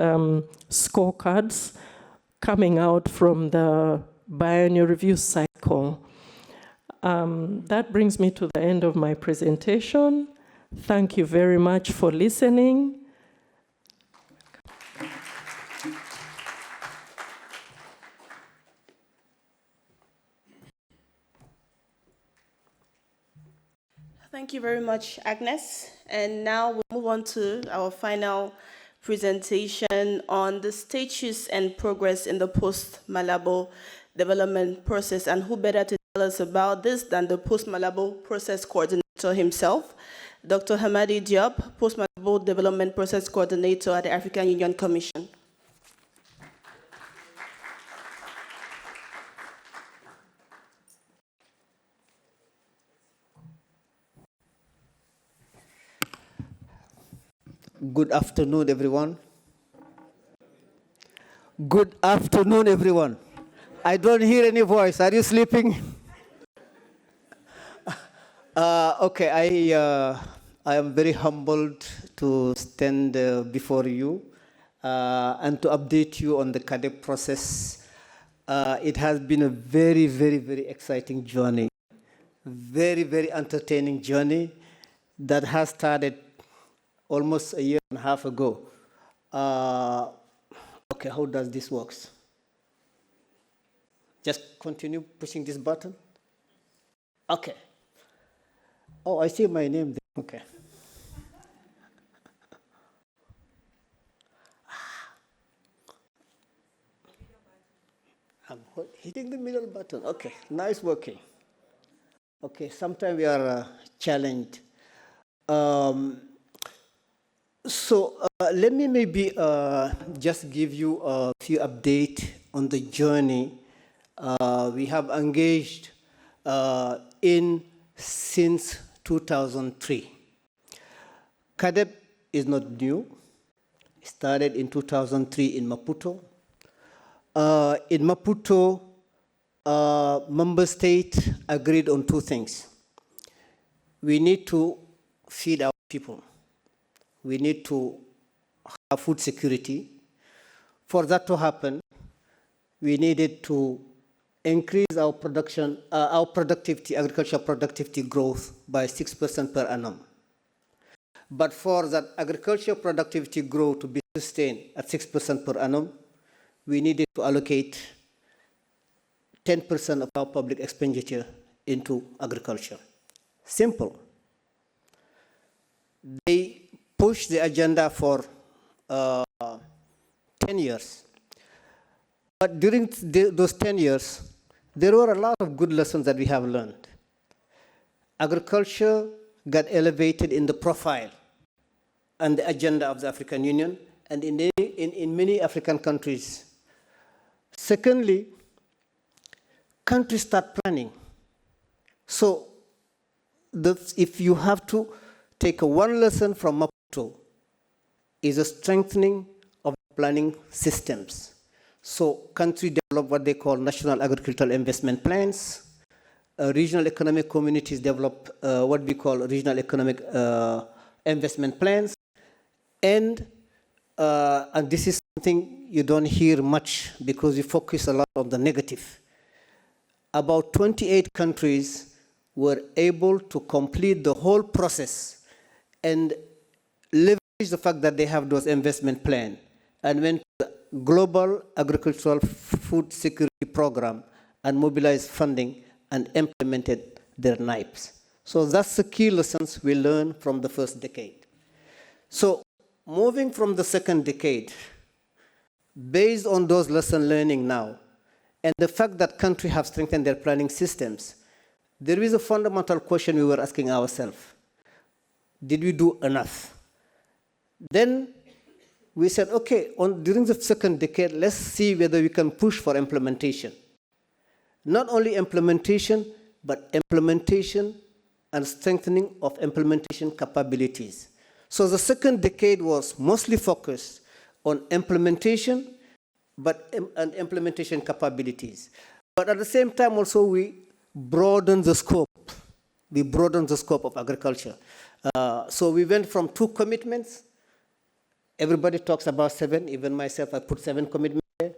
scorecards coming out from the biennial review cycle. That brings me to the end of my presentation. Thank you very much for listening. Thank you very much, Agnes. And now we'll move on to our final presentation on the status and progress in the post-Malabo development process. And who better to tell us about this than the post-Malabo process coordinator himself, Dr. Hamadi Diop, post-Malabo development process coordinator at the African Union Commission. Good afternoon, everyone. Good afternoon, everyone. I don't hear any voice. Are you sleeping? Okay, I am very humbled to stand before you and to update you on the CAADP process. It has been a very, very, very exciting journey, very, very entertaining journey that has started almost a year and a half ago. Okay, how does this work? Just continue pushing this button? Okay. Oh, I see my name there. Okay. I'm hitting the middle button. Okay, nice working. Okay, sometimes we are challenged. So let me maybe just give you a few updates on the journey we have engaged in since 2003. CAADP is not new. It started in 2003 in Maputo. In Maputo, member states agreed on 2 things. We need to feed our people. We need to have food security. For that to happen, we needed to increase our production, our productivity, agricultural productivity growth by 6% per annum. But for that agricultural productivity growth to be sustained at 6% per annum, we needed to allocate 10% of our public expenditure into agriculture. Simple. They pushed the agenda for 10 years. But during those 10 years, there were a lot of good lessons that we have learned. Agriculture got elevated in the profile and the agenda of the African Union and in many African countries. Secondly, countries start planning. So if you have to take one lesson from Maputo, is a strengthening of planning systems. So countries develop what they call national agricultural investment plans. Regional economic communities develop what we call regional economic investment plans. And this is something you don't hear much because we focus a lot on the negative. About 28 countries were able to complete the whole process and leverage the fact that they have those investment plans and went to the Global Agricultural Food Security Program and mobilized funding and implemented their NIPes. So that's the key lessons we learned from the first decade. So moving from the second decade, based on those lesson learning now, and the fact that countries have strengthened their planning systems, there is a fundamental question we were asking ourselves. Did we do enough? Then we said, okay, during the second decade, let's see whether we can push for implementation. Not only implementation, but implementation and strengthening of implementation capabilities. So the second decade was mostly focused on implementation, and implementation capabilities. But at the same time also we broadened the scope. We broadened the scope of agriculture. So we went from 2 commitments. Everybody talks about 7, even myself, I put 7 commitments there.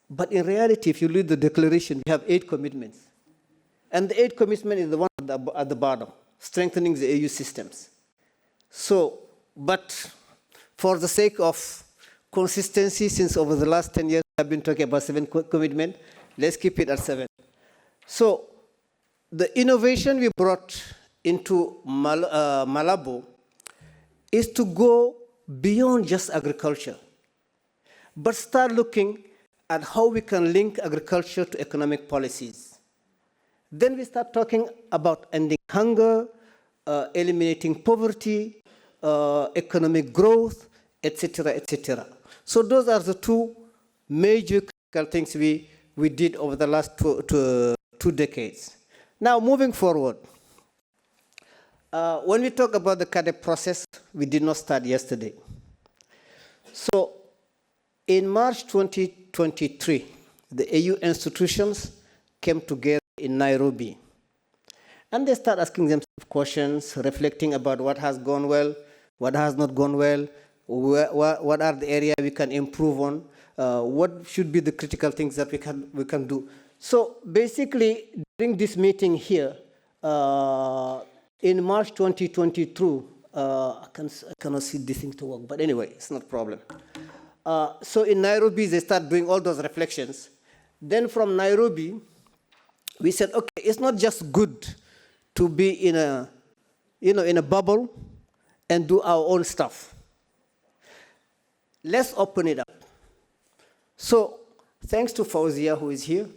But in reality, if you read the declaration, we have 8 commitments. And the 8th commitment is the one at the bottom, strengthening the AU systems. So, but for the sake of consistency, since over the last 10 years I've been talking about 7 commitments, let's keep it at 7. So, the innovation we brought into Malabo is to go beyond just agriculture, but start looking at how we can link agriculture to economic policies. Then we start talking about ending hunger, eliminating poverty, economic growth, etc., etc. So those are the 2 major critical things we did over the last two decades. Now, moving forward, when we talk about the CAADP process, we did not start yesterday. So in March 2023, the AU institutions came together in Nairobi. And they start asking themselves questions, reflecting about what has gone well, what has not gone well, what are the areas we can improve on, what should be the critical things that we can do. So basically, during this meeting here, in March 2022, I cannot see this thing to work, but anyway, it's not a problem. So in Nairobi, they start doing all those reflections. Then from Nairobi, we said, okay, it's not just good to be in a bubble and do our own stuff. Let's open it up. So thanks to Fauzia, who is here,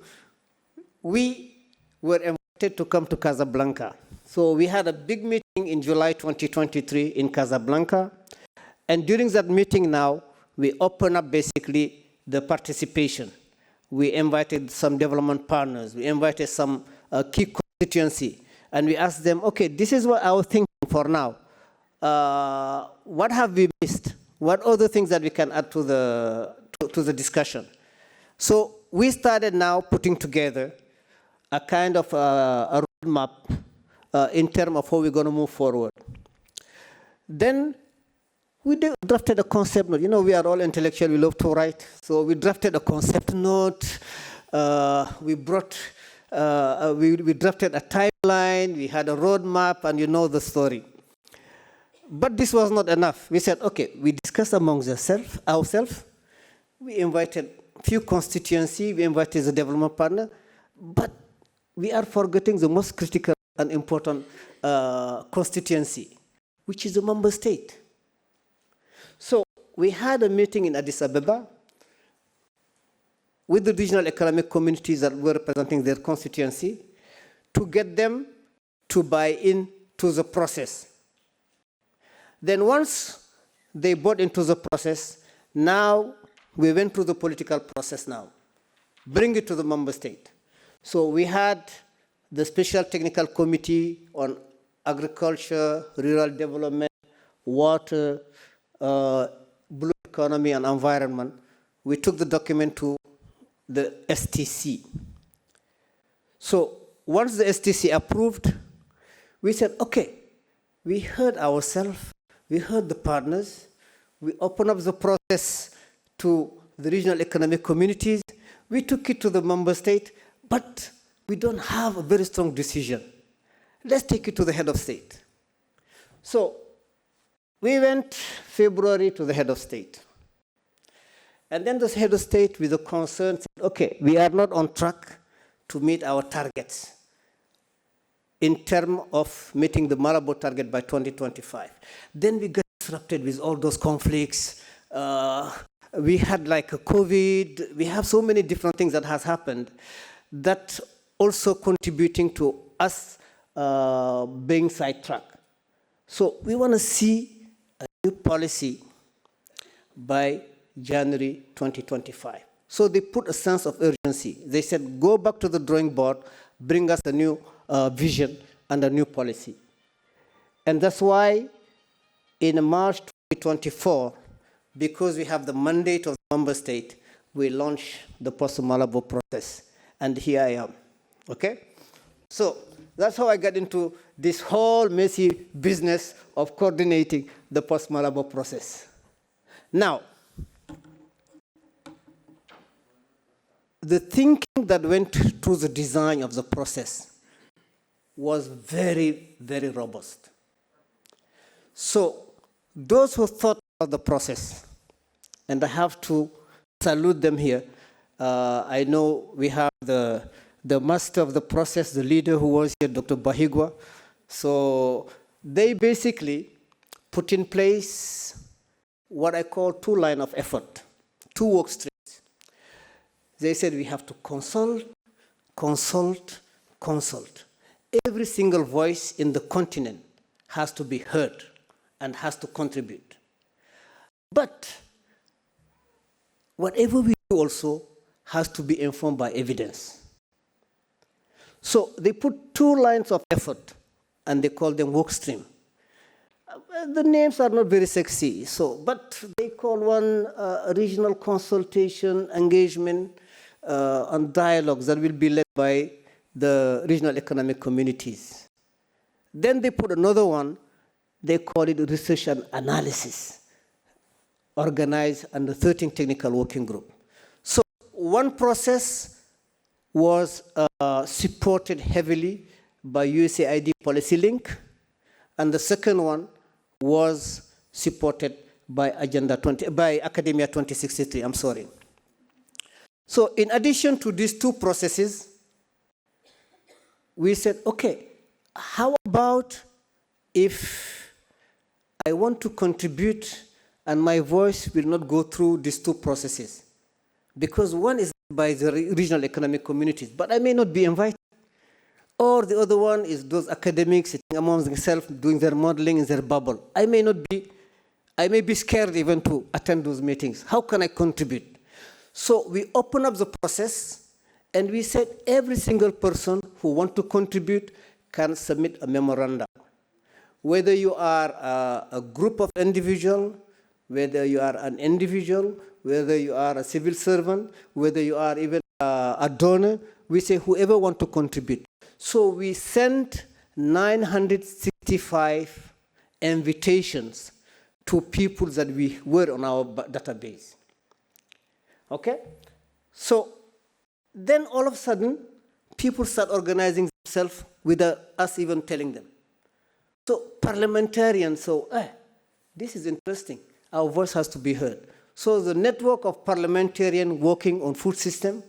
we were invited to come to Casablanca. So we had a big meeting in July 2023 in Casablanca. And during that meeting now, we opened up basically the participation. We invited some development partners. We invited some key constituency. And we asked them, okay, this is what I was thinking for now. What have we missed? What other things that we can add to the discussion? So we started now putting together a kind of a roadmap in terms of how we're going to move forward. Then we drafted a concept note. You know, we are all intellectual, we love to write. So we drafted a concept note. We drafted a timeline. We had a roadmap, and you know the story. But this was not enough. We said, okay, we discussed amongst ourselves. We invited a few constituencies. We invited the development partner. But we are forgetting the most critical and important constituency, which is the member state. So we had a meeting in Addis Ababa. with the regional economic communities that were representing their constituency to get them to buy into the process. Then once they bought into the process, now we went through the political process now. Bring it to the member state. So we had the Special Technical Committee on Agriculture, Rural Development, Water, Blue Economy and Environment. We took the document to the STC. So once the STC approved, we said, okay, we heard ourselves, we heard the partners, we opened up the process to the regional economic communities, we took it to the member state, but we don't have a very strong decision. Let's take it to the head of state. So we went February to the head of state. And then the head of state with a concern said, okay, we are not on track to meet our targets in terms of meeting the Malabo target by 2025. Then we got disrupted with all those conflicts. We had like a COVID. We have so many different things that has happened that also contributing to us being sidetracked. So we want to see a new policy by January 2025. So they put a sense of urgency. They said, go back to the drawing board, bring us a new vision and a new policy. And that's why in March 2024, because we have the mandate of the member state, we launched the Post-Malabo process. And here I am, okay? So that's how I got into this whole messy business of coordinating the Post-Malabo process. Now, the thinking that went through the design of the process was very, very robust. So those who thought about the process, and I have to salute them here. I know we have the master of the process, the leader who was here, Dr. Bahigwa. So they basically put in place what I call two lines of effort, two work streams. They said we have to consult, consult, consult. Every single voice in the continent has to be heard and has to contribute. But whatever we do also has to be informed by evidence. So they put two lines of effort and they call them work stream. The names are not very sexy, but they call one regional consultation, engagement, and dialogues that will be led by the regional economic communities. Then they put another one, they call it research and analysis, organized under 13 technical working group. So one process was supported heavily by USAID Policy Link, and the second one was supported by Academia 2063, I'm sorry. So in addition to these two processes, we said, okay, how about if I want to contribute and my voice will not go through these two processes? Because one is by the regional economic communities, but I may not be invited. Or the other one is those academics sitting among themselves doing their modeling in their bubble. I may be scared even to attend those meetings. How can I contribute? So we open up the process and we said every single person who wants to contribute can submit a memorandum. Whether you are a group of individuals, whether you are an individual, whether you are a civil servant, whether you are even a donor, we say whoever wants to contribute. So we sent 965 invitations to people that we were on our database. Okay? So then all of a sudden, people start organizing themselves without us even telling them. So parliamentarians, this is interesting. Our voice has to be heard. So the network of parliamentarians working on food system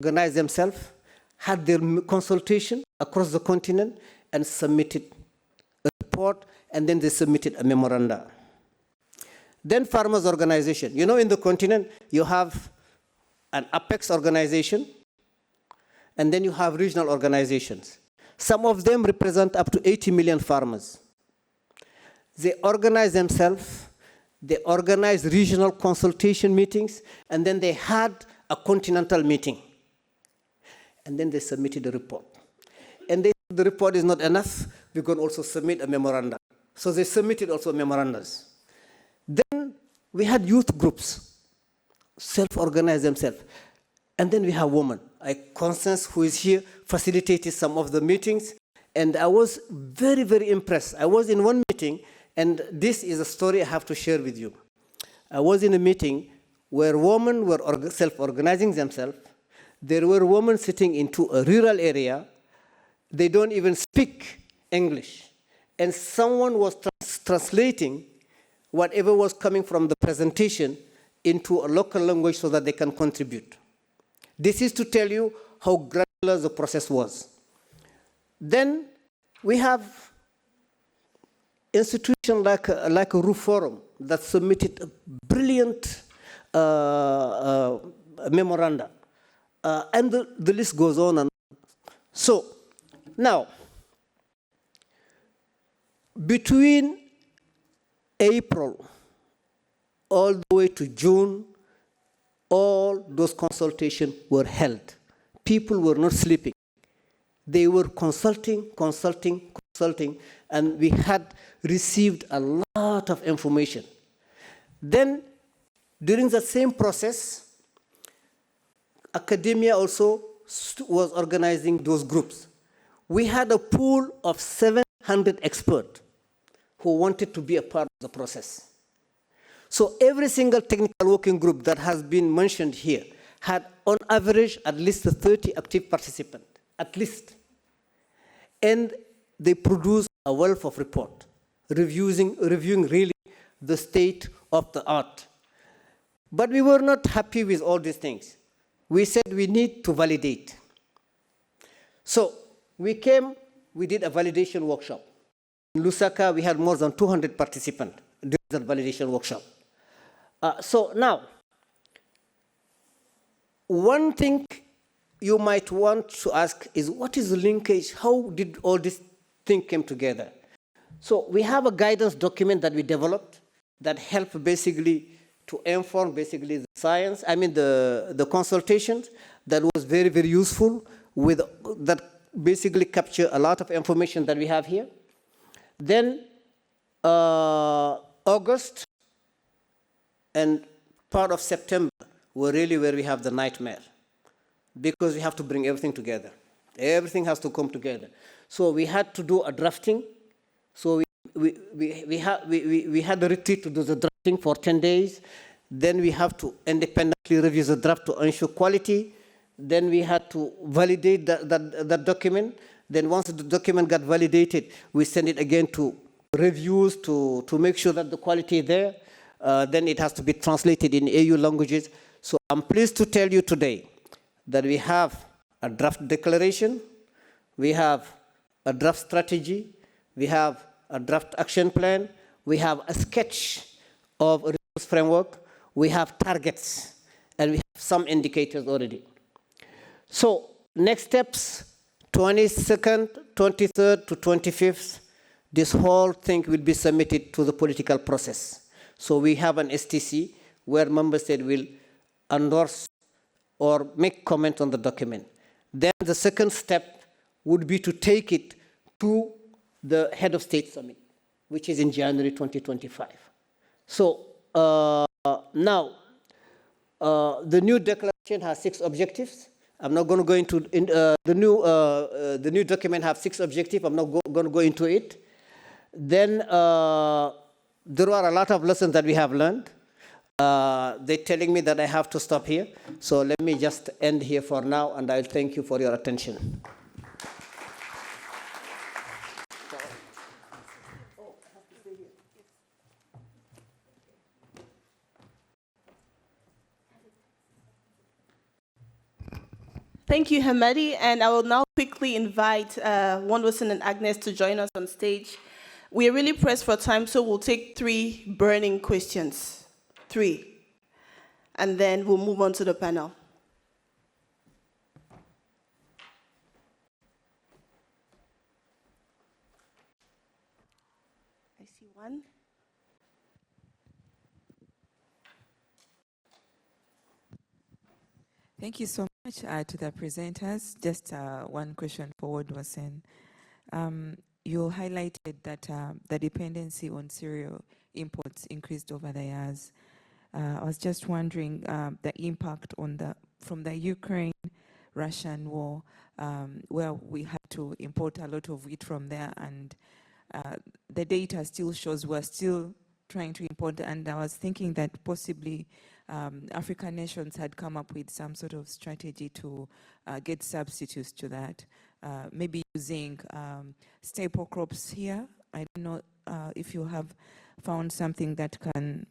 organized themselves, had their consultation across the continent, and submitted a report, and then they submitted a memoranda. Then farmers' organization. You know, in the continent, you have an apex organization, and then you have regional organizations. Some of them represent up to 80 million farmers. They organize themselves, they organize regional consultation meetings, and then they had a continental meeting. And then they submitted a report. And they said the report is not enough, we can also submit a memorandum. So they submitted also memorandums. Then we had youth groups, self-organize themselves. And then we have women. Constance, who is here, facilitated some of the meetings. And I was very, very impressed. I was in one meeting, and this is a story I have to share with you. I was in a meeting where women were self-organizing themselves. There were women sitting into a rural area. They don't even speak English. And someone was translating whatever was coming from the presentation into a local language so that they can contribute. This is to tell you how granular the process was. Then we have institutions like a Roof Forum that submitted a brilliant memoranda. And the list goes on and on. So now, between April all the way to June, all those consultations were held. People were not sleeping. They were consulting, and we had received a lot of information. Then, during the same process, academia also was organizing those groups. We had a pool of 700 experts who wanted to be a part of the process. So every single technical working group that has been mentioned here had, on average, at least 30 active participants, at least. And they produced a wealth of report, reviewing really the state of the art. But we were not happy with all these things. We said we need to validate. So we did a validation workshop. In Lusaka, we had more than 200 participants during that validation workshop. So now, one thing you might want to ask is, what is the linkage? How did all this thing come together? So we have a guidance document that we developed that helped basically to inform basically the science, the consultations. That was very, very useful, that basically capture a lot of information that we have here. Then August and part of September were really where we have the nightmare, because we have to bring everything together. Everything has to come together. So we had to do a drafting. So we had the retreat to do the drafting for 10 days. Then we have to independently review the draft to ensure quality. Then we had to validate that document. Then once the document got validated, we send it again to reviews to make sure that the quality is there. Then it has to be translated in AU languages. So I'm pleased to tell you today that we have a draft declaration, we have a draft strategy, we have a draft action plan, we have a sketch of a resource framework, we have targets, and we have some indicators already. So next steps, 22nd, 23rd to 25th, this whole thing will be submitted to the political process. So we have an STC where member states will endorse or make comment on the document. Then the second step would be to take it to the head of state summit, which is in January 2025. So now, the new declaration has 6 objectives. I'm not going to go into the new document have 6 objectives. I'm not going to go into it. Then there are a lot of lessons that we have learned. They're telling me that I have to stop here. So let me just end here for now, and I'll thank you for your attention. Thank you, Hamadi, and I will now quickly invite Wonderson and Agnes to join us on stage. We are really pressed for time, so we'll take 3 burning questions. 3. And then we'll move on to the panel. I see one. Thank you so much to the presenters. Just one question for what was said. You highlighted that the dependency on cereal imports increased over the years. I was just wondering the impact on from the Ukraine-Russian war, where we had to import a lot of wheat from there, and the data still shows we're still trying to import, and I was thinking that possibly African nations had come up with some sort of strategy to get substitutes to that, maybe using staple crops here. I don't know if you have found something that can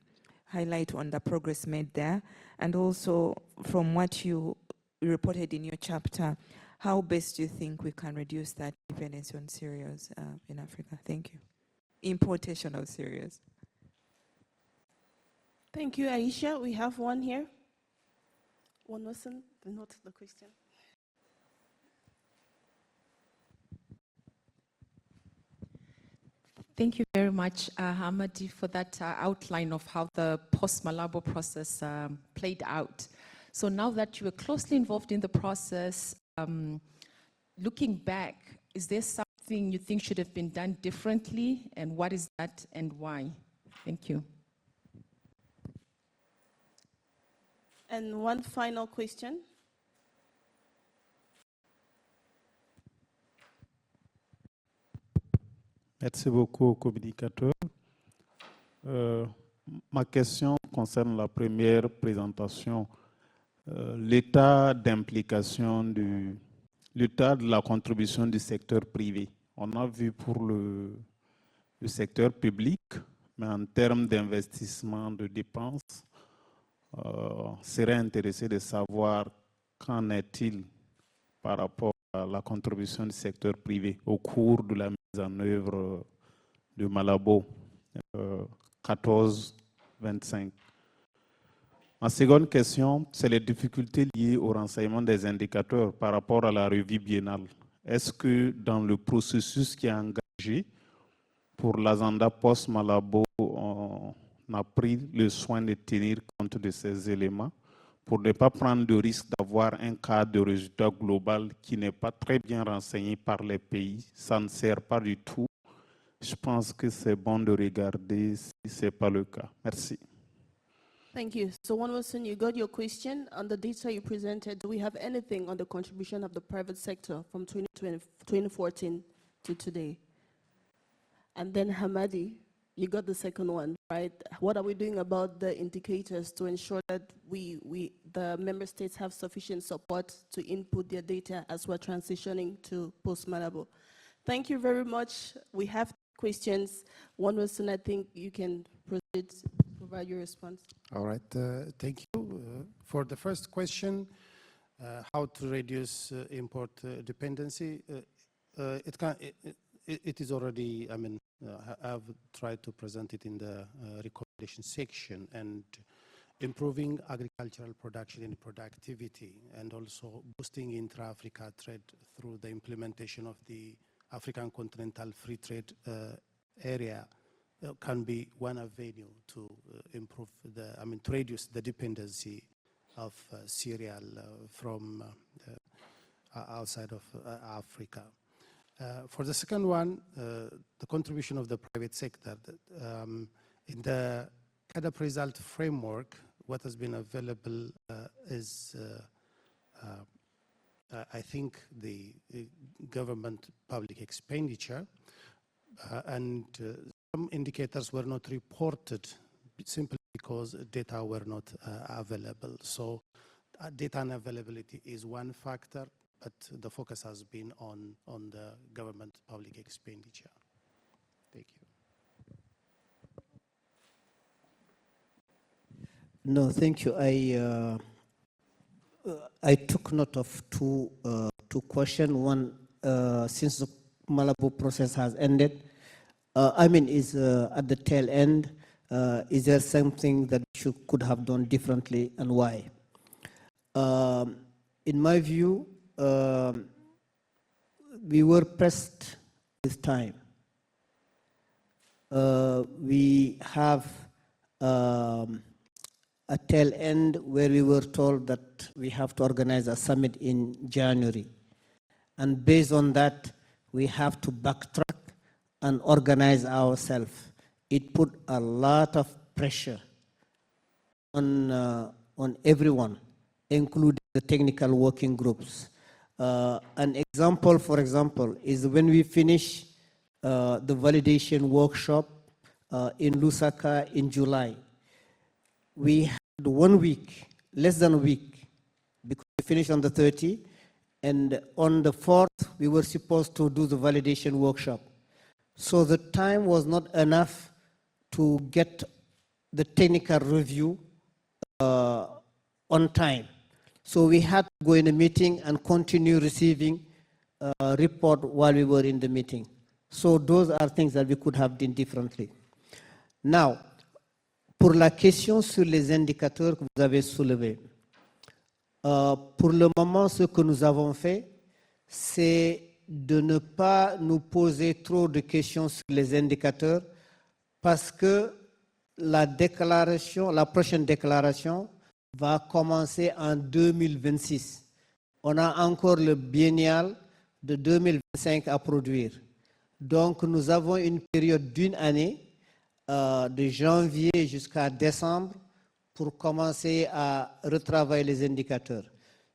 highlight on the progress made there, and also from what you reported in your chapter, how best do you think we can reduce that dependency on cereals in Africa? Thank you. Importation of cereals. Thank you, Aisha. We have one here. One listen, not the question. Thank you very much, Hamadi, for that outline of how the post-Malabo process played out. So now that you were closely involved in the process, looking back, is there something you think should have been done differently, and what is that and why? Thank you. And one final question. Merci beaucoup aux communicateurs. Ma question concerne la première présentation, l'état d'implication l'état de la contribution du secteur privé. On a vu pour le secteur public, mais en termes d'investissement, de dépenses, serait intéressé de savoir qu'en est-il par rapport à la contribution du secteur privé au cours de la mise en œuvre de Malabo 14-25. Ma seconde question, c'est les difficultés liées au renseignement des indicateurs par rapport à la revue biennale. Est-ce que dans le processus qui est engagé pour l'agenda post-Malabo, on a pris le soin de tenir compte de ces éléments pour ne pas prendre de risque d'avoir un cadre de résultat global qui n'est pas très bien renseigné par les pays? Ça ne sert pas du tout. Je pense que c'est bon de regarder si ce n'est pas le cas. Merci. Thank you. So one person, you got your question on the data you presented. Do we have anything on the contribution of the private sector from 2014 to today? And then Hamadi, you got the second one, right? What are we doing about the indicators to ensure that the member states have sufficient support to input their data as we're transitioning to post-Malabo? Thank you very much. We have questions. One person, I think you can proceed to provide your response. All right, thank you. For the first question, how to reduce import dependency, it is already, I've tried to present it in the recommendation section, and improving agricultural production and productivity, and also boosting intra-Africa trade through the implementation of the African Continental Free Trade Area can be one avenue to improve to reduce the dependency of cereal from outside of Africa. For the second one, the contribution of the private sector. In the CAADP result framework, what has been available is, I think, the government public expenditure, and some indicators were not reported simply because data were not available. So data unavailability is one factor, but the focus has been on the government public expenditure. Thank you. No, thank you. I took note of two questions. One, since the Malabo process has ended, is at the tail end, is there something that you could have done differently, and why? In my view, we were pressed with time. we have a tail end where we were told that we have to organize a summit in January. And based on that, we have to backtrack and organize ourselves. It put a lot of pressure on everyone, including the technical working groups. An example, for example, is when we finish the validation workshop in Lusaka in July. We had 1 week, less than a week, because we finished on the 30th, and on the 4th, we were supposed to do the validation workshop. So the time was not enough to get the technical review on time. So we had to go in a meeting and continue receiving a report while we were in the meeting. So those are things that we could have done differently. Now, pour la question sur les indicateurs que vous avez soulevés, pour le moment, ce que nous avons fait, c'est de ne pas nous poser trop de questions sur les indicateurs parce que la prochaine déclaration va commencer en 2026. On a encore le biennial de 2025 à produire. Donc, nous avons une période d'une année, de janvier jusqu'à décembre, pour commencer à retravailler les indicateurs.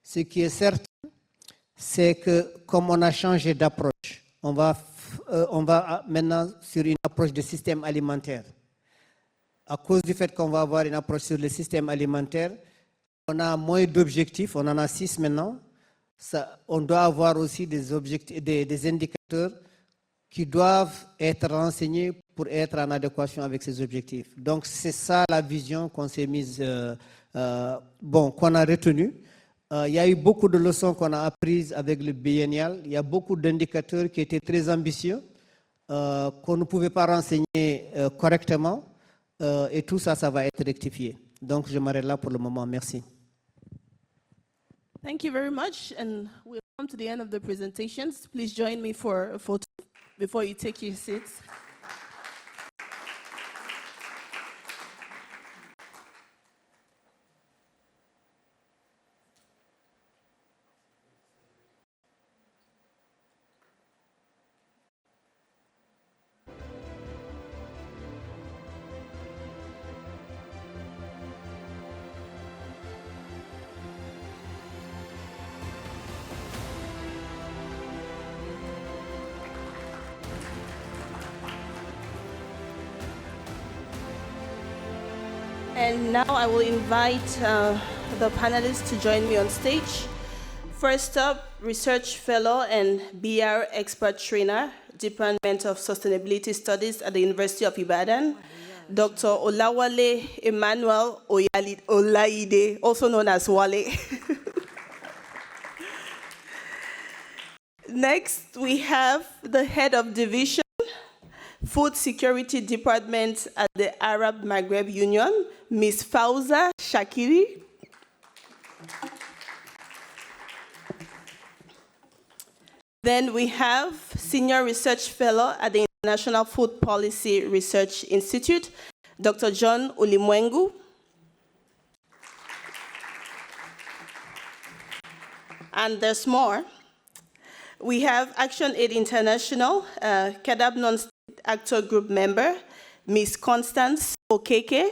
Ce qui est certain, c'est que comme on a changé d'approche, on va maintenant sur une approche de système alimentaire. À cause du fait qu'on va avoir une approche sur le système alimentaire, on a moins d'objectifs, on en a 6 maintenant. On doit avoir aussi des indicateurs qui doivent être renseignés pour être en adéquation avec ces objectifs. Donc c'est ça la vision qu'on s'est mise, qu'on a retenue. Il y a eu beaucoup de leçons qu'on a apprises avec le biennial. Il y a beaucoup d'indicateurs qui étaient très ambitieux, qu'on ne pouvait pas renseigner correctement. Et tout ça, ça va être rectifié. Donc je m'arrête là pour le moment. Merci. Thank you very much, and we'll come to the end of the presentations. Please join me for a photo before you take your seats. And now I will invite the panelists to join me on stage. First up, Research Fellow and BR Expert Trainer, Department of Sustainability Studies at the University of Ibadan, Dr. Olawale Emmanuel Olaide, also known as Wale. Next, we have the Head of Division, Food Security Department at the Arab Maghreb Union, Ms. Fauza Shakiri. Then we have Senior Research Fellow at the International Food Policy Research Institute, Dr. John Ulimwengu. And there's more. We have ActionAid International, CAADP Non-State Actor Group member, Ms. Constance Okeke.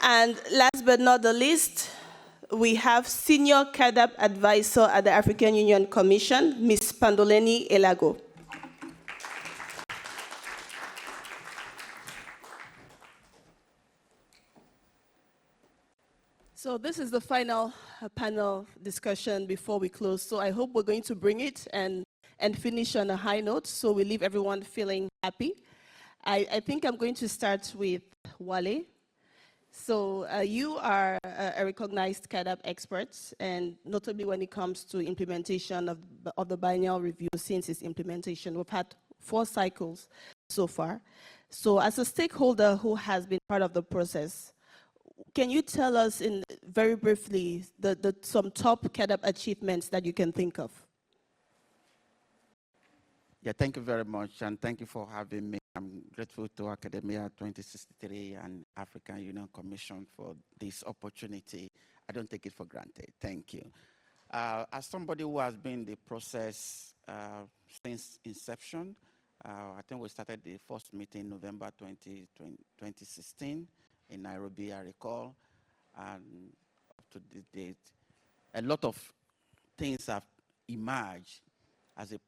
And last but not the least, we have Senior CAADP Advisor at the African Union Commission, Ms. Pandoleni Elago. So this is the final panel discussion before we close. So I hope we're going to bring it and finish on a high note so we leave everyone feeling happy. I think I'm going to start with Wale. So you are a recognized CAADP expert, and notably when it comes to implementation of the biennial review since its implementation. We've had 4 cycles so far. So as a stakeholder who has been part of the process, can you tell us very briefly some top CAADP achievements that you can think of? Yeah, thank you very much, and thank you for having me. I'm grateful to Academia 2063 and African Union Commission for this opportunity. I don't take it for granted. Thank you. As somebody who has been in the process since inception, I think we started the first meeting November 2016 in Nairobi, I recall, and up to the date, a lot of things have emerged as a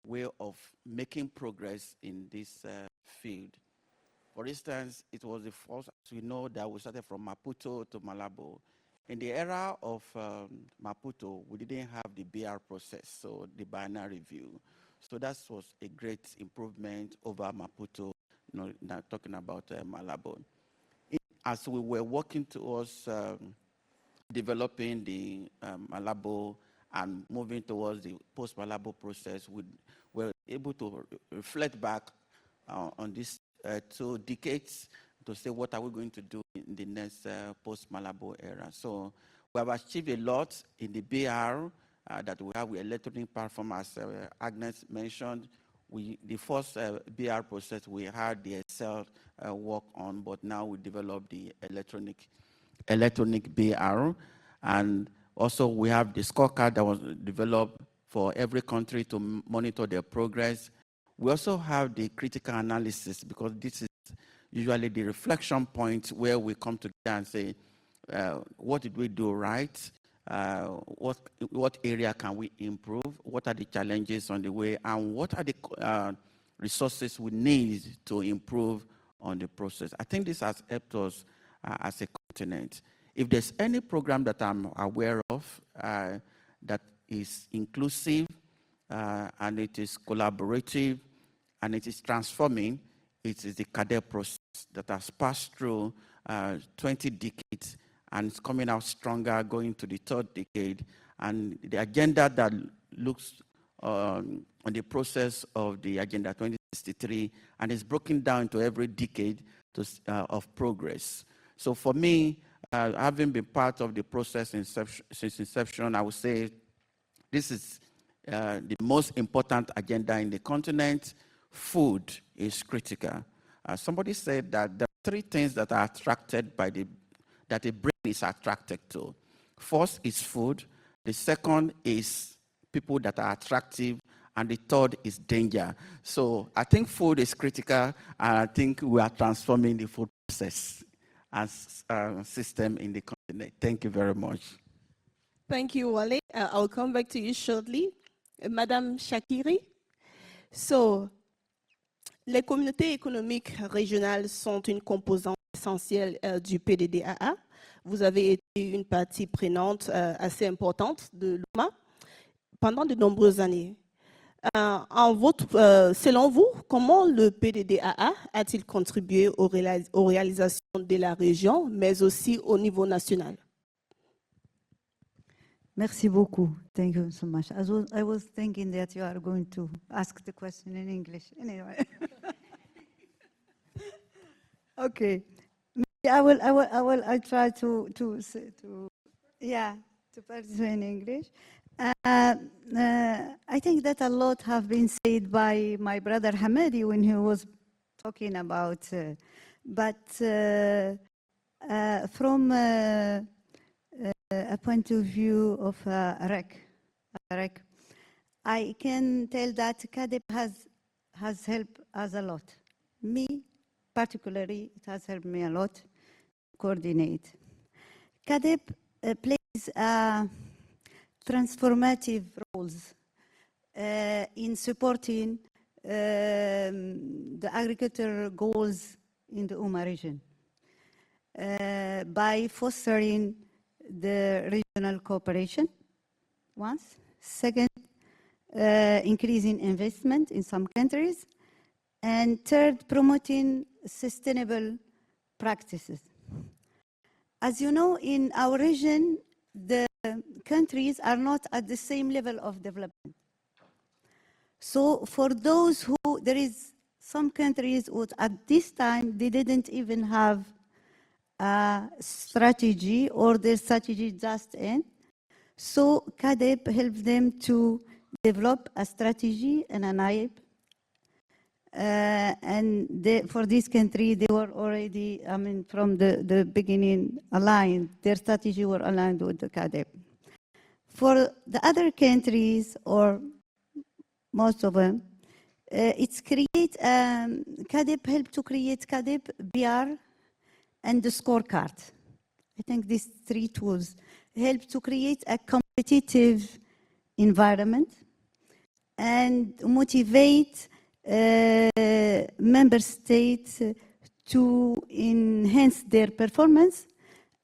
way of making progress in this field. For instance, it was the first, as we know, that we started from Maputo to Malabo. In the era of Maputo, we didn't have the BR process, so the binary review. So that was a great improvement over Maputo, now talking about Malabo. As we were working towards developing the Malabo and moving towards the post-Malabo process, we were able to reflect back on these 2 decades to say what are we going to do in the next post-Malabo era. So we have achieved a lot in the BR that we have with electronic platform, as Agnes mentioned. The first BR process we had the Excel work on, but now we developed the electronic BR. And also, we have the scorecard that was developed for every country to monitor their progress. We also have the critical analysis, because this is usually the reflection point where we come together and say, what did we do right? What area can we improve? What are the challenges on the way? And what are the resources we need to improve on the process? I think this has helped us as a continent. If there's any program that I'm aware of that is inclusive and it is collaborative and it is transforming, it is the CAADP process that has passed through 20 decades and it's coming out stronger going to the 3rd decade. And the agenda that looks on the process of the Agenda 2063 and is broken down into every decade of progress. So for me, having been part of the process since inception, I would say this is the most important agenda in the continent. Food is critical. Somebody said that there are 3 things that are attracted by that a brain is attracted to. First is food. The second is people that are attractive. And the third is danger. So I think food is critical, and I think we are transforming the food process as a system in the continent. Thank you very much. Thank you, Wale. I'll come back to you shortly. Madame Shakiri. So, les communautés économiques régionales sont une composante essentielle du PDDAA. Vous avez été une partie prenante assez importante de l'OMA pendant de nombreuses années. Selon vous, comment le PDDAA a-t-il contribué aux réalisations de la région, mais aussi au niveau national? Merci beaucoup. Thank you so much. I was thinking that you are going to ask the question in English. Anyway. Okay. I try to participate in English. I think that a lot have been said by my brother Hamadi when he was talking about, but from a point of view of REC, I can tell that CAADP has helped us a lot. Me, particularly, it has helped me a lot to coordinate. CAADP plays transformative roles in supporting the agricultural goals in the UMA region by fostering the regional cooperation, once. Second, increasing investment in some countries. And third, promoting sustainable practices. As you know, in our region, the countries are not at the same level of development. So for those who, there is some countries who at this time, they didn't even have a strategy or their strategy just end. So CAADP helps them to develop a strategy and an IAP. For this country, they were already, from the beginning aligned. Their strategy were aligned with the CAADP. For the other countries, or most of them, it's create, CAADP helped to create CAADP, BR, and the scorecard. I think these three tools help to create a competitive environment and motivate member states to enhance their performance,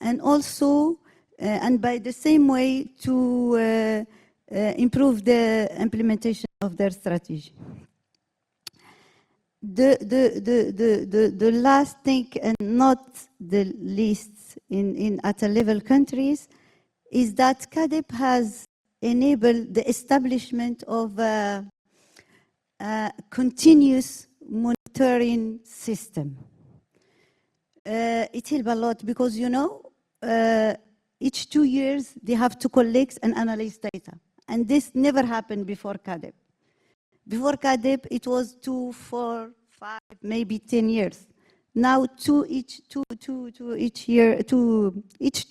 and also, and by the same way, to improve the implementation of their strategy. The last thing, and not the least at a level countries, is that CAADP has enabled the establishment of a continuous monitoring system. It helps a lot because, you know, each 2 years they have to collect and analyze data. And this never happened before CAADP. Before CAADP, it was 2, 4, 5, maybe 10 years. Now, each 2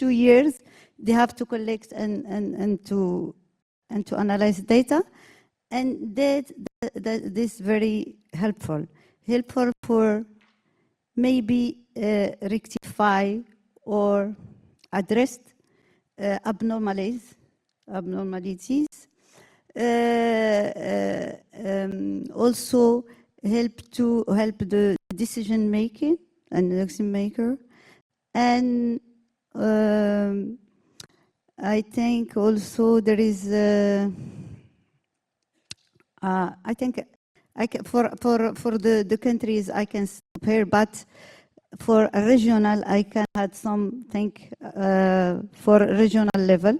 years, they have to collect and to analyze data, and this is very helpful. Helpful for maybe rectify or address abnormalities. Also help the decision making and decision maker, and I think also there is I think for the countries I can stop here, but for a regional I can add something for regional level.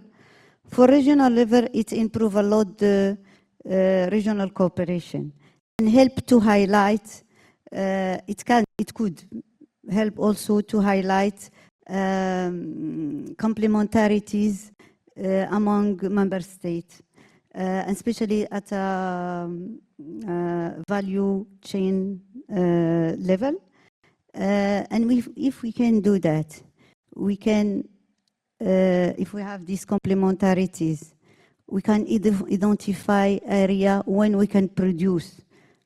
For regional level, it improve a lot the regional cooperation and help to highlight. It could help also to highlight complementarities among member states, especially at a value chain level. And if we can do that, we can. If we have these complementarities, we can identify area when we can produce.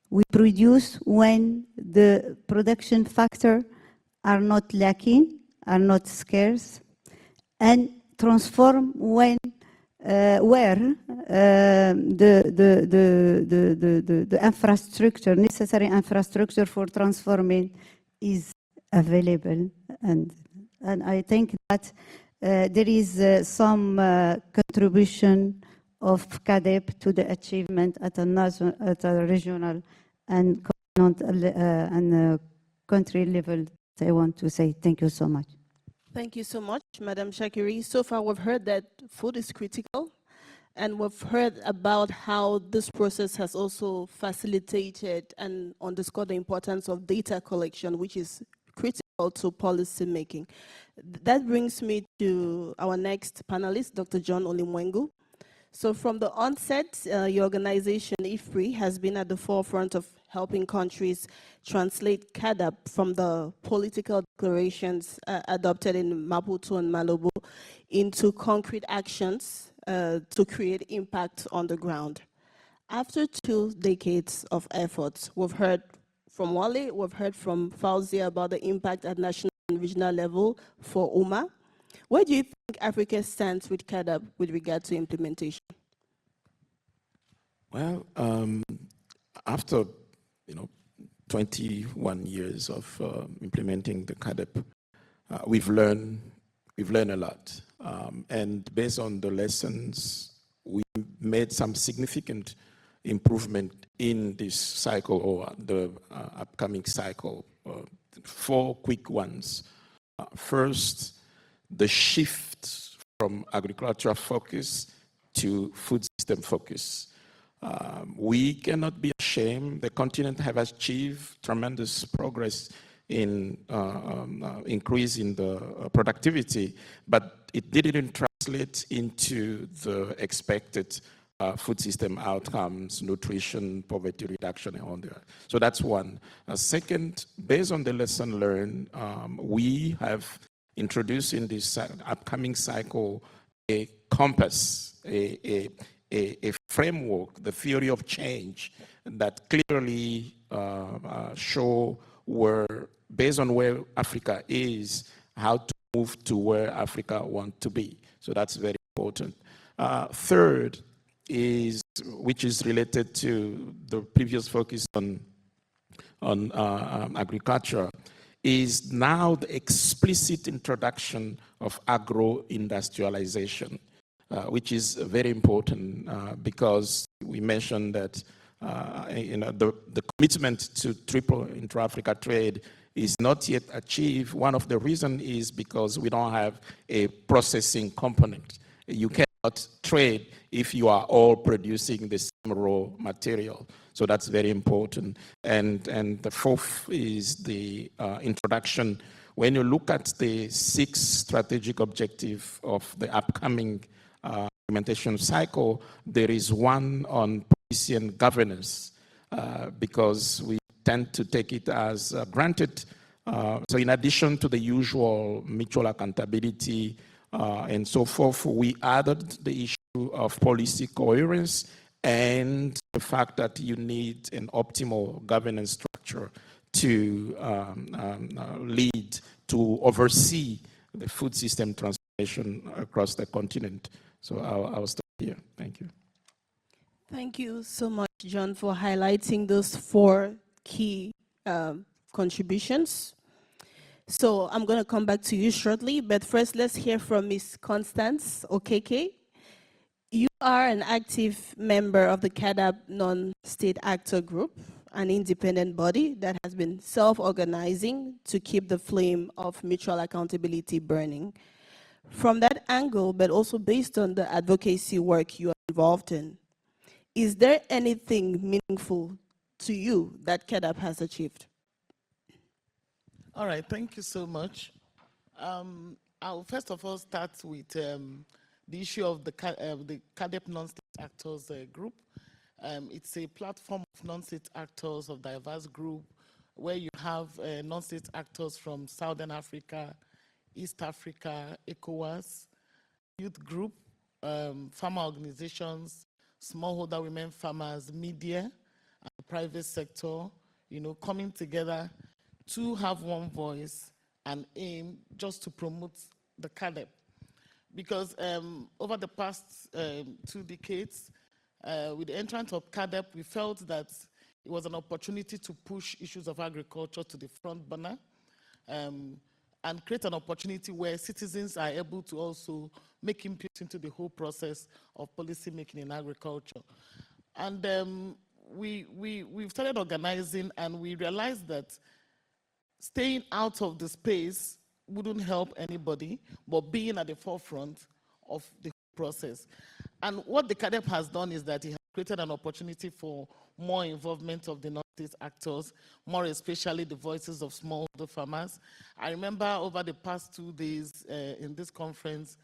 We produce when the production factor are not lacking, are not scarce, and transform when where the infrastructure, necessary infrastructure for transforming is available. And I think that there is some contribution of CAADP to the achievement at a national, at a regional and country level. I want to say thank you so much. Thank you so much, Madam Shakiri. So far, we've heard that food is critical, and we've heard about how this process has also facilitated and underscored the importance of data collection, which is critical to policy making. That brings me to our next panelist, Dr. John Olimwengu. So from the onset, your organization, IFPRI, has been at the forefront of helping countries translate CAADP from the political declarations adopted in Maputo and Malabo into concrete actions to create impact on the ground. After 2 decades of efforts, we've heard from Wale, we've heard from Fauzia about the impact at national and regional level for UMA. Where do you think Africa stands with CAADP with regard to implementation? Well, after 21 years of implementing the CAADP, we've learned a lot, and based on the lessons, we made some significant improvement in this cycle or the upcoming cycle. 4 quick ones. First, the shift from agricultural focus to food system focus. We cannot be ashamed. The continent have achieved tremendous progress in increasing the productivity, but it didn't translate into the expected food system outcomes, nutrition, poverty reduction, and all that. So that's one. Second, based on the lesson learned, we have introduced in this upcoming cycle a compass, a framework, the theory of change that clearly show where, based on where Africa is, how to move to where Africa wants to be. So that's very important. Third is, which is related to the previous focus on agriculture, is now the explicit introduction of agro-industrialization, which is very important because we mentioned that the commitment to triple intra-Africa trade is not yet achieved. One of the reasons is because we don't have a processing component. You cannot trade if you are all producing the same raw material. So that's very important. And the fourth is the introduction. When you look at the 6 strategic objectives of the upcoming implementation cycle, there is one on policy and governance because we tend to take it as granted. So in addition to the usual mutual accountability and so forth, we added the issue of policy coherence and the fact that you need an optimal governance structure to lead, to oversee the food system transformation across the continent. So I'll stop here. Thank you. Thank you so much, John, for highlighting those 4 key contributions. So I'm going to come back to you shortly, but first let's hear from Ms. Constance Okeke. You are an active member of the CAADP non-state actor group, an independent body that has been self-organizing to keep the flame of mutual accountability burning. From that angle, but also based on the advocacy work you are involved in, is there anything meaningful to you that CAADP has achieved? All right, thank you so much. I'll first of all start with the issue of the CAADP non-state actors group. It's a platform of non-state actors of diverse group where you have non-state actors from Southern Africa, East Africa, ECOWAS, youth group, farmer organizations, smallholder women farmers, media, and the private sector, coming together to have one voice and aim just to promote the CAADP. Because over the past 2 decades, with the entrance of CAADP, we felt that it was an opportunity to push issues of agriculture to the front burner and create an opportunity where citizens are able to also make input into the whole process of policy making in agriculture. And we've started organizing, and we realized that staying out of the space wouldn't help anybody, but being at the forefront of the process. And what the CAADP has done is that it has created an opportunity for more involvement of the non-state actors, more especially the voices of smallholder farmers. I remember over the past 2 days in this conference,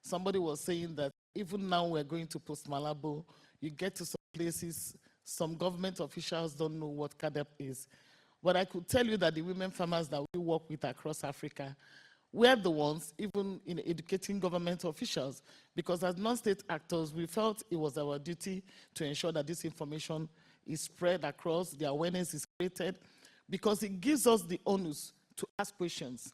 somebody was saying that even now we're going to Post-Malabo, you get to some places, some government officials don't know what CAADP is. But I could tell you that the women farmers that we work with across Africa, we're the ones even in educating government officials, because as non-state actors, we felt it was our duty to ensure that this information is spread across, the awareness is created, because it gives us the onus to ask questions.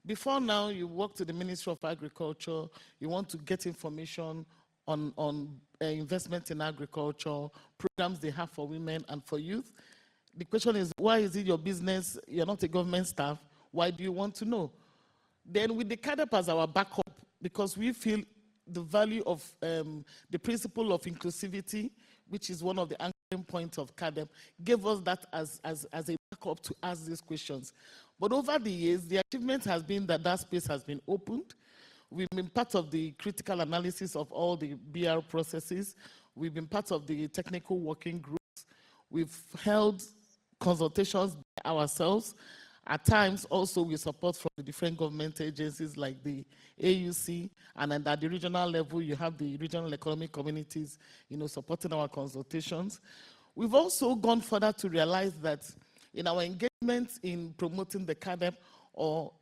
Before now, you work to the Ministry of Agriculture, you want to get information on investment in agriculture, programs they have for women and for youth. The question is, why is it your business? You're not a government staff. Why do you want to know? Then with the CAADP as our backup, because we feel the value of the principle of inclusivity, which is one of the anchoring points of CAADP, gave us that as a backup to ask these questions. But over the years, the achievement has been that that space has been opened. We've been part of the critical analysis of all the BR processes. We've been part of the technical working groups. We've held consultations by ourselves. At times, also, we support from the different government agencies like the AUC, and then at the regional level, you have the regional economic communities, supporting our consultations. We've also gone further to realize that in our engagement in promoting the CAADP or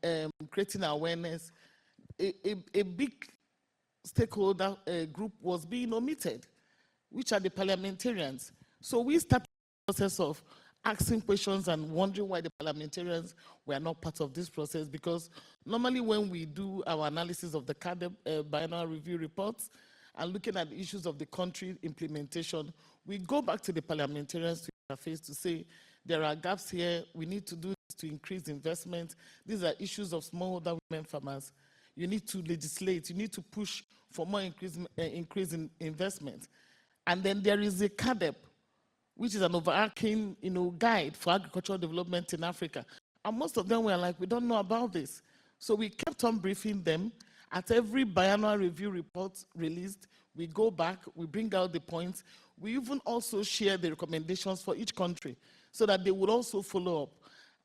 creating awareness, a big stakeholder group was being omitted, which are the parliamentarians. So we started the process of asking questions and wondering why the parliamentarians were not part of this process, because normally when we do our analysis of the CAADP biannual review reports and looking at the issues of the country implementation, we go back to the parliamentarians to interface to say, there are gaps here, we need to do this to increase investment. These are issues of smallholder women farmers. You need to legislate, you need to push for more increase in investment. And then there is a CAADP, which is an overarching guide for agricultural development in Africa. And most of them were like, we don't know about this. So we kept on briefing them. At every biannual review report released, we go back, we bring out the points. We even also share the recommendations for each country so that they would also follow up.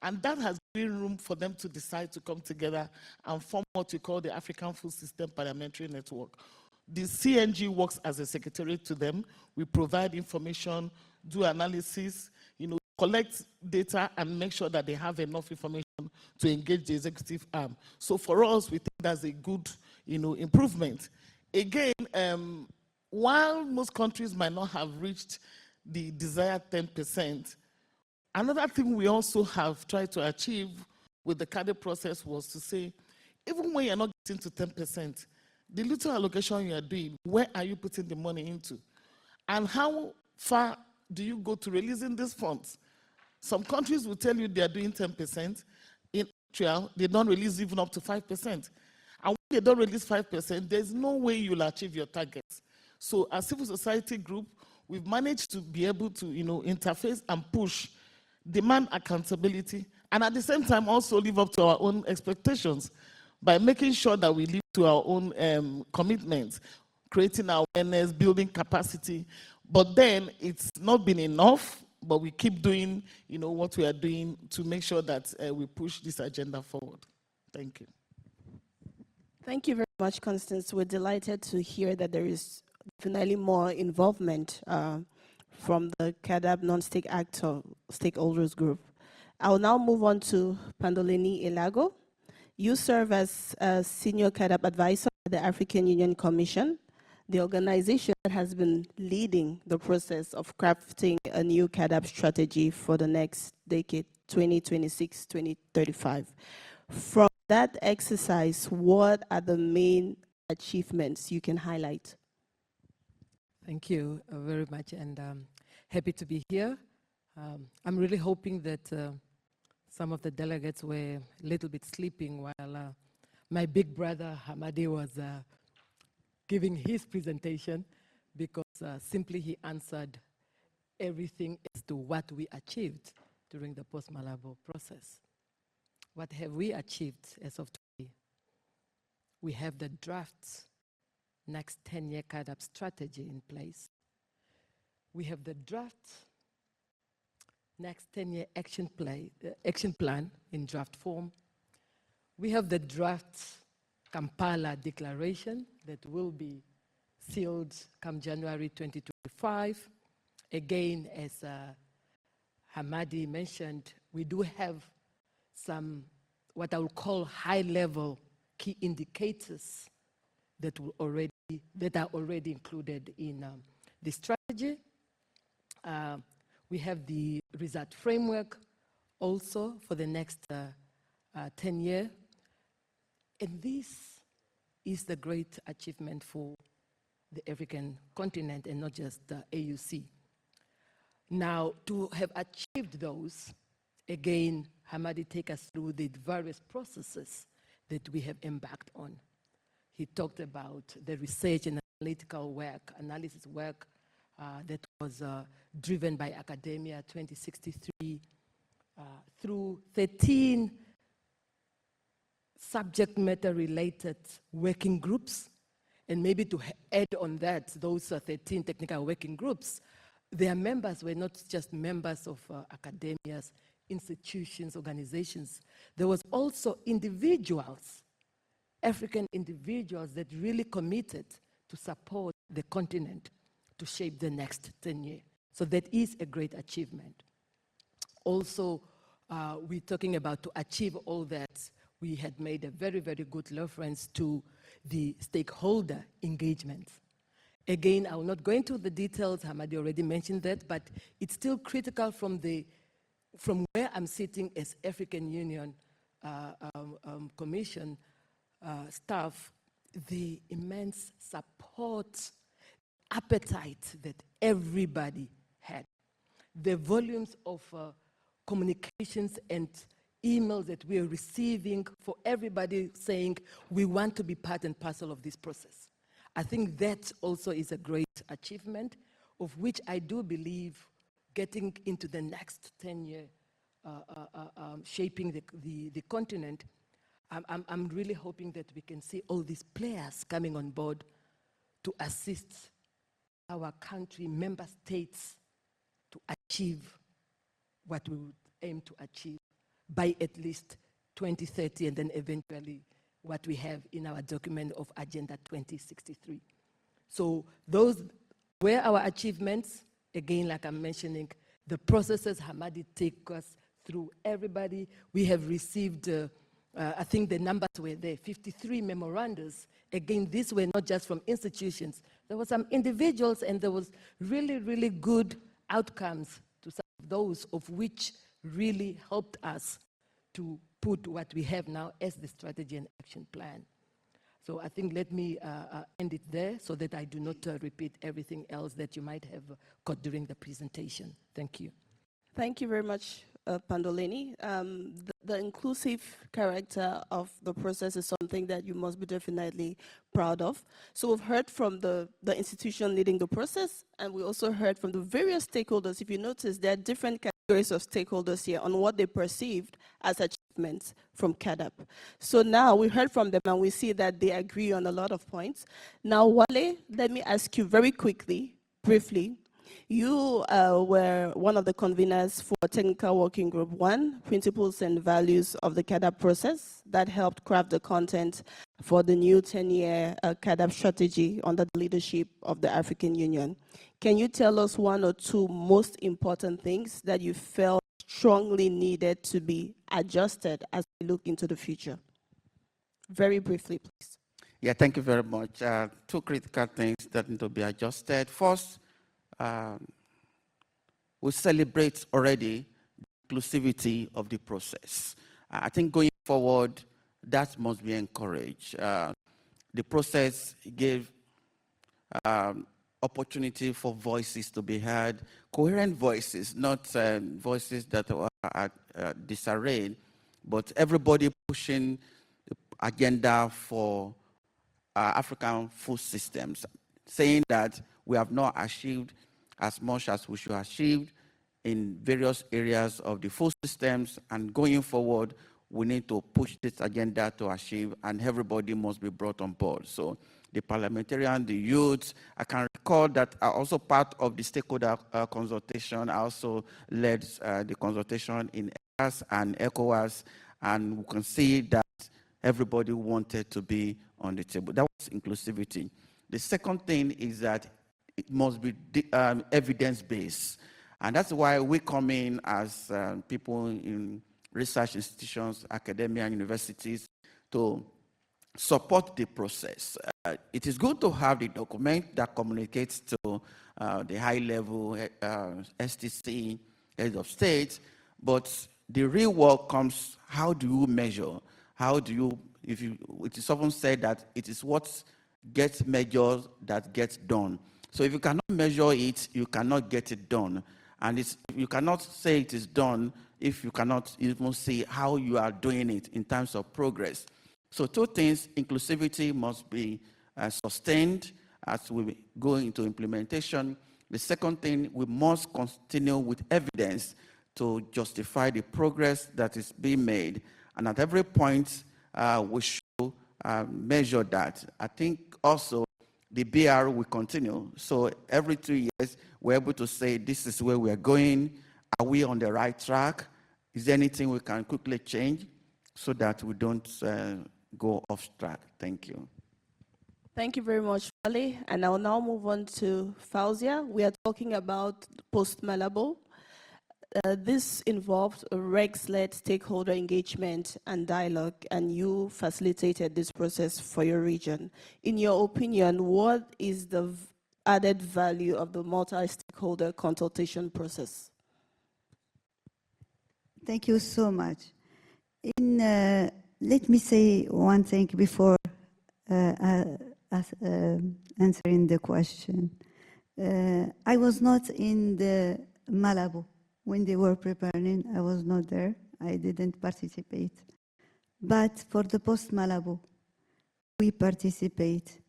And that has given room for them to decide to come together and form what we call the African Food System Parliamentary Network. The CNG works as a secretariat to them. We provide information, do analysis, collect data and make sure that they have enough information to engage the executive arm. So for us, we think that's a good, improvement. Again, while most countries might not have reached the desired 10%, another thing we also have tried to achieve with the CAADP process was to say, even when you're not getting to 10%, the little allocation you are doing, where are you putting the money into? And how far do you go to releasing these funds? Some countries will tell you they are doing 10%. In actual, they don't release even up to 5%. And when they don't release 5%, there's no way you'll achieve your targets. So as civil society group, we've managed to be able to interface and push, demand accountability, and at the same time also live up to our own expectations by making sure that we live to our own commitments, creating awareness, building capacity. But then it's not been enough, but we keep doing what we are doing to make sure that we push this agenda forward. Thank you. Thank you very much, Constance. We're delighted to hear that there is definitely more involvement from the CAADP non-state actor stakeholders group. I'll now move on to Pandoleni Elago. You serve as a senior CAADP advisor at the African Union Commission, the organization that has been leading the process of crafting a new CAADP strategy for the next decade, 2026-2035. From that exercise, what are the main achievements you can highlight? Thank you very much, and happy to be here. I'm really hoping that some of the delegates were a little bit sleeping while my big brother Hamadi was giving his presentation, because simply he answered everything as to what we achieved during the post-Malabo process. What have we achieved as of today? We have the draft next 10-year CAADP strategy in place. We have the draft next 10-year action plan in draft form. We have the draft Kampala Declaration that will be sealed come January 2025. Again, as Hamadi mentioned, we do have some what I would call high-level key indicators that are already included in the strategy. We have the ReSAKSS framework also for the next 10 years. And this is the great achievement for the African continent and not just the AUC. Now, to have achieved those, again, Hamadi take us through the various processes that we have embarked on. He talked about the research and analytical work, analysis work that was driven by academia 2063 through 13 subject matter related working groups. And maybe to add on that, those 13 technical working groups, their members were not just members of academia's institutions, organizations. There was also individuals, African individuals that really committed to support the continent to shape the next 10 years. So that is a great achievement. Also, we're talking about to achieve all that, we had made a very, very good reference to the stakeholder engagement. Again, I will not go into the details, Hamadi already mentioned that, but it's still critical from where I'm sitting as African Union Commission staff, the immense support, appetite that everybody had. The volumes of communications and emails that we are receiving for everybody saying, we want to be part and parcel of this process. I think that also is a great achievement, of which I do believe getting into the next 10-year shaping the continent, I'm really hoping that we can see all these players coming on board to assist our country, member states, to achieve what we would aim to achieve by at least 2030, and then eventually what we have in our document of Agenda 2063. So those were our achievements. Again, like I'm mentioning, the processes Hamadi take us through everybody. We have received, I think the numbers were there, 53 memorandums. Again, these were not just from institutions. There were some individuals, and there was really, really good outcomes to some of those, of which really helped us to put what we have now as the strategy and action plan. So I think let me end it there so that I do not repeat everything else that you might have got during the presentation. Thank you. Thank you very much, Pandoleni. The inclusive character of the process is something that you must be definitely proud of. So we've heard from the institution leading the process, and we also heard from the various stakeholders. If you notice, there are different categories of stakeholders here on what they perceived as achievements from CAADP. So now we heard from them, and we see that they agree on a lot of points. Now, Wale, let me ask you very quickly, briefly. You were one of the conveners for Technical Working Group 1, Principles and Values of the CAADP process, that helped craft the content for the new 10-year CAADP strategy under the leadership of the African Union. Can you tell us one or two most important things that you felt strongly needed to be adjusted as we look into the future? Very briefly, please. Yeah, thank you very much. Two critical things that need to be adjusted. First, we celebrate already the inclusivity of the process. I think going forward, that must be encouraged. The process gave opportunity for voices to be heard, coherent voices, not voices that are disarrayed, but everybody pushing the agenda for African food systems, saying that we have not achieved as much as we should achieve in various areas of the food systems, and going forward, we need to push this agenda to achieve, and everybody must be brought on board. So the parliamentarians, the youths, I can recall that are also part of the stakeholder consultation. I also led the consultation in ECOWAS and ECOWAS, and we can see that everybody wanted to be on the table. That was inclusivity. The second thing is that it must be evidence-based. And that's why we come in as people in research institutions, academia, and universities to support the process. It is good to have the document that communicates to the high-level STC, heads of state, but the real work comes, how do you measure? How do you, it is often said that it is what gets measured that gets done. So if you cannot measure it, you cannot get it done. And you cannot say it is done if you cannot even see how you are doing it in terms of progress. So two things: inclusivity must be sustained as we go into implementation. The second thing, we must continue with evidence to justify the progress that is being made. And at every point, we should measure that. I think also the BR will continue. So every 2 years, we're able to say, this is where we're going. Are we on the right track? Is there anything we can quickly change so that we don't go off track? Thank you. Thank you very much, Wale. And I'll now move on to Fauzia. We are talking about post-Malabo. This involved a ReSAKSS-led stakeholder engagement and dialogue, and you facilitated this process for your region. In your opinion, what is the added value of the multi-stakeholder consultation process? Thank you so much. Let me say one thing before answering the question. I was not in the Malabo when they were preparing. I was not there. I didn't participate. But for the post-Malabo, we participate.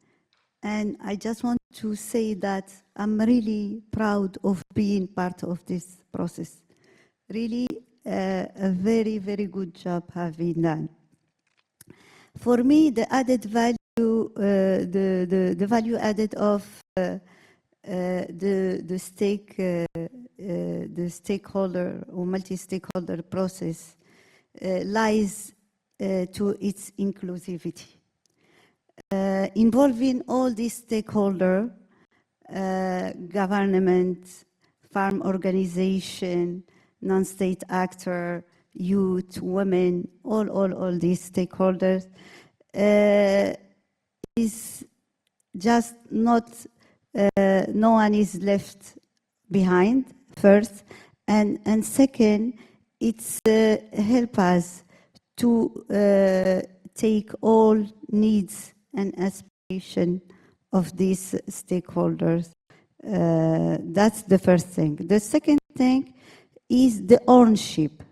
And I just want to say that I'm really proud of being part of this process. Really, a very, very good job have been done. For me, the added value, the value added of the stakeholder or multi-stakeholder process lies to its inclusivity. Involving all these stakeholders, government, farm organization, non-state actor, youth, women, all these stakeholders is just not, no one is left behind, first, and second, it's help us to take all needs and aspiration of these stakeholders. That's the first thing. The second thing is the ownership.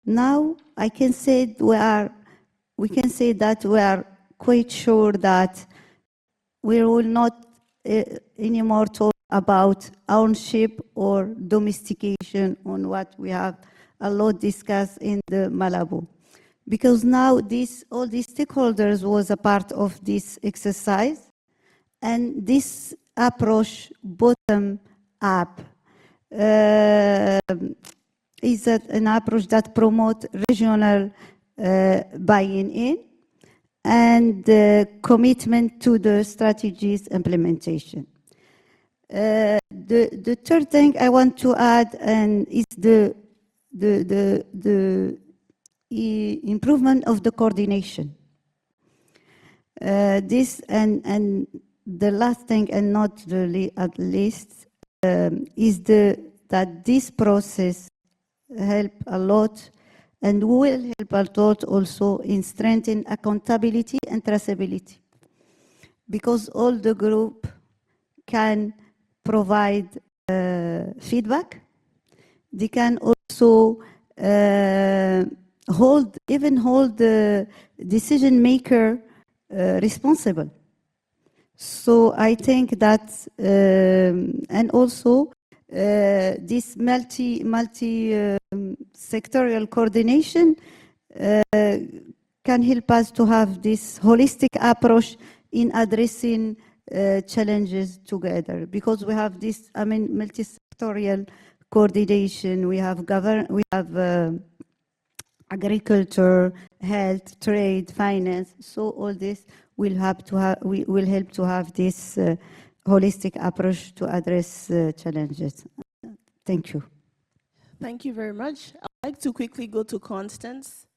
Now I can say we can say that we are quite sure that we will not anymore talk about ownership or domestication on what we have a lot discussed in the Malabo. Because now all these stakeholders was a part of this exercise, and this approach bottom up is an approach that promotes regional buying in and commitment to the strategy's implementation. The third thing I want to add is the improvement of the coordination. This and the last thing, and not really at least, is that this process help a lot and will help a lot also in strengthening accountability and traceability, because all the group can provide feedback. They can also hold the decision maker responsible. So I think that, and also this multi-sectorial coordination can help us to have this holistic approach in addressing challenges together, because we have this, multi-sectorial coordination. We have agriculture, health, trade, finance. So all this will help to have this holistic approach to address challenges. Thank you. Thank you very much. I'd like to quickly go to Constance.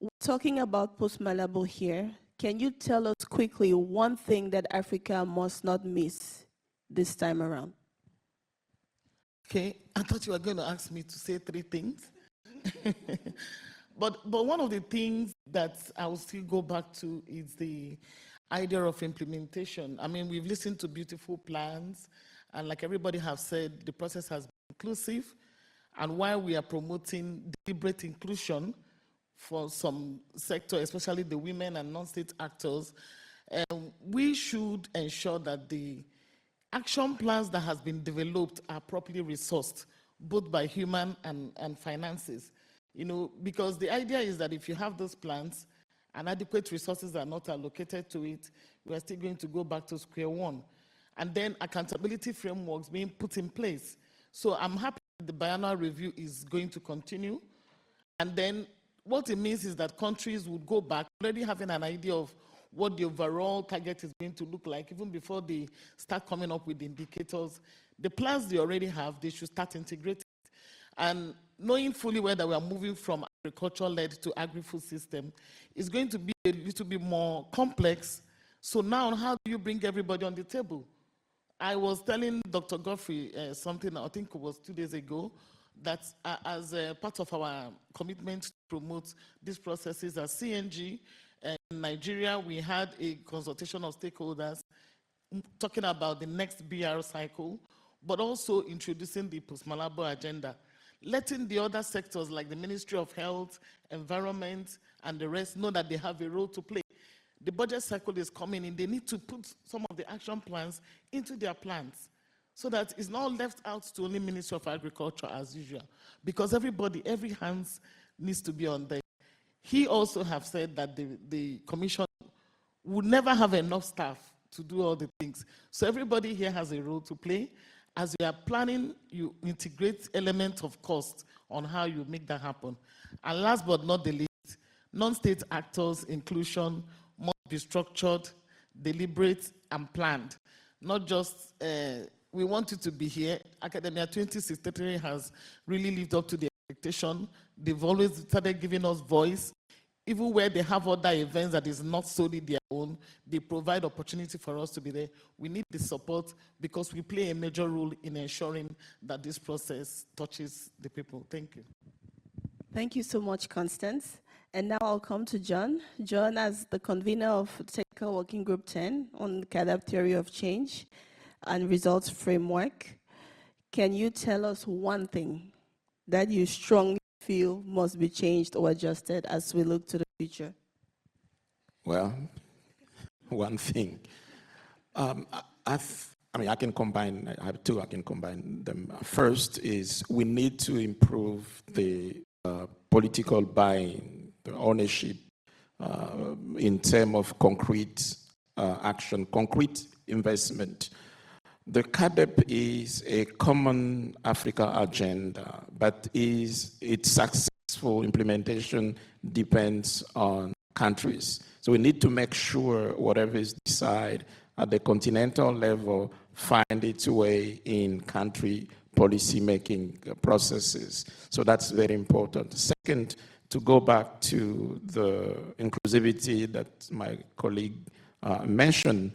We're talking about post-Malabo here. Can you tell us quickly one thing that Africa must not miss this time around? Okay, I thought you were going to ask me to say 3 things. But one of the things that I will still go back to is the idea of implementation. I mean, we've listened to beautiful plans, and like everybody has said, the process has been inclusive. And while we are promoting deliberate inclusion for some sector, especially the women and non-state actors, we should ensure that the action plans that has been developed are properly resourced, both by human and finances. You know, because the idea is that if you have those plans and adequate resources are not allocated to it, we are still going to go back to square one. And then accountability frameworks being put in place. So I'm happy that the biannual review is going to continue. And then what it means is that countries would go back already having an idea of what the overall target is going to look like, even before they start coming up with the indicators. The plans they already have, they should start integrating. And knowing fully well that we are moving from agriculture-led to agri-food system is going to be a little bit more complex. So now, how do you bring everybody on the table? I was telling Dr. Godfrey something, I think it was 2 days ago, that as a part of our commitment to promote these processes at CNG, in Nigeria, we had a consultation of stakeholders talking about the next BR cycle, but also introducing the Post-Malabo agenda, letting the other sectors like the Ministry of Health, Environment, and the rest know that they have a role to play. The budget cycle is coming in. They need to put some of the action plans into their plans so that it's not left out to only Ministry of Agriculture as usual, because everybody, every hands needs to be on there. He also have said that the commission would never have enough staff to do all the things. So everybody here has a role to play. As you are planning, you integrate elements of cost on how you make that happen. And last but not the least, non-state actors' inclusion must be structured, deliberate, and planned. Not just, we want you to be here. Academia 2063 has really lived up to the expectation. They've always started giving us voice. Even where they have other events that is not solely their own, they provide opportunity for us to be there. We need the support because we play a major role in ensuring that this process touches the people. Thank you. Thank you so much, Constance. And now I'll come to John. John, as the convener of Technical Working Group 10 on CAADP Theory of Change and Results Framework, can you tell us one thing that you strongly feel must be changed or adjusted as we look to the future? Well, one thing. I mean, I can combine, I have two, I can combine them. First is we need to improve the political buying, the ownership in terms of concrete action, concrete investment. The CAADP is a common Africa agenda, but its successful implementation depends on countries. So we need to make sure whatever is decided at the continental level find its way in country policy-making processes. So that's very important. Second, to go back to the inclusivity that my colleague mentioned,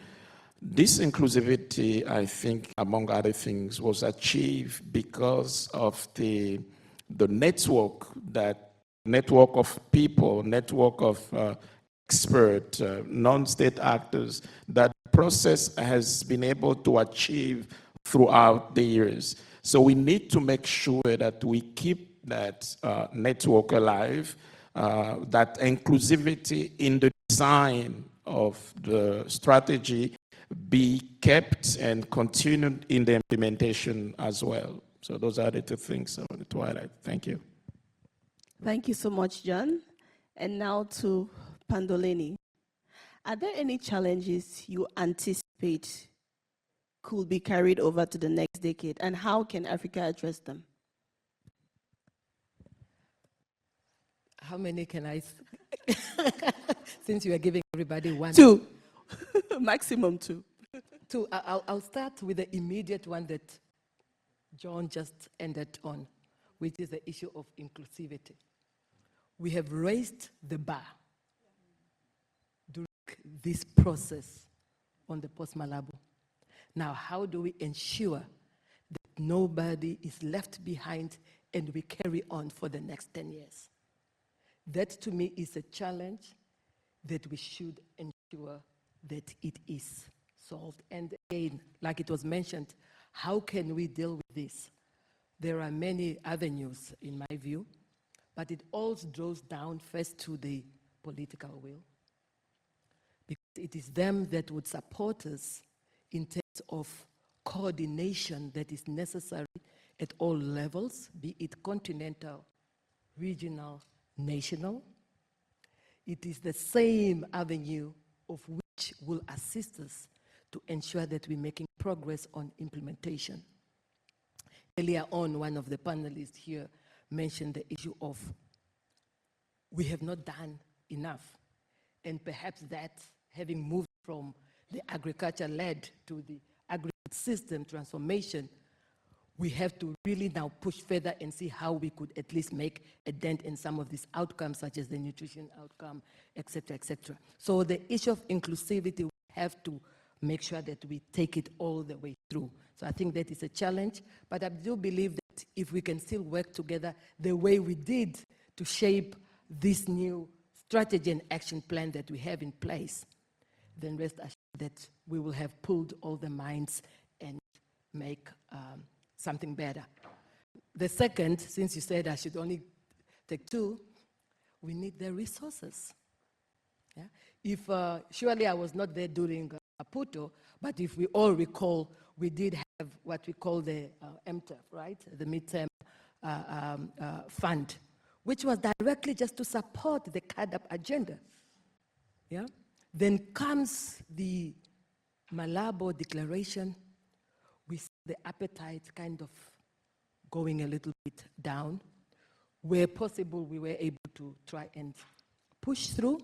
this inclusivity, I think, among other things, was achieved because of the network of people, network of experts, non-state actors, that the process has been able to achieve throughout the years. So we need to make sure that we keep that network alive, that inclusivity in the design of the strategy be kept and continued in the implementation as well. So those are the two things I wanted to highlight. Thank you. Thank you so much, John. And now to Pandoleni. Are there any challenges you anticipate could be carried over to the next decade, and how can Africa address them? How many can I? Since you are giving everybody one. Two. Maximum two. Two. I'll start with the immediate one that John just ended on, which is the issue of inclusivity. We have raised the bar during this process on the Post-Malabo. Now, how do we ensure that nobody is left behind and we carry on for the next 10 years? That, to me, is a challenge that we should ensure that it is solved. And again, like it was mentioned, how can we deal with this? There are many avenues, in my view, but it all draws down first to the political will. Because it is them that would support us in terms of coordination that is necessary at all levels, be it continental, regional, national. It is the same avenue of which will assist us to ensure that we're making progress on implementation. Earlier on, one of the panelists here mentioned the issue of we have not done enough. And perhaps that, having moved from the agriculture-led to the agri-system transformation, we have to really now push further and see how we could at least make a dent in some of these outcomes, such as the nutrition outcome, et cetera, et cetera. So the issue of inclusivity, we have to make sure that we take it all the way through. So I think that is a challenge, but I do believe that if we can still work together the way we did to shape this new strategy and action plan that we have in place, then rest assured that we will have pulled all the minds and make something better. The second, since you said I should only take two, we need the resources. Yeah? If, surely I was not there during Maputo, but if we all recall, we did have what we call the MTEF, right? The Midterm Fund, which was directly just to support the CAADP agenda. Yeah? Then comes the Malabo Declaration. We see the appetite kind of going a little bit down. Where possible, we were able to try and push through.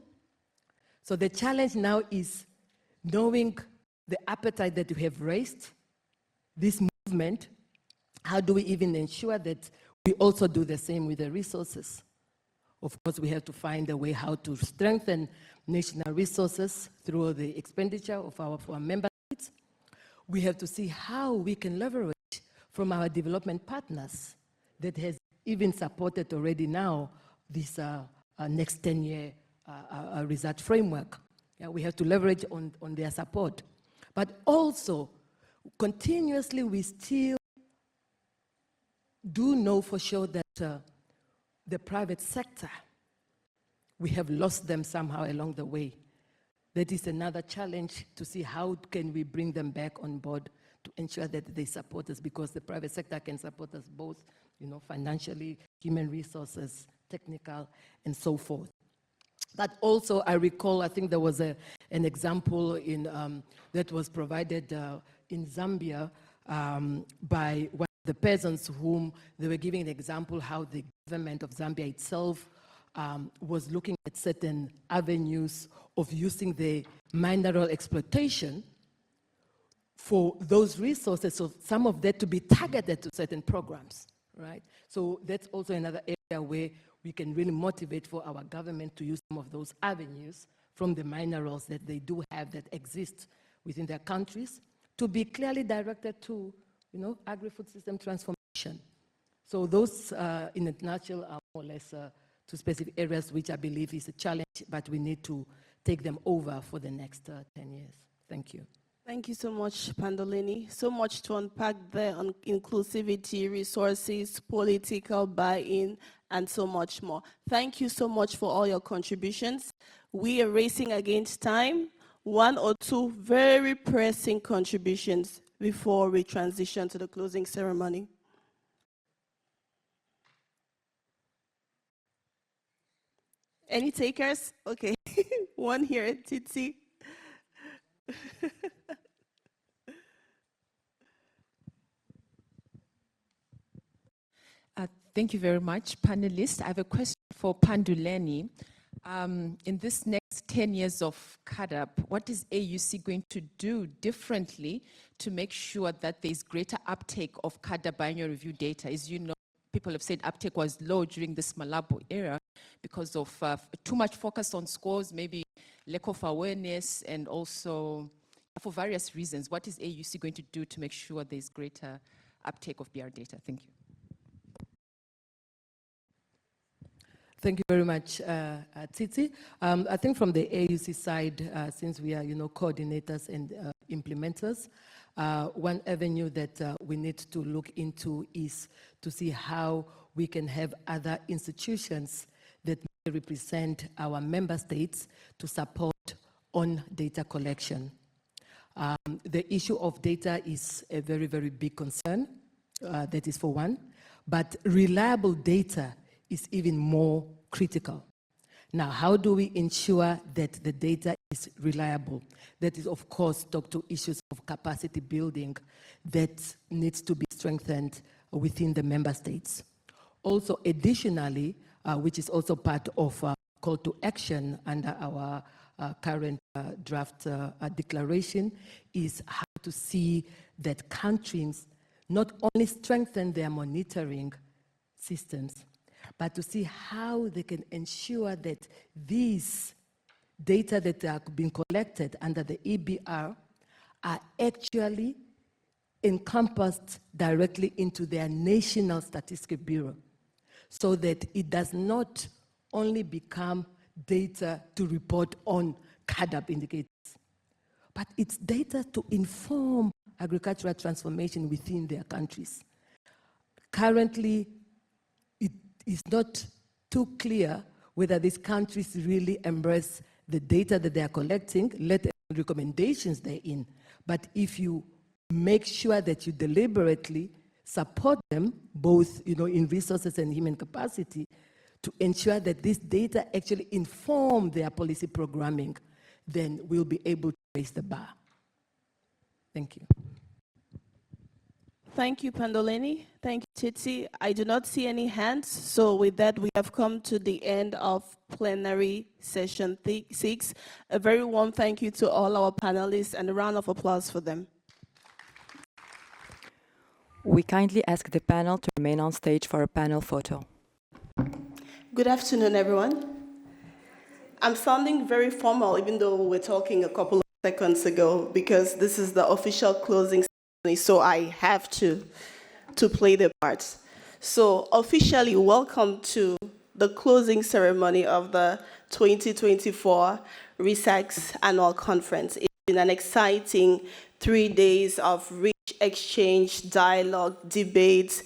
So the challenge now is knowing the appetite that we have raised, this movement, how do we even ensure that we also do the same with the resources? Of course, we have to find a way how to strengthen national resources through the expenditure of our member states. We have to see how we can leverage from our development partners that has even supported already now this next 10-year research framework. Yeah, we have to leverage on their support. But also, continuously, we still do know for sure that the private sector, we have lost them somehow along the way. That is another challenge to see how can we bring them back on board to ensure that they support us, because the private sector can support us both, you know, financially, human resources, technical, and so forth. But also, I recall, I think there was an example in, that was provided in Zambia by one of the peasants whom they were giving an example how the government of Zambia itself was looking at certain avenues of using the mineral exploitation for those resources, so some of that to be targeted to certain programs, right? So that's also another area where we can really motivate for our government to use some of those avenues from the minerals that they do have that exist within their countries to be clearly directed to, you know, agri-food system transformation. So those, in a nutshell, are more or less two specific areas which I believe is a challenge, but we need to take them over for the next 10 years. Thank you. Thank you so much, Pandolini. So much to unpack there on inclusivity, resources, political buy-in, and so much more. Thank you so much for all your contributions. We are racing against time. One or two very pressing contributions before we transition to the closing ceremony. Any takers? Okay, one here, Tsitsi. Thank you very much, panelists. I have a question for Panduleni. In this next 10 years of CAADP, what is AUC going to do differently to make sure that there's greater uptake of CAADP biennial review data? As you know, people have said uptake was low during this Malabo era because of too much focus on scores, maybe lack of awareness, and also for various reasons. What is AUC going to do to make sure there's greater uptake of BR data? Thank you. Thank you very much, Tsitsi. I think from the AUC side, since we are, you know, coordinators and implementers, one avenue that we need to look into is to see how we can have other institutions that represent our member states to support on data collection. The issue of data is a very, very big concern, that is for one, but reliable data is even more critical. Now, how do we ensure that the data is reliable? That is, of course, talk to issues of capacity building that needs to be strengthened within the member states. Also, additionally, which is also part of call to action under our current draft declaration, is how to see that countries not only strengthen their monitoring systems, but to see how they can ensure that these data that are being collected under the EBR are actually encompassed directly into their National Statistical Bureau, so that it does not only become data to report on CAADP indicators, but it's data to inform agricultural transformation within their countries. Currently, it is not too clear whether these countries really embrace the data that they are collecting, let alone recommendations therein. But if you make sure that you deliberately support them, both in resources and human capacity, to ensure that this data actually inform their policy programming, then we'll be able to raise the bar. Thank you. Thank you, Pandoleni. Thank you, Tsitsi. I do not see any hands. So with that, we have come to the end of Plenary Session VI. A very warm thank you to all our panelists and a round of applause for them. We kindly ask the panel to remain on stage for a panel photo. Good afternoon, everyone. I'm sounding very formal, even though we were talking a couple of seconds ago, because this is the official closing ceremony, so I have to play the parts. So officially, welcome to the closing ceremony of the 2024 ReSAKSS Annual Conference. It's been an exciting 3 days of rich exchange, dialogue, debates,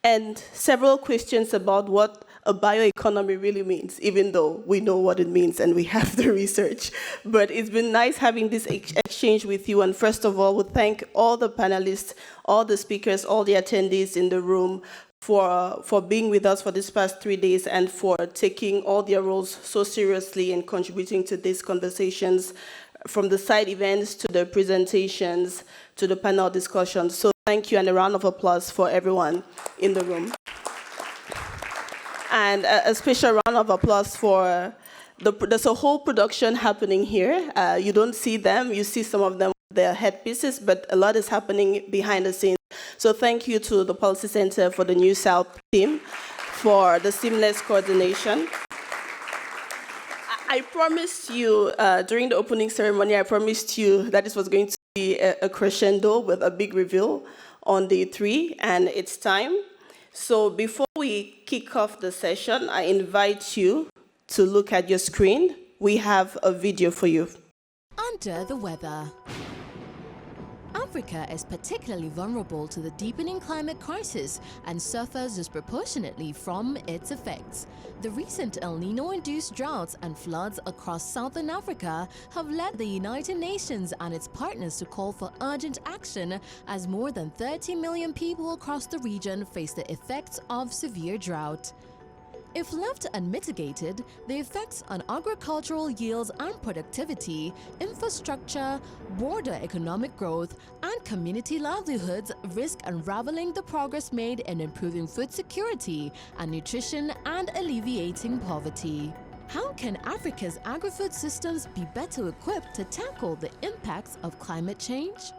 and several questions about what a bioeconomy really means, even though we know what it means and we have the research. But it's been nice having this exchange with you. And first of all, we thank all the panelists, all the speakers, all the attendees in the room for being with us for these past 3 days and for taking all their roles so seriously and contributing to these conversations, from the side events to the presentations to the panel discussions. So thank you, and a round of applause for everyone in the room. And a special round of applause for there's a whole production happening here. You don't see them, you see some of them with their headpieces, but a lot is happening behind the scenes. So thank you to the Policy Center for the New South team for the seamless coordination. I promised you, during the opening ceremony, I promised you that this was going to be a crescendo with a big reveal on day 3, and it's time. So before we kick off the session, I invite you to look at your screen. We have a video for you. Under the weather. Africa is particularly vulnerable to the deepening climate crisis and suffers disproportionately from its effects. The recent El Nino-induced droughts and floods across southern Africa have led the United Nations and its partners to call for urgent action, as more than 30 million people across the region face the effects of severe drought. If left unmitigated, the effects on agricultural yields and productivity, infrastructure, border economic growth, and community livelihoods risk unraveling the progress made in improving food security and nutrition and alleviating poverty. How can Africa's agri-food systems be better equipped to tackle the impacts of climate change?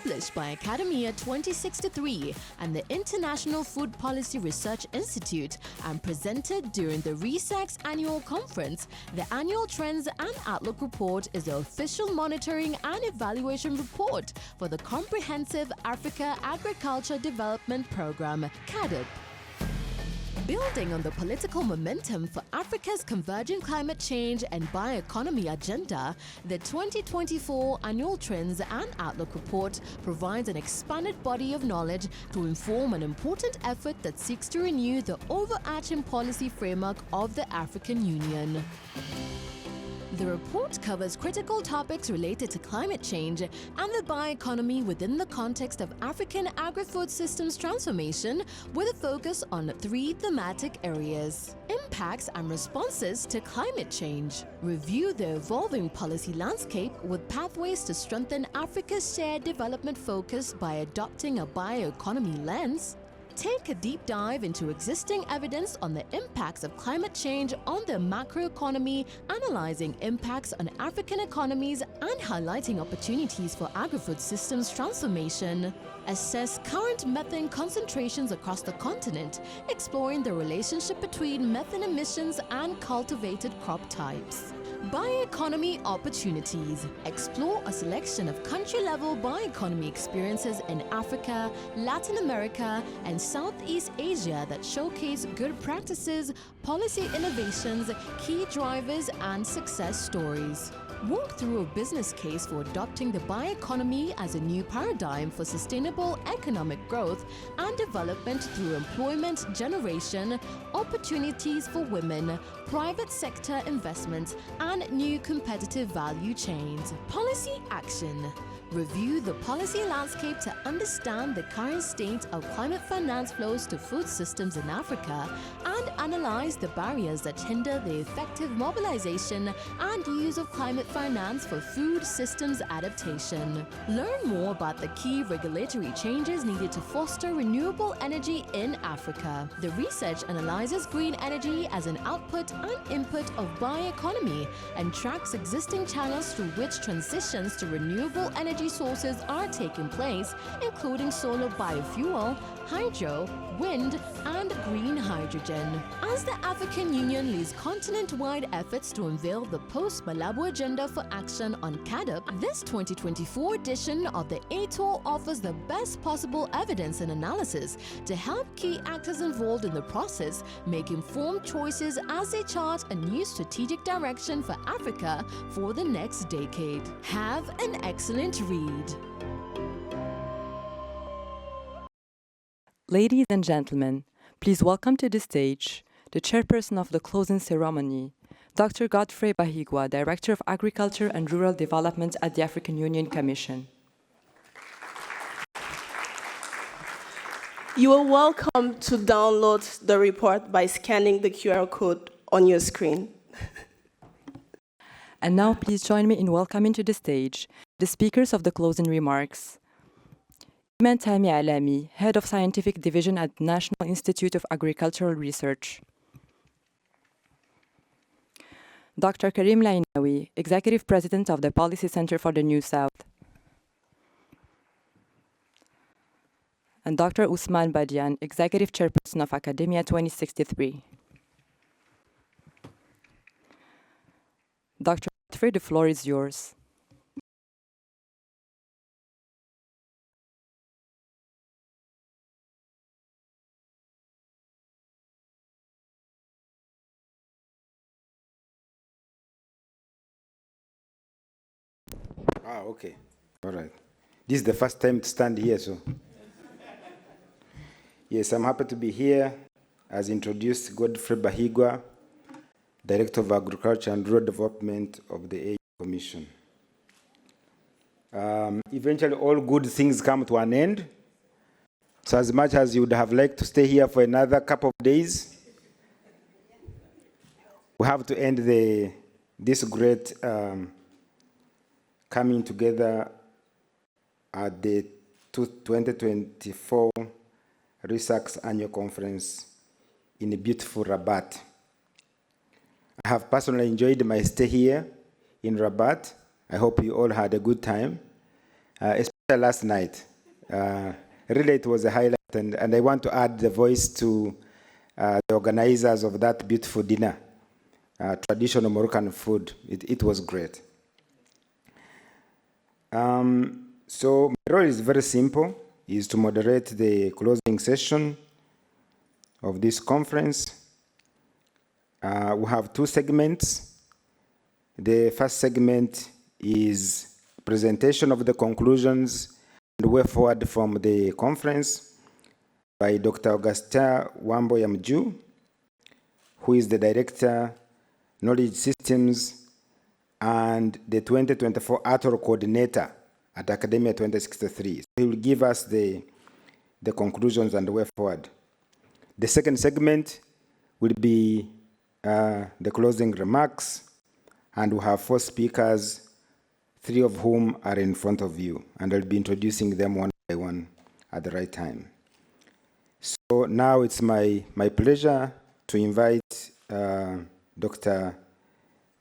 Published by Academia 2063 and the International Food Policy Research Institute and presented during the ReSAKSS Annual Conference, the Annual Trends and Outlook Report is the official monitoring and evaluation report for the Comprehensive Africa Agriculture Development Program, CAADP. Building on the political momentum for Africa's converging climate change and bioeconomy agenda, the 2024 Annual Trends and Outlook Report provides an expanded body of knowledge to inform an important effort that seeks to renew the overarching policy framework of the African Union. The report covers critical topics related to climate change and the bioeconomy within the context of African agri-food systems transformation, with a focus on 3 thematic areas: impacts and responses to climate change. Review the evolving policy landscape with pathways to strengthen Africa's shared development focus by adopting a bioeconomy lens. Take a deep dive into existing evidence on the impacts of climate change on the macroeconomy, analyzing impacts on African economies and highlighting opportunities for agri-food systems transformation. Assess current methane concentrations across the continent, exploring the relationship between methane emissions and cultivated crop types. Bioeconomy opportunities. Explore a selection of country-level bioeconomy experiences in Africa, Latin America, and Southeast Asia that showcase good practices, policy innovations, key drivers, and success stories. Walk through a business case for adopting the bioeconomy as a new paradigm for sustainable economic growth and development through employment generation, opportunities for women, private sector investments, and new competitive value chains. Policy action. Review the policy landscape to understand the current state of climate finance flows to food systems in Africa and analyze the barriers that hinder the effective mobilization and use of climate finance for food systems adaptation. Learn more about the key regulatory changes needed to foster renewable energy in Africa. The research analyzes green energy as an output and input of bioeconomy and tracks existing channels through which transitions to renewable energy sources are taking place, including solar biofuel, hydro, wind, and green hydrogen. As the African Union leads continent-wide efforts to unveil the Post-Malabo Agenda for Action on CAADP, this 2024 edition of the ATOR offers the best possible evidence and analysis to help key actors involved in the process make informed choices as they chart a new strategic direction for Africa for the next decade. Have an excellent read. Ladies and gentlemen, please welcome to the stage the chairperson of the closing ceremony, Dr. Godfrey Bahigwa, Director of Agriculture and Rural Development at the African Union Commission. You are welcome to download the report by scanning the QR code on your screen. And now please join me in welcoming to the stage the speakers of the closing remarks. Iman Tami Alami, Head of Scientific Division at National Institute of Agricultural Research. Dr. Karim Lainawi, Executive President of the Policy Center for the New South. And Dr. Usman Badian, Executive Chairperson of Academia 2063. Dr. Godfrey, the floor is yours. Ah, okay. All right. This is the first time to stand here, so. Yes, I'm happy to be here. As introduced, Godfrey Bahigwa, Director of Agriculture and Rural Development of the AU Commission. Eventually, all good things come to an end. So as much as you would have liked to stay here for another couple of days, we have to end this great coming together at the 2024 ReSAKSS Annual Conference in a beautiful Rabat. I have personally enjoyed my stay here in Rabat. I hope you all had a good time, especially last night. Really, it was a highlight, and I want to add the voice to the organizers of that beautiful dinner, traditional Moroccan food. It was great. So my role is very simple, is to moderate the closing session of this conference. We have two segments. The first segment is presentation of the conclusions and way forward from the conference by Dr. Augustin Wambo-Yamju, who is the Director, Knowledge Systems, and the 2024 ATOR Coordinator at Academia 2063. So he will give us the conclusions and the way forward. The second segment will be the closing remarks, and we have 4 speakers, 3 of whom are in front of you, and I'll be introducing them one by one at the right time. So now it's my pleasure to invite Dr.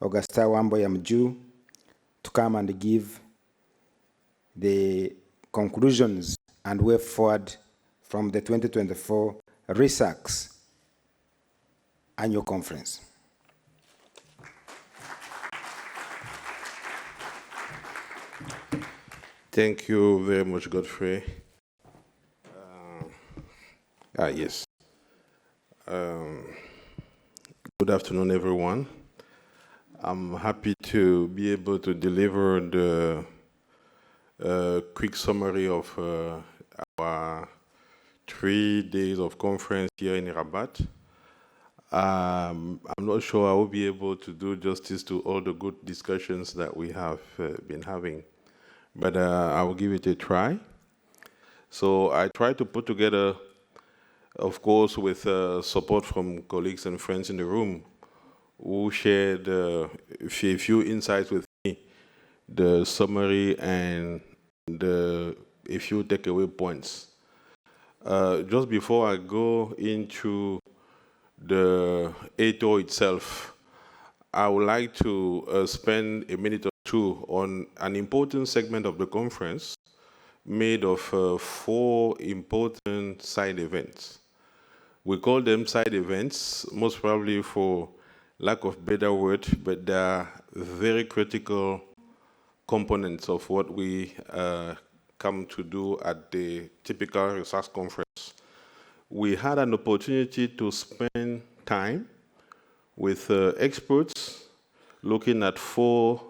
Augusta Wambo-Yamju to come and give the conclusions and way forward from the 2024 ReSAKSS Annual Conference. Thank you very much, Godfrey. Yes. Good afternoon, everyone. I'm happy to be able to deliver the quick summary of our 3 days of conference here in Rabat. I'm not sure I will be able to do justice to all the good discussions that we have been having, but I will give it a try. So I tried to put together, of course, with support from colleagues and friends in the room who shared a few insights with me, the summary and a few takeaway points. Just before I go into the ATO itself, I would like to spend a minute or two on an important segment of the conference made of 4 important side events. We call them side events, most probably for lack of better word, but they are very critical components of what we come to do at the typical ReSAKSS conference. We had an opportunity to spend time with experts looking at 4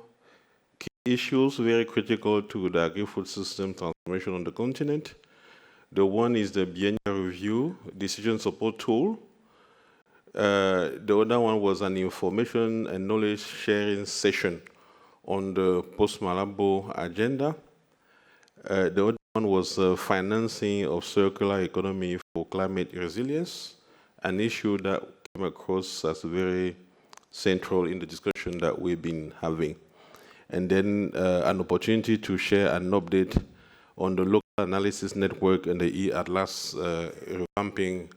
key issues very critical to the agri-food system transformation on the continent. The one is the biennial review decision support tool. The other one was an information and knowledge sharing session on the Post-Malabo agenda. The other one was financing of circular economy for climate resilience, an issue that came across as very central in the discussion that we've been having. And then an opportunity to share an update on the local analysis network and the e-Atlas revamping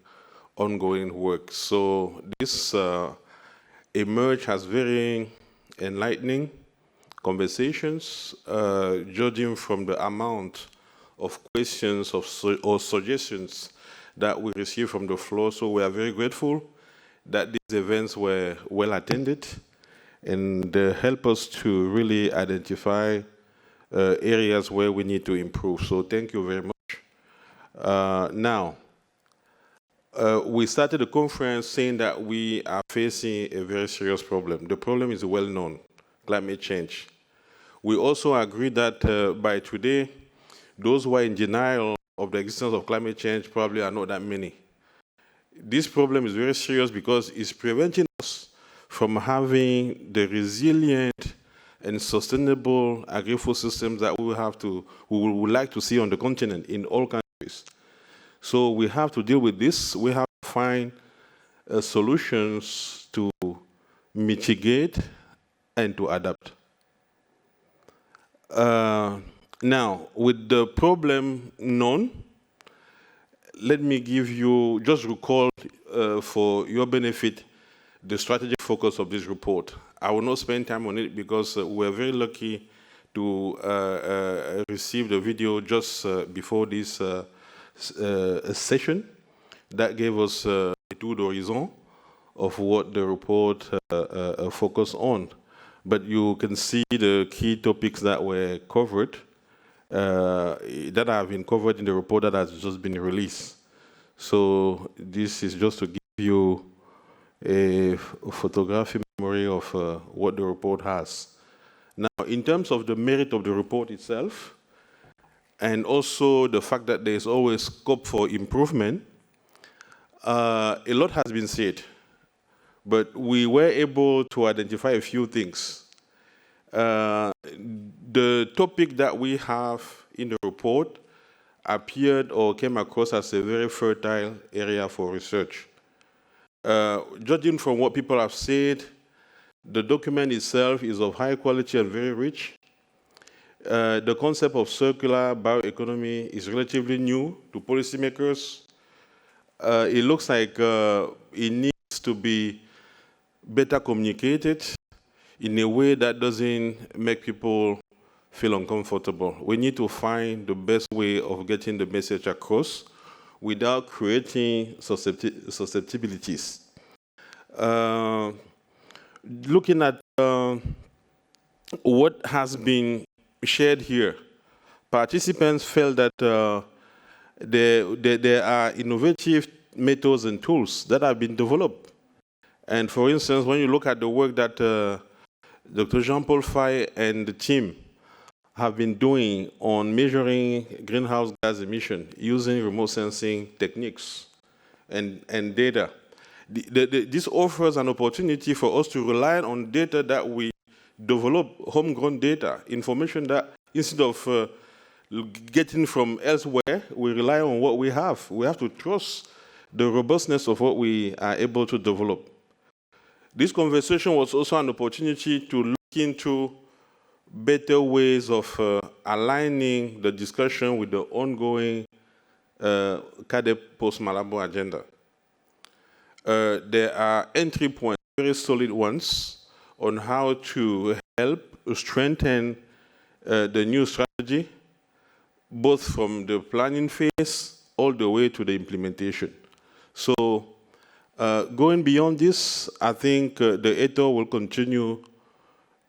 ongoing work. So this emerged as very enlightening conversations, judging from the amount of questions or suggestions that we received from the floor. So we are very grateful that these events were well attended and help us to really identify areas where we need to improve. So thank you very much. Now, we started the conference saying that we are facing a very serious problem. The problem is well known, climate change. We also agree that by today, those who are in denial of the existence of climate change probably are not that many. This problem is very serious because it's preventing us from having the resilient and sustainable agri-food systems that we would like to see on the continent in all countries. So we have to deal with this. We have to find solutions to mitigate and to adapt. Now, with the problem known, let me give you, just recall for your benefit, the strategic focus of this report. I will not spend time on it because we're very lucky to receive the video just before this session that gave us a tour d'horizon of what the report focused on. But you can see the key topics that were covered, that have been covered in the report that has just been released. So this is just to give you a photographic memory of what the report has. Now, in terms of the merit of the report itself, and also the fact that there is always scope for improvement, a lot has been said, but we were able to identify a few things. The topic that we have in the report appeared or came across as a very fertile area for research. Judging from what people have said, the document itself is of high quality and very rich. The concept of circular bioeconomy is relatively new to policymakers. It looks like it needs to be better communicated in a way that doesn't make people feel uncomfortable. We need to find the best way of getting the message across without creating susceptibilities. Looking at what has been shared here, participants felt that there are innovative methods and tools that have been developed. And for instance, when you look at the work that Dr. Jean-Paul Faye and the team have been doing on measuring greenhouse gas emission using remote sensing techniques and data, this offers an opportunity for us to rely on data that we develop, homegrown data, information that instead of getting from elsewhere, we rely on what we have. We have to trust the robustness of what we are able to develop. This conversation was also an opportunity to look into better ways of aligning the discussion with the ongoing CAADP Post-Malabo agenda. There are entry points, very solid ones, on how to help strengthen the new strategy, both from the planning phase all the way to the implementation. So going beyond this, I think the ETO will continue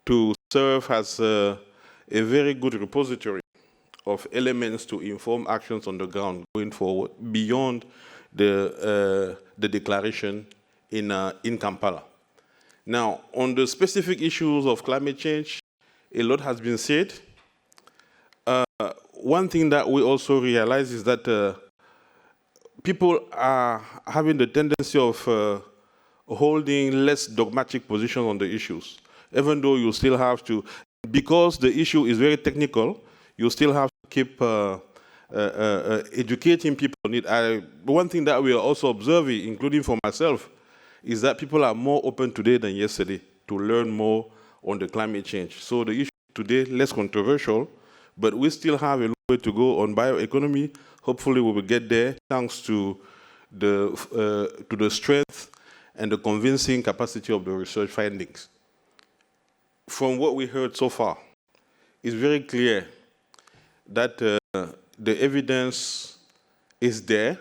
to serve as a very good repository of elements to inform actions on the ground going forward, beyond the declaration in Kampala. Now, on the specific issues of climate change, a lot has been said. One thing that we also realize is that people are having the tendency of holding less dogmatic positions on the issues, even though you still have to, because the issue is very technical, you still have to keep educating people on it. One thing that we are also observing, including for myself, is that people are more open today than yesterday to learn more on the climate change. So the issue today, less controversial, but we still have a long way to go on bioeconomy. Hopefully we will get there thanks to the strength and the convincing capacity of the research findings. From what we heard so far, it's very clear that the evidence is there.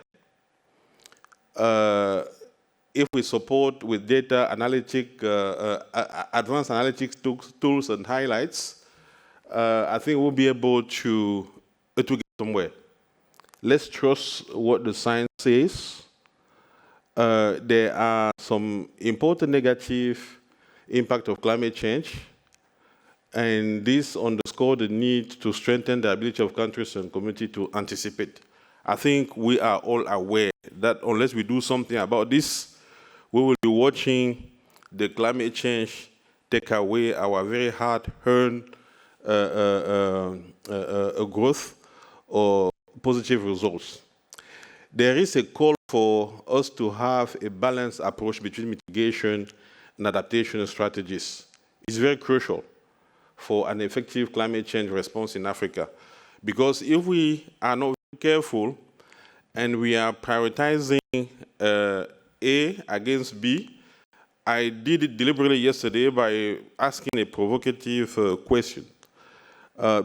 If we support with data analytic, advanced analytics tools and highlights, I think we'll be able to get somewhere. Let's trust what the science says. There are some important negative impact of climate change, and this underscores the need to strengthen the ability of countries and communities to anticipate. I think we are all aware that unless we do something about this, we will be watching the climate change take away our very hard-earned growth or positive results. There is a call for us to have a balanced approach between mitigation and adaptation strategies. It's very crucial for an effective climate change response in Africa, because if we are not careful and we are prioritizing A against B, I did it deliberately yesterday by asking a provocative question,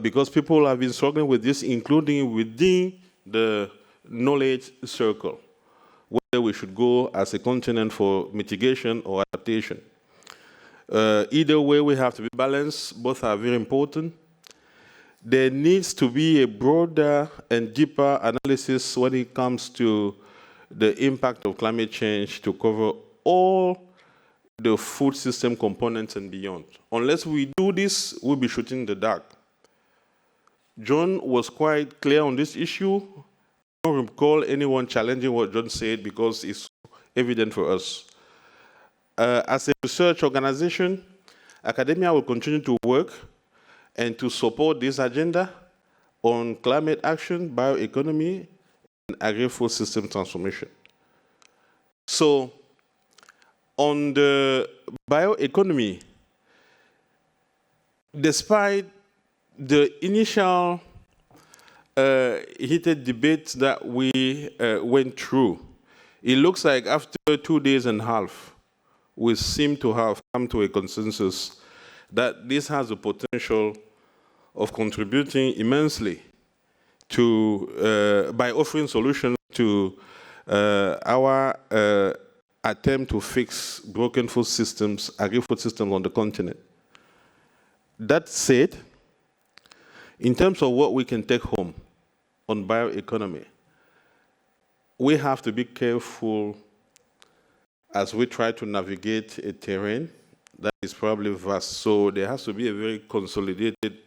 because people have been struggling with this, including within the knowledge circle, whether we should go as a continent for mitigation or adaptation. Either way, we have to be balanced. Both are very important. There needs to be a broader and deeper analysis when it comes to the impact of climate change to cover all the food system components and beyond. Unless we do this, we'll be shooting in the dark. John was quite clear on this issue. I don't recall anyone challenging what John said because it's evident for us. As a research organization, academia will continue to work and to support this agenda on climate action, bioeconomy, and agri-food system transformation. So On the bioeconomy, despite the initial heated debates that we went through, it looks like after 2 days and a half, we seem to have come to a consensus that this has the potential of contributing immensely to, by offering solutions to our attempt to fix broken food systems, agri-food systems on the continent. That said, in terms of what we can take home on bioeconomy, we have to be careful as we try to navigate a terrain that is probably vast. So there has to be a very consolidated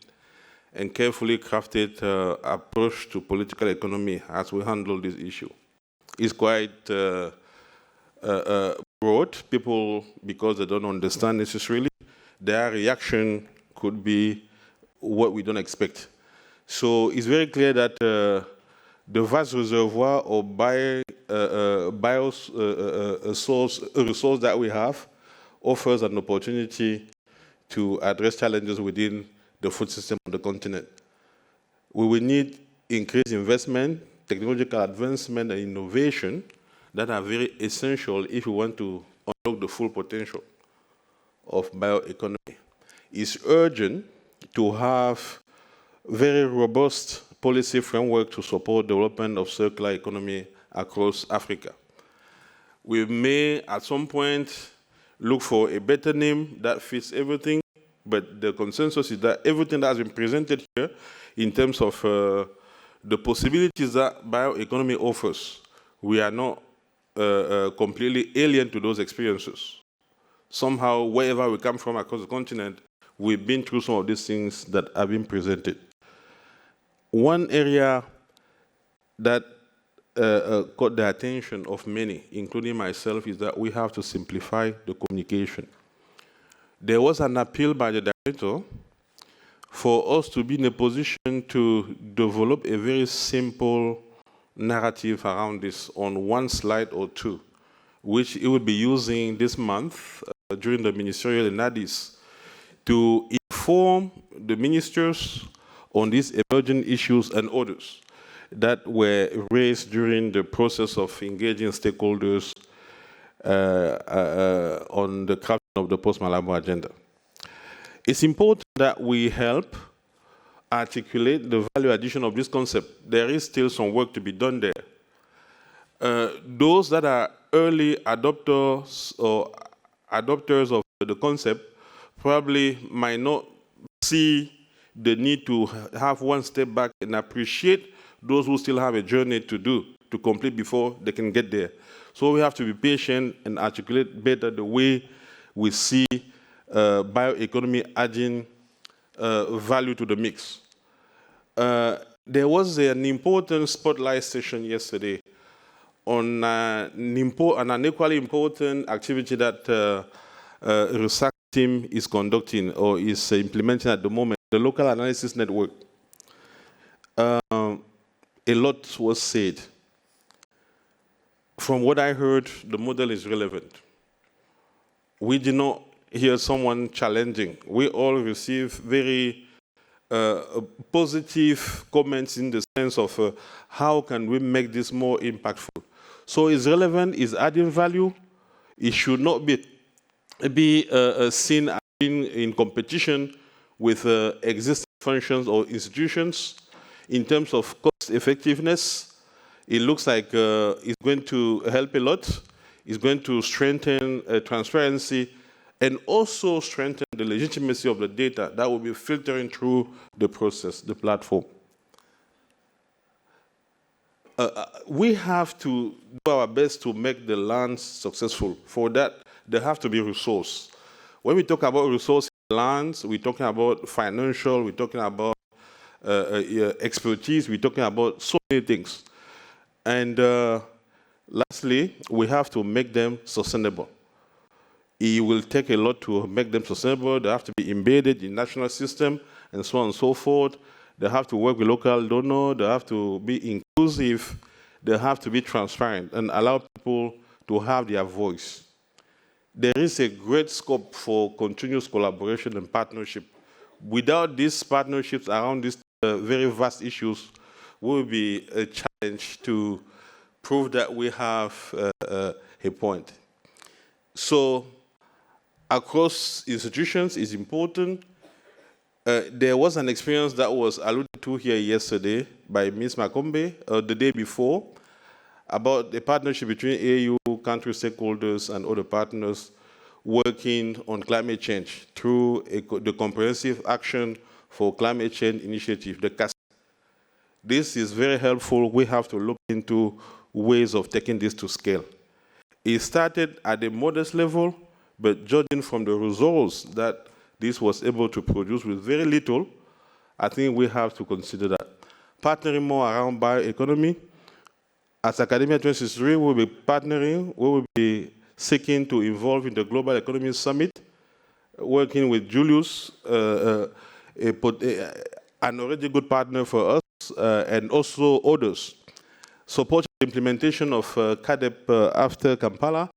and carefully crafted approach to political economy as we handle this issue. It's quite broad. People, because they don't understand necessarily, their reaction could be what we don't expect. So it's very clear that the vast reservoir of resource that we have offers an opportunity to address challenges within the food system of the continent. We will need increased investment, technological advancement, and innovation that are very essential if we want to unlock the full potential of bioeconomy. It's urgent to have very robust policy framework to support development of circular economy across Africa. We may, at some point, look for a better name that fits everything, but the consensus is that everything that has been presented here in terms of the possibilities that bioeconomy offers, we are not completely alien to those experiences. Somehow, wherever we come from across the continent, we've been through some of these things that have been presented. One area that caught the attention of many, including myself, is that we have to simplify the communication. There was an appeal by the director for us to be in a position to develop a very simple narrative around this on one slide or two, which it will be using this month during the ministerial in Addis to inform the ministers on these emerging issues and others that were raised during the process of engaging stakeholders on the crafting of the post-Malabo agenda. It's important that we help articulate the value addition of this concept. There is still some work to be done there. Those that are early adopters or adopters of the concept probably might not see the need to have one step back and appreciate those who still have a journey to do, to complete before they can get there. So we have to be patient and articulate better the way we see bioeconomy adding value to the mix. There was an important spotlight session yesterday on an equally important activity that ReSAKSS team is conducting or is implementing at the moment, the local analysis network. A lot was said. From what I heard, the model is relevant. We did not hear someone challenging. We all receive very positive comments in the sense of how can we make this more impactful. So it's relevant, it's adding value. It should not be seen as being in competition with existing functions or institutions. In terms of cost effectiveness, it looks like it's going to help a lot. It's going to strengthen transparency and also strengthen the legitimacy of the data that will be filtering through the process, the platform. We have to do our best to make the land successful. For that, there have to be resources. When we talk about resources in lands, we're talking about financial, we're talking about expertise, we're talking about so many things. And lastly, we have to make them sustainable. It will take a lot to make them sustainable. They have to be embedded in national system and so on and so forth. They have to work with local donors. They have to be inclusive. They have to be transparent and allow people to have their voice. there is a great scope for continuous collaboration and partnership. Without these partnerships around these very vast issues, will be a challenge to prove that we have a point. So across institutions is important. There was an experience that was alluded to here yesterday by Ms. Makombe, the day before, about the partnership between AU, country stakeholders, and other partners working on climate change through the Comprehensive Action for Climate Change Initiative, the CAASP. This is very helpful. We have to look into ways of taking this to scale. It started at a modest level, but judging from the results that this was able to produce with very little, I think we have to consider that. Partnering more around bioeconomy. As Academia 2063, we will be partnering, we will be seeking to involve in the Global Economy Summit, working with Julius, an already good partner for us, and also others. Supporting the implementation of CAADP after Kampala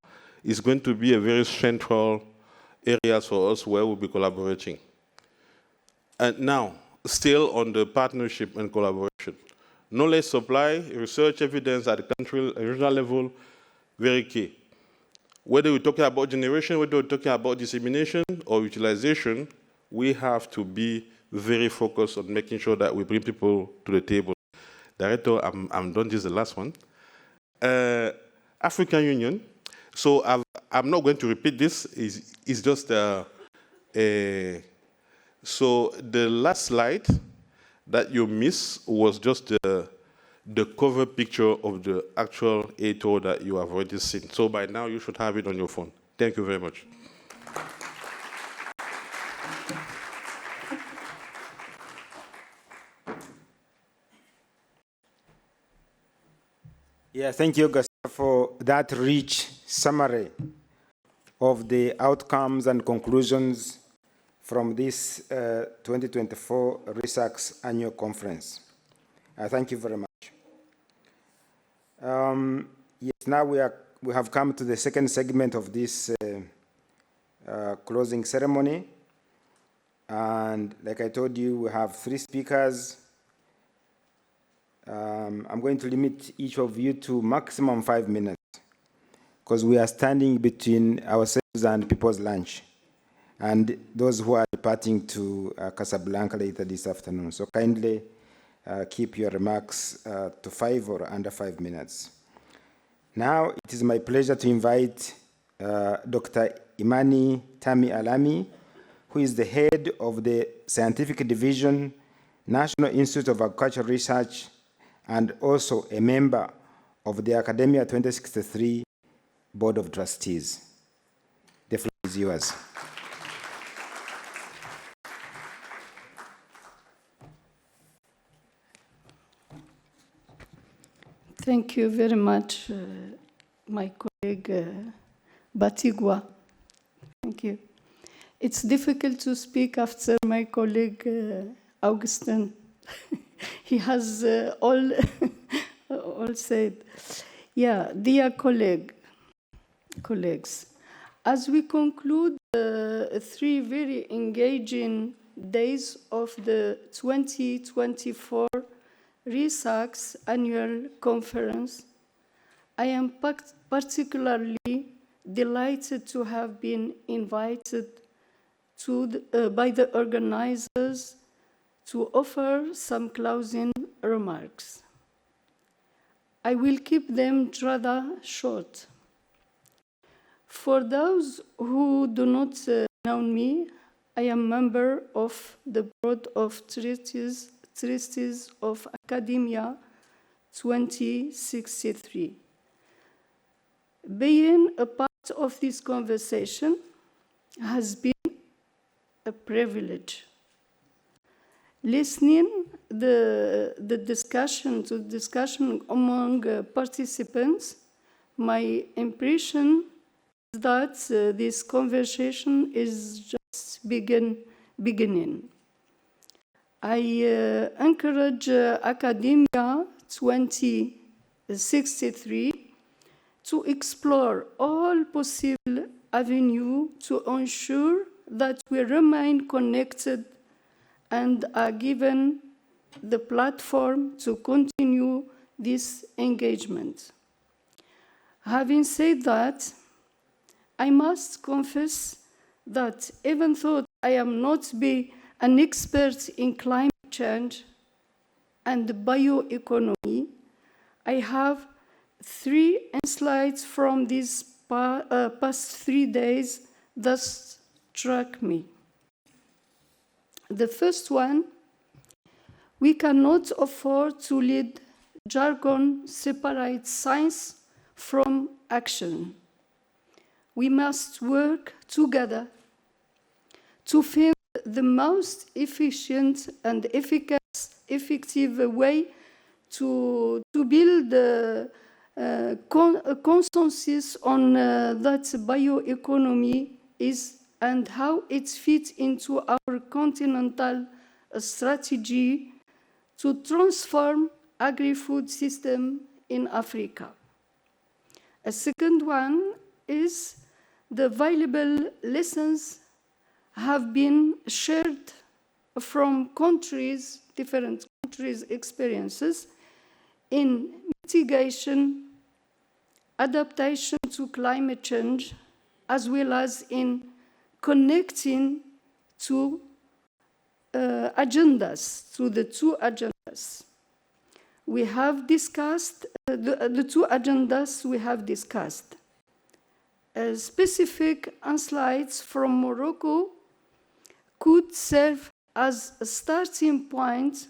is going to be a very central area for us where we'll be collaborating. And now, still on the partnership and collaboration. Knowledge supply, research evidence at the country and regional level, very key. Whether we're talking about generation, whether we're talking about dissemination or utilization, we have to be very focused on making sure that we bring people to the table. Director, I'm done, this is the last one. African Union. So I'm not going to repeat this, it's just so the last slide that you missed was just the cover picture of the actual ATO that you have already seen. So by now you should have it on your phone. Thank you very much. Yeah, thank you, Gus, for that rich summary of the outcomes and conclusions from this 2024 ReSAKSS Annual Conference. Thank you very much. Yes, now we have come to the second segment of this closing ceremony. And like I told you, we have 3 speakers. I'm going to limit each of you to maximum 5 minutes because we are standing between ourselves and people's lunch and those who are departing to Casablanca later this afternoon. So kindly keep your remarks to 5 or under 5 minutes. Now it is my pleasure to invite Dr. Imani Tami Alami, who is the head of the Scientific Division, National Institute of Agricultural Research, and also a member of the Academia 2063 Board of Trustees. The floor is yours. Thank you very much, my colleague Batigwa. Thank you. It's difficult to speak after my colleague Augustin. He has all said. Yeah, dear colleagues, as we conclude 3 very engaging days of the 2024 ReSAKSS Annual Conference, I am particularly delighted to have been invited by the organizers to offer some closing remarks. I will keep them rather short. For those who do not know me, I am member of the Board of Trustees of Academia 2063. Being a part of this conversation has been a privilege. Listening the discussion among participants, my impression is that this conversation is just beginning. I encourage Academia 2063 to explore all possible avenue to ensure that we remain connected and are given the platform to continue this engagement. Having said that, I must confess that even though I am not an expert in climate change and bioeconomy, I have 3 slides from these past 3 days that struck me. The first one, we cannot afford to let jargon separate science from action. We must work together to find the most efficient and effective way to build a consensus on that bioeconomy is and how it fits into our continental strategy to transform agri-food system in Africa. A second one is the valuable lessons have been shared from countries, different countries' experiences in mitigation, adaptation to climate change, as well as in connecting to agendas, to the 2 agendas. We have discussed, the 2 agendas we have discussed. Specific slides from Morocco could serve as a starting point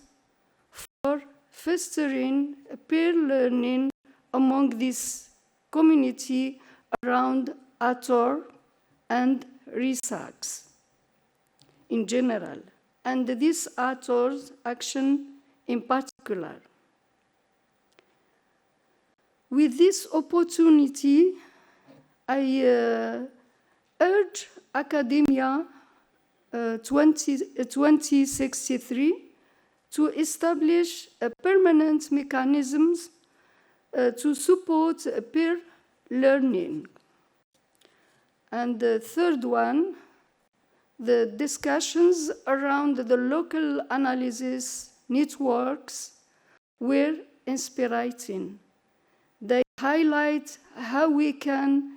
for fostering peer learning among this community around ATOR and ReSAKSS in general, and this ATOR's action in particular. With this opportunity, I urge academia 2063 to establish permanent mechanisms to support peer learning. And the third one, the discussions around the local analysis networks were inspiring. They highlight how we can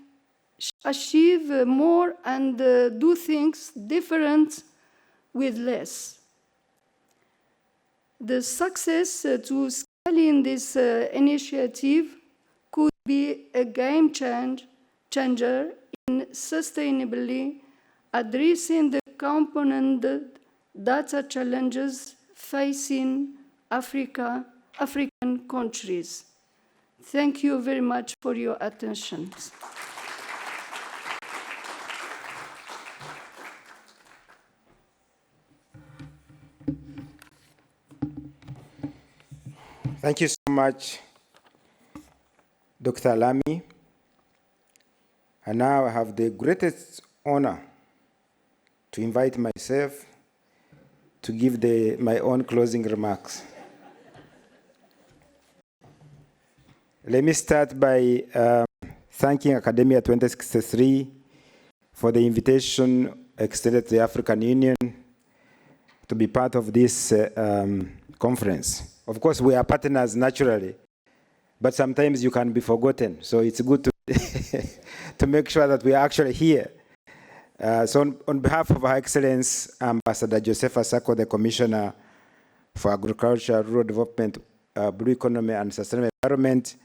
achieve more and do things different with less. The success to scaling this initiative could be a game changer in sustainably addressing the component data challenges facing African countries. Thank you very much for your attention. Thank you so much, Dr. Lamy. And now I have the greatest honor to invite myself to give my own closing remarks. Let me start by thanking Academia 2063 for the invitation extended to the African Union to be part of this conference. Of course, we are partners naturally, but sometimes you can be forgotten. So it's good to, to make sure that we are actually here. So on behalf of Her Excellency Ambassador Josepha Sako, the Commissioner for Agriculture, Rural Development, Blue Economy and Sustainable Environment,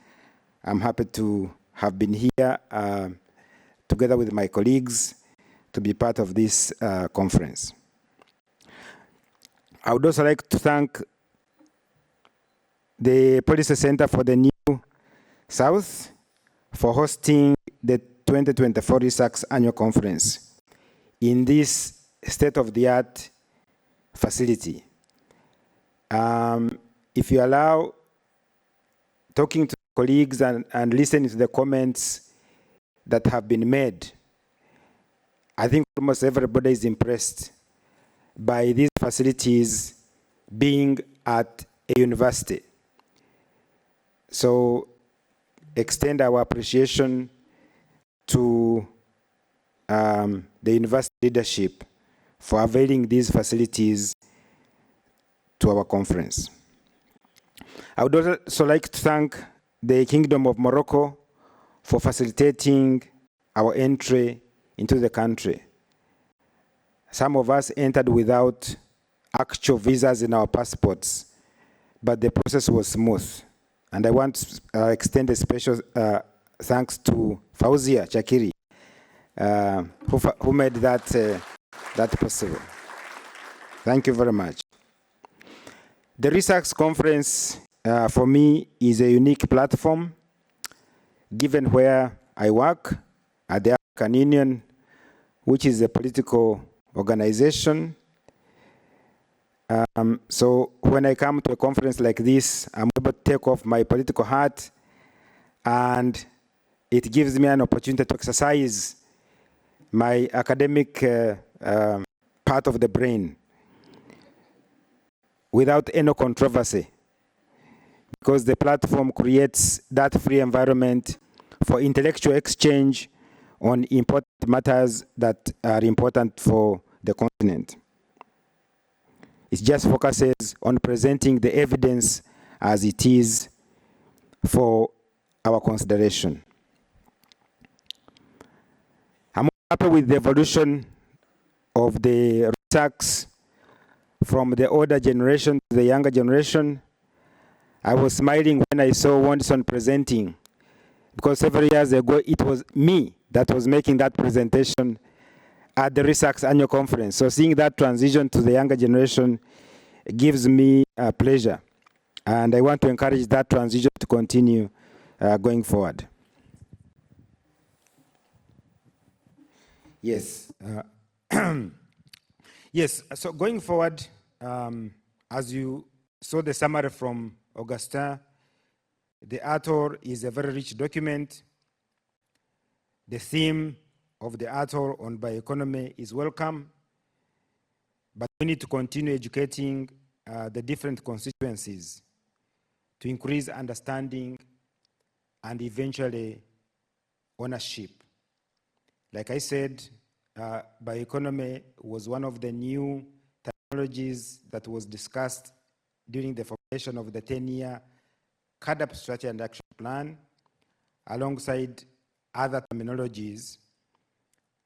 I'm happy to have been here together with my colleagues to be part of this conference. I would also like to thank the Policy Center for the New South for hosting the 2024 ReSAKSS Annual Conference in this state-of-the-art facility. If you allow, talking to colleagues and listening to the comments that have been made, I think almost everybody is impressed by these facilities being at a university. So extend our appreciation to the university leadership for availing these facilities to our conference. I would also like to thank the Kingdom of Morocco for facilitating our entry into the country. Some of us entered without actual visas in our passports, but the process was smooth. And I want to extend a special thanks to Fauzia Chakiri, who made that possible. Thank you very much. The ReSAKSS Conference, for me, is a unique platform, given where I work at the African Union, which is a political organization. So when I come to a conference like this, I'm able to take off my political hat, and it gives me an opportunity to exercise my academic part of the brain without any controversy, because the platform creates that free environment for intellectual exchange on important matters that are important for the continent. It just focuses on presenting the evidence as it is for our consideration. I'm happy with the evolution of the ReSAKSS from the older generation to the younger generation. I was smiling when I saw Wonderson presenting, because several years ago it was me that was making that presentation at the ReSAKSS annual conference. So seeing that transition to the younger generation gives me pleasure. And I want to encourage that transition to continue going forward. Yes. Yes, so going forward, as you saw the summary from Augustin, the author is a very rich document. The theme of the author on bioeconomy is welcome, but we need to continue educating the different constituencies to increase understanding and eventually ownership. Like I said, bioeconomy was one of the new technologies that was discussed during the formation of the 10-year CAADP Strategy and Action Plan, alongside other terminologies.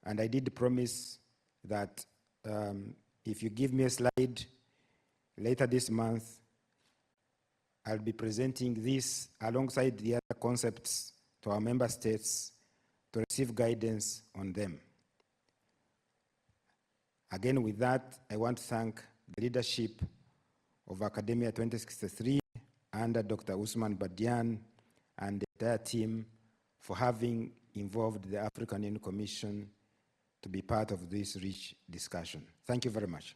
And I did promise that if you give me a slide later this month, I'll be presenting this alongside the other concepts to our member states to receive guidance on them. Again, with that, I want to thank the leadership of Academia 2063 under Dr. Usman Badian and the entire team for having involved the African Union Commission to be part of this rich discussion. Thank you very much.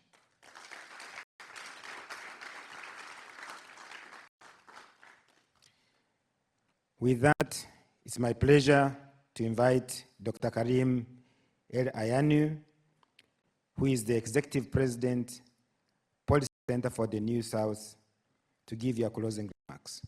With that, it's my pleasure to invite Dr. Karim El Ayanu, who is the Executive President, Policy Center for the New South, to give your closing remarks.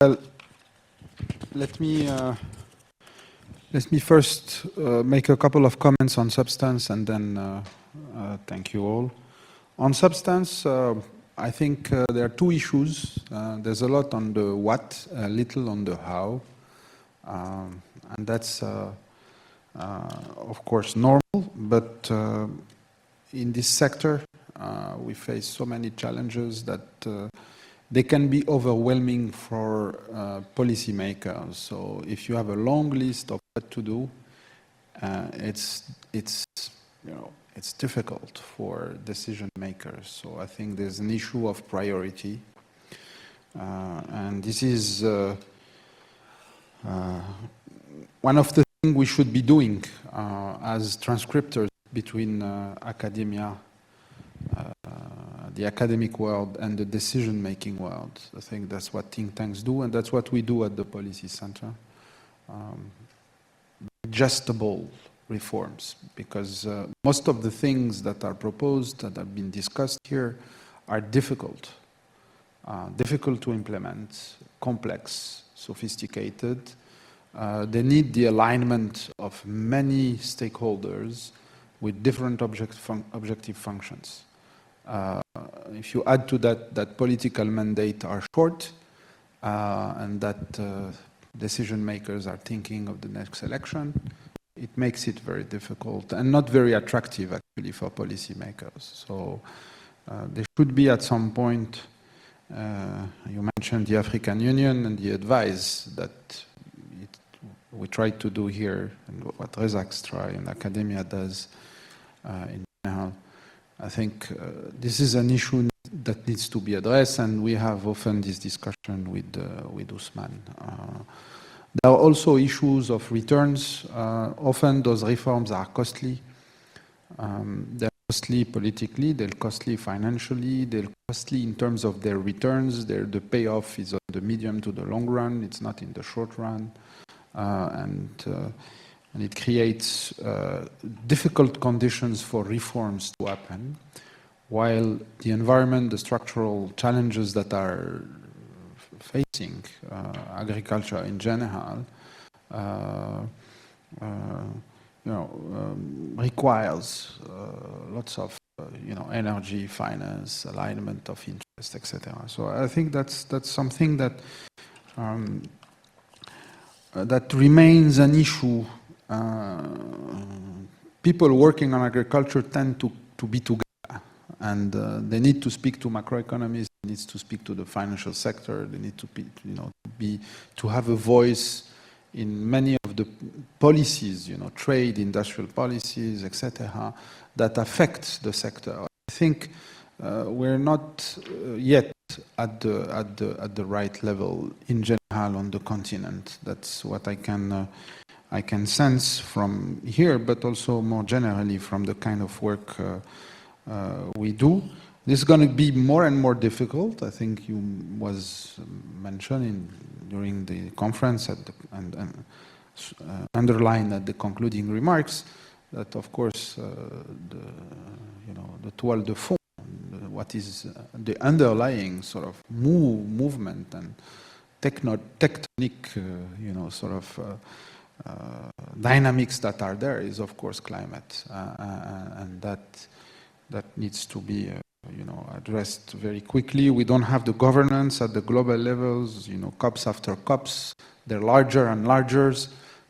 Well, let me first make a couple of comments on substance, and then thank you all. On substance, I think there are two issues. There's a lot on the what, little on the how, and that's of course normal, but in this sector we face so many challenges that they can be overwhelming for policymakers. So if you have a long list of what to do, it's difficult for decision makers. So I think there's an issue of priority, and this is one of the things we should be doing as transcriptors between academia, the academic world, and the decision-making world. I think that's what think tanks do, and that's what we do at the Policy Center. Digestible reforms, because most of the things that are proposed, that have been discussed here, are difficult. Difficult to implement, complex, sophisticated. They need the alignment of many stakeholders with different objective functions. If you add to that political mandate are short, and that decision makers are thinking of the next election, it makes it very difficult and not very attractive actually for policymakers. So there should be at some point, you mentioned the African Union and the advice that we try to do here, and what ReSAKSS try and academia does in general. I think this is an issue that needs to be addressed, and we have often this discussion with Usman. There are also issues of returns. Often those reforms are costly. They're costly politically, they're costly financially, they're costly in terms of their returns. The payoff is on the medium to the long run, it's not in the short run. And it creates difficult conditions for reforms to happen, while the environment, the structural challenges that are facing agriculture in general, requires lots of energy, finance, alignment of interest, etc. So I think that's something that that remains an issue. People working on agriculture tend to be together, and they need to speak to macroeconomists, they need to speak to the financial sector, they need to be, to have a voice in many of the policies, trade, industrial policies, etc., that affect the sector. I think we're not yet at the right level in general on the continent. That's what I can sense from here, but also more generally from the kind of work we do. This is going to be more and more difficult. I think you was mentioned during the conference and underlined at the concluding remarks that, of course, the toile de fond, what is the underlying sort of movement and tectonic, sort of dynamics that are there is, of course, climate, and that needs to be addressed very quickly. We don't have the governance at the global levels, COPs after COPs. They're larger and larger,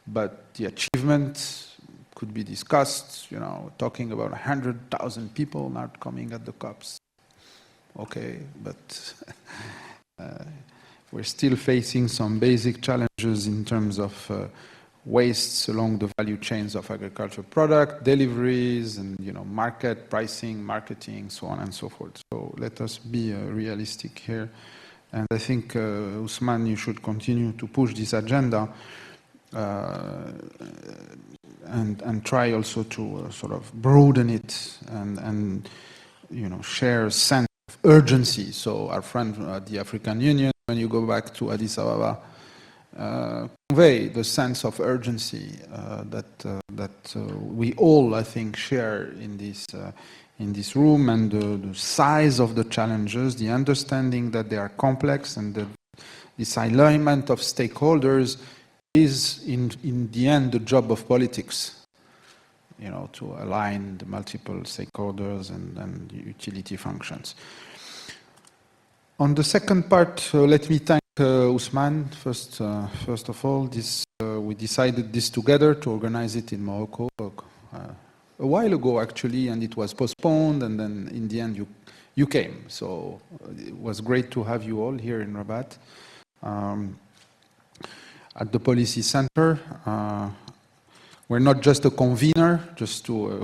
but the achievement could be discussed, talking about 100,000 people not coming at the COPs. Okay, but we're still facing some basic challenges in terms of wastes along the value chains of agricultural product, deliveries, and market, pricing, marketing, so on and so forth. So let us be realistic here. And I think, Usman, you should continue to push this agenda and try also to sort of broaden it and share a sense of urgency. So our friend at the African Union, when you go back to Addis Ababa, convey the sense of urgency that we all, I think, share in this room, and the size of the challenges, the understanding that they are complex, and that this alignment of stakeholders is, in the end, the job of politics. To align the multiple stakeholders and utility functions. On the second part, let me thank Usman, first of all. We decided this together to organize it in Morocco a while ago, actually, and it was postponed, and then in the end you came. So it was great to have you all here in Rabat. At the Policy Center, we're not just a convener,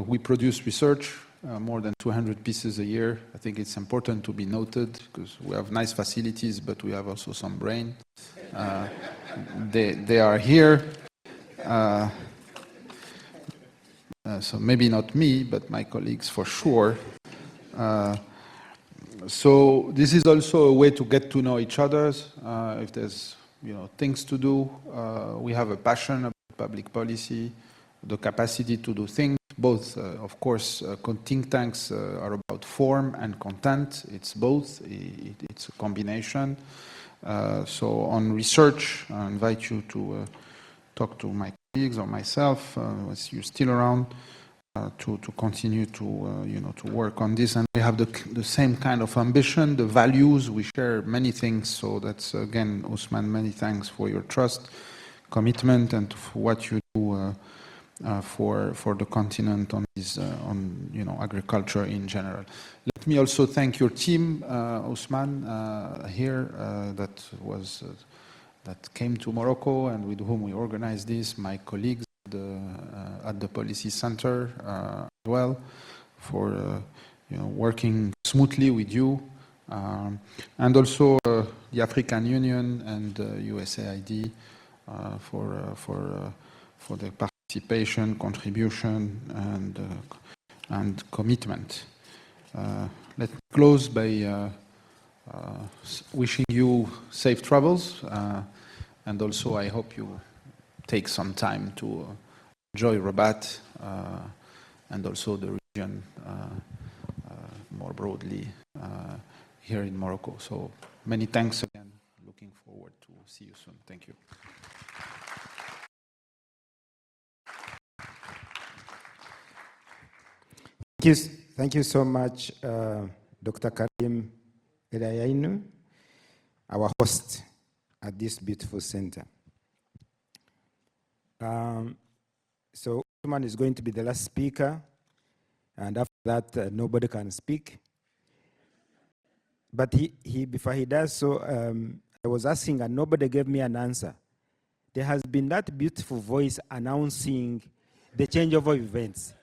we produce research, more than 200 pieces a year. I think it's important to be noted, because we have nice facilities, but we have also some brain. They are here. So maybe not me, but my colleagues for sure. So this is also a way to get to know each other. If there's things to do, we have a passion about public policy. the capacity to do things. Both, of course, think tanks are about form and content. It's both. It's a combination. So on research, I invite you to talk to my colleagues or myself, as you're still around, to continue to to work on this. And we have the same kind of ambition, the values. We share many things. So that's again, Usman, many thanks for your trust, commitment, and for what you do for the continent on this, on agriculture in general. Let me also thank your team, Usman, here that came to Morocco and with whom we organized this. My colleagues at the Policy Center as well, for working smoothly with you, and also the African Union and USAID for their participation, contribution, and commitment. Let me close by wishing you safe travels, and also I hope you take some time to enjoy Rabat and also the region more broadly here in Morocco. So many thanks again. Looking forward to see you soon. Thank you. Thank you so much, Dr. Karim Edayainu, our host at this beautiful center. So Usman is going to be the last speaker, and after that, nobody can speak. But before he does so, I was asking and nobody gave me an answer. There has been that beautiful voice announcing the changeover events.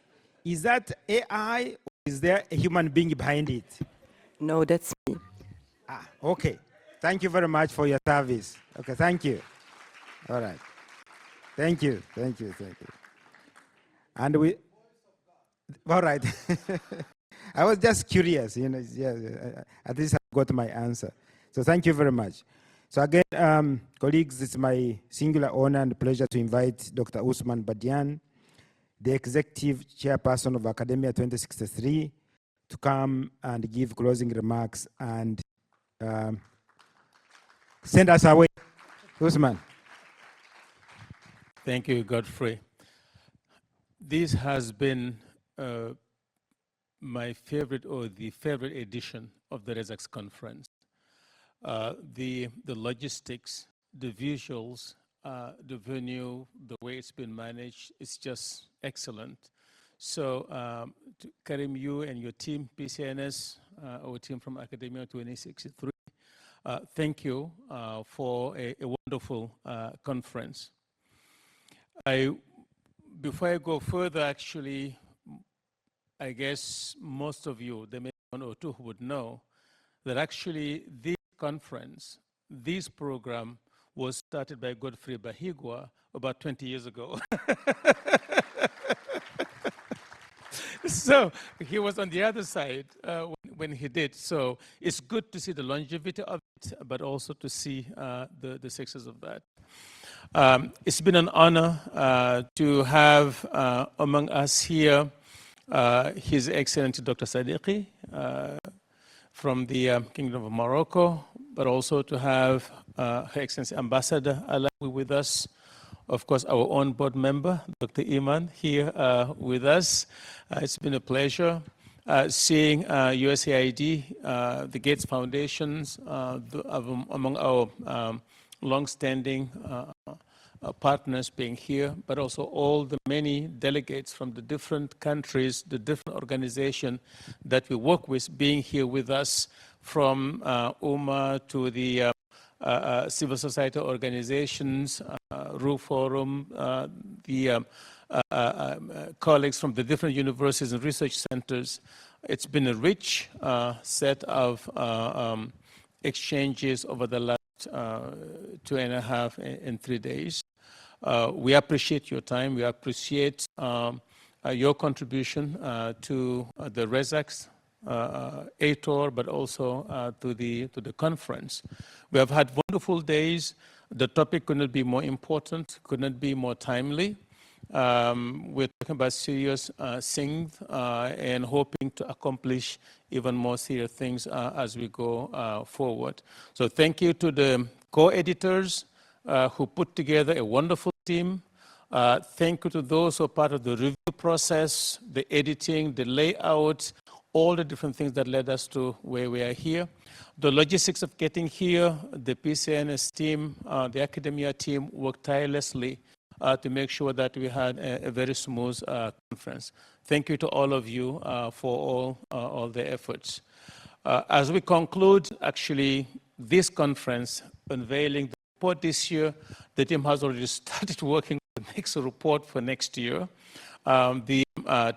Is that AI, or is there a human being behind it? No, that's me. Okay. Thank you very much for your service. Okay, thank you. All right. Thank you. And all right. I was just curious, at least I got my answer. So thank you very much. So again, colleagues, it's my singular honor and pleasure to invite Dr. Usman Badian, the Executive Chairperson of Academia 2063, to come and give closing remarks and send us away. Usman. Thank you, Godfrey. This has been my favorite, or the favorite edition of the ReSAKSS Conference. The logistics, the visuals, the venue, the way it's been managed, it's just excellent. So to Karim, you and your team, PCNS, our team from Academia 2063, thank you for a wonderful conference. Before I go further, actually, I guess most of you, there may be one or two who would know, that actually this conference, this program was started by Godfrey Bahigwa about 20 years ago. So he was on the other side when he did. So it's good to see the longevity of it, but also to see the success of that. It's been an honor to have among us here His Excellency Dr. Sadiqi from the Kingdom of Morocco, but also to have Her Excellency Ambassador Alawi with us. Of course, our own board member, Dr. Iman, here with us. It's been a pleasure seeing USAID, the Gates Foundations, among our long-standing partners being here, but also all the many delegates from the different countries, the different organizations that we work with being here with us, from UMA to the civil society organizations, RU Forum, the colleagues from the different universities and research centers. It's been a rich set of exchanges over the last 2.5 and 3 days. We appreciate your time. We appreciate your contribution to the ReSAKSS ATOR, but also to the conference. We have had wonderful days. The topic could not be more important, could not be more timely. We're talking about serious things and hoping to accomplish even more serious things as we go forward. So thank you to the co-editors who put together a wonderful team. Thank you to those who are part of the review process, the editing, the layout, all the different things that led us to where we are here. The logistics of getting here, the PCNS team, the academia team worked tirelessly to make sure that we had a very smooth conference. Thank you to all of you for all the efforts. As we conclude, actually, this conference, unveiling the report this year, the team has already started working on the next report for next year. The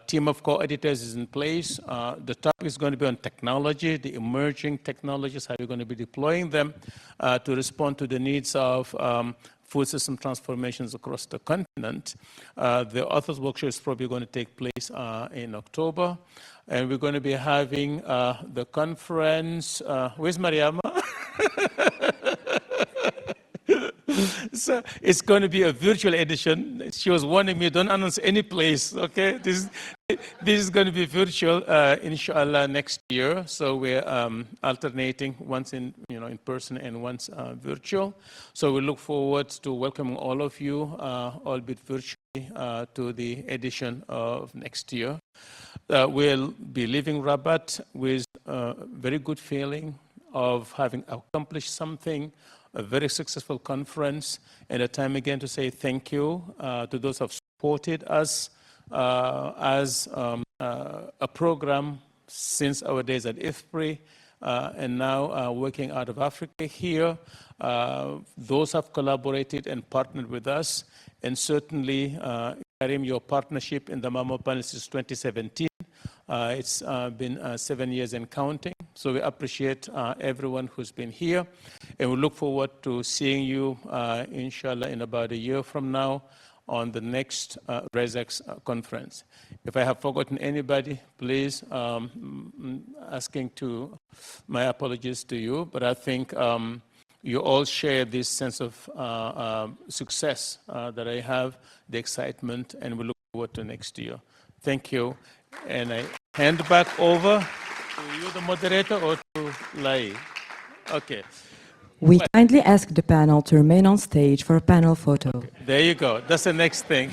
team of co-editors is in place. The topic is going to be on technology, the emerging technologies, how we're going to be deploying them to respond to the needs of food system transformations across the continent. The authors' workshop is probably going to take place in October. And we're going to be having the conference. Where's Mariama? So it's going to be a virtual edition. She was warning me, don't announce any place, okay? This is going to be virtual, inshallah, next year. So we're alternating once in person and once virtual. So we look forward to welcoming all of you, albeit virtually, to the edition of next year. We'll be leaving Rabat with a very good feeling of having accomplished something, a very successful conference, and a time again to say thank you to those who have supported us as a program since our days at IFPRI, and now working out of Africa here. Those have collaborated and partnered with us, and certainly, Karim, your partnership in the Malabo panel since 2017. It's been 7 years and counting. So we appreciate everyone who's been here. And we look forward to seeing you, inshallah, in about a year from now on the next ReSAKSS conference. If I have forgotten anybody, please, my apologies to you. But I think you all share this sense of success that I have, the excitement, and we look forward to next year. Thank you. And I hand back over to you, the moderator, or to Lai. Okay. We kindly ask the panel to remain on stage for a panel photo. Okay. There you go. That's the next thing.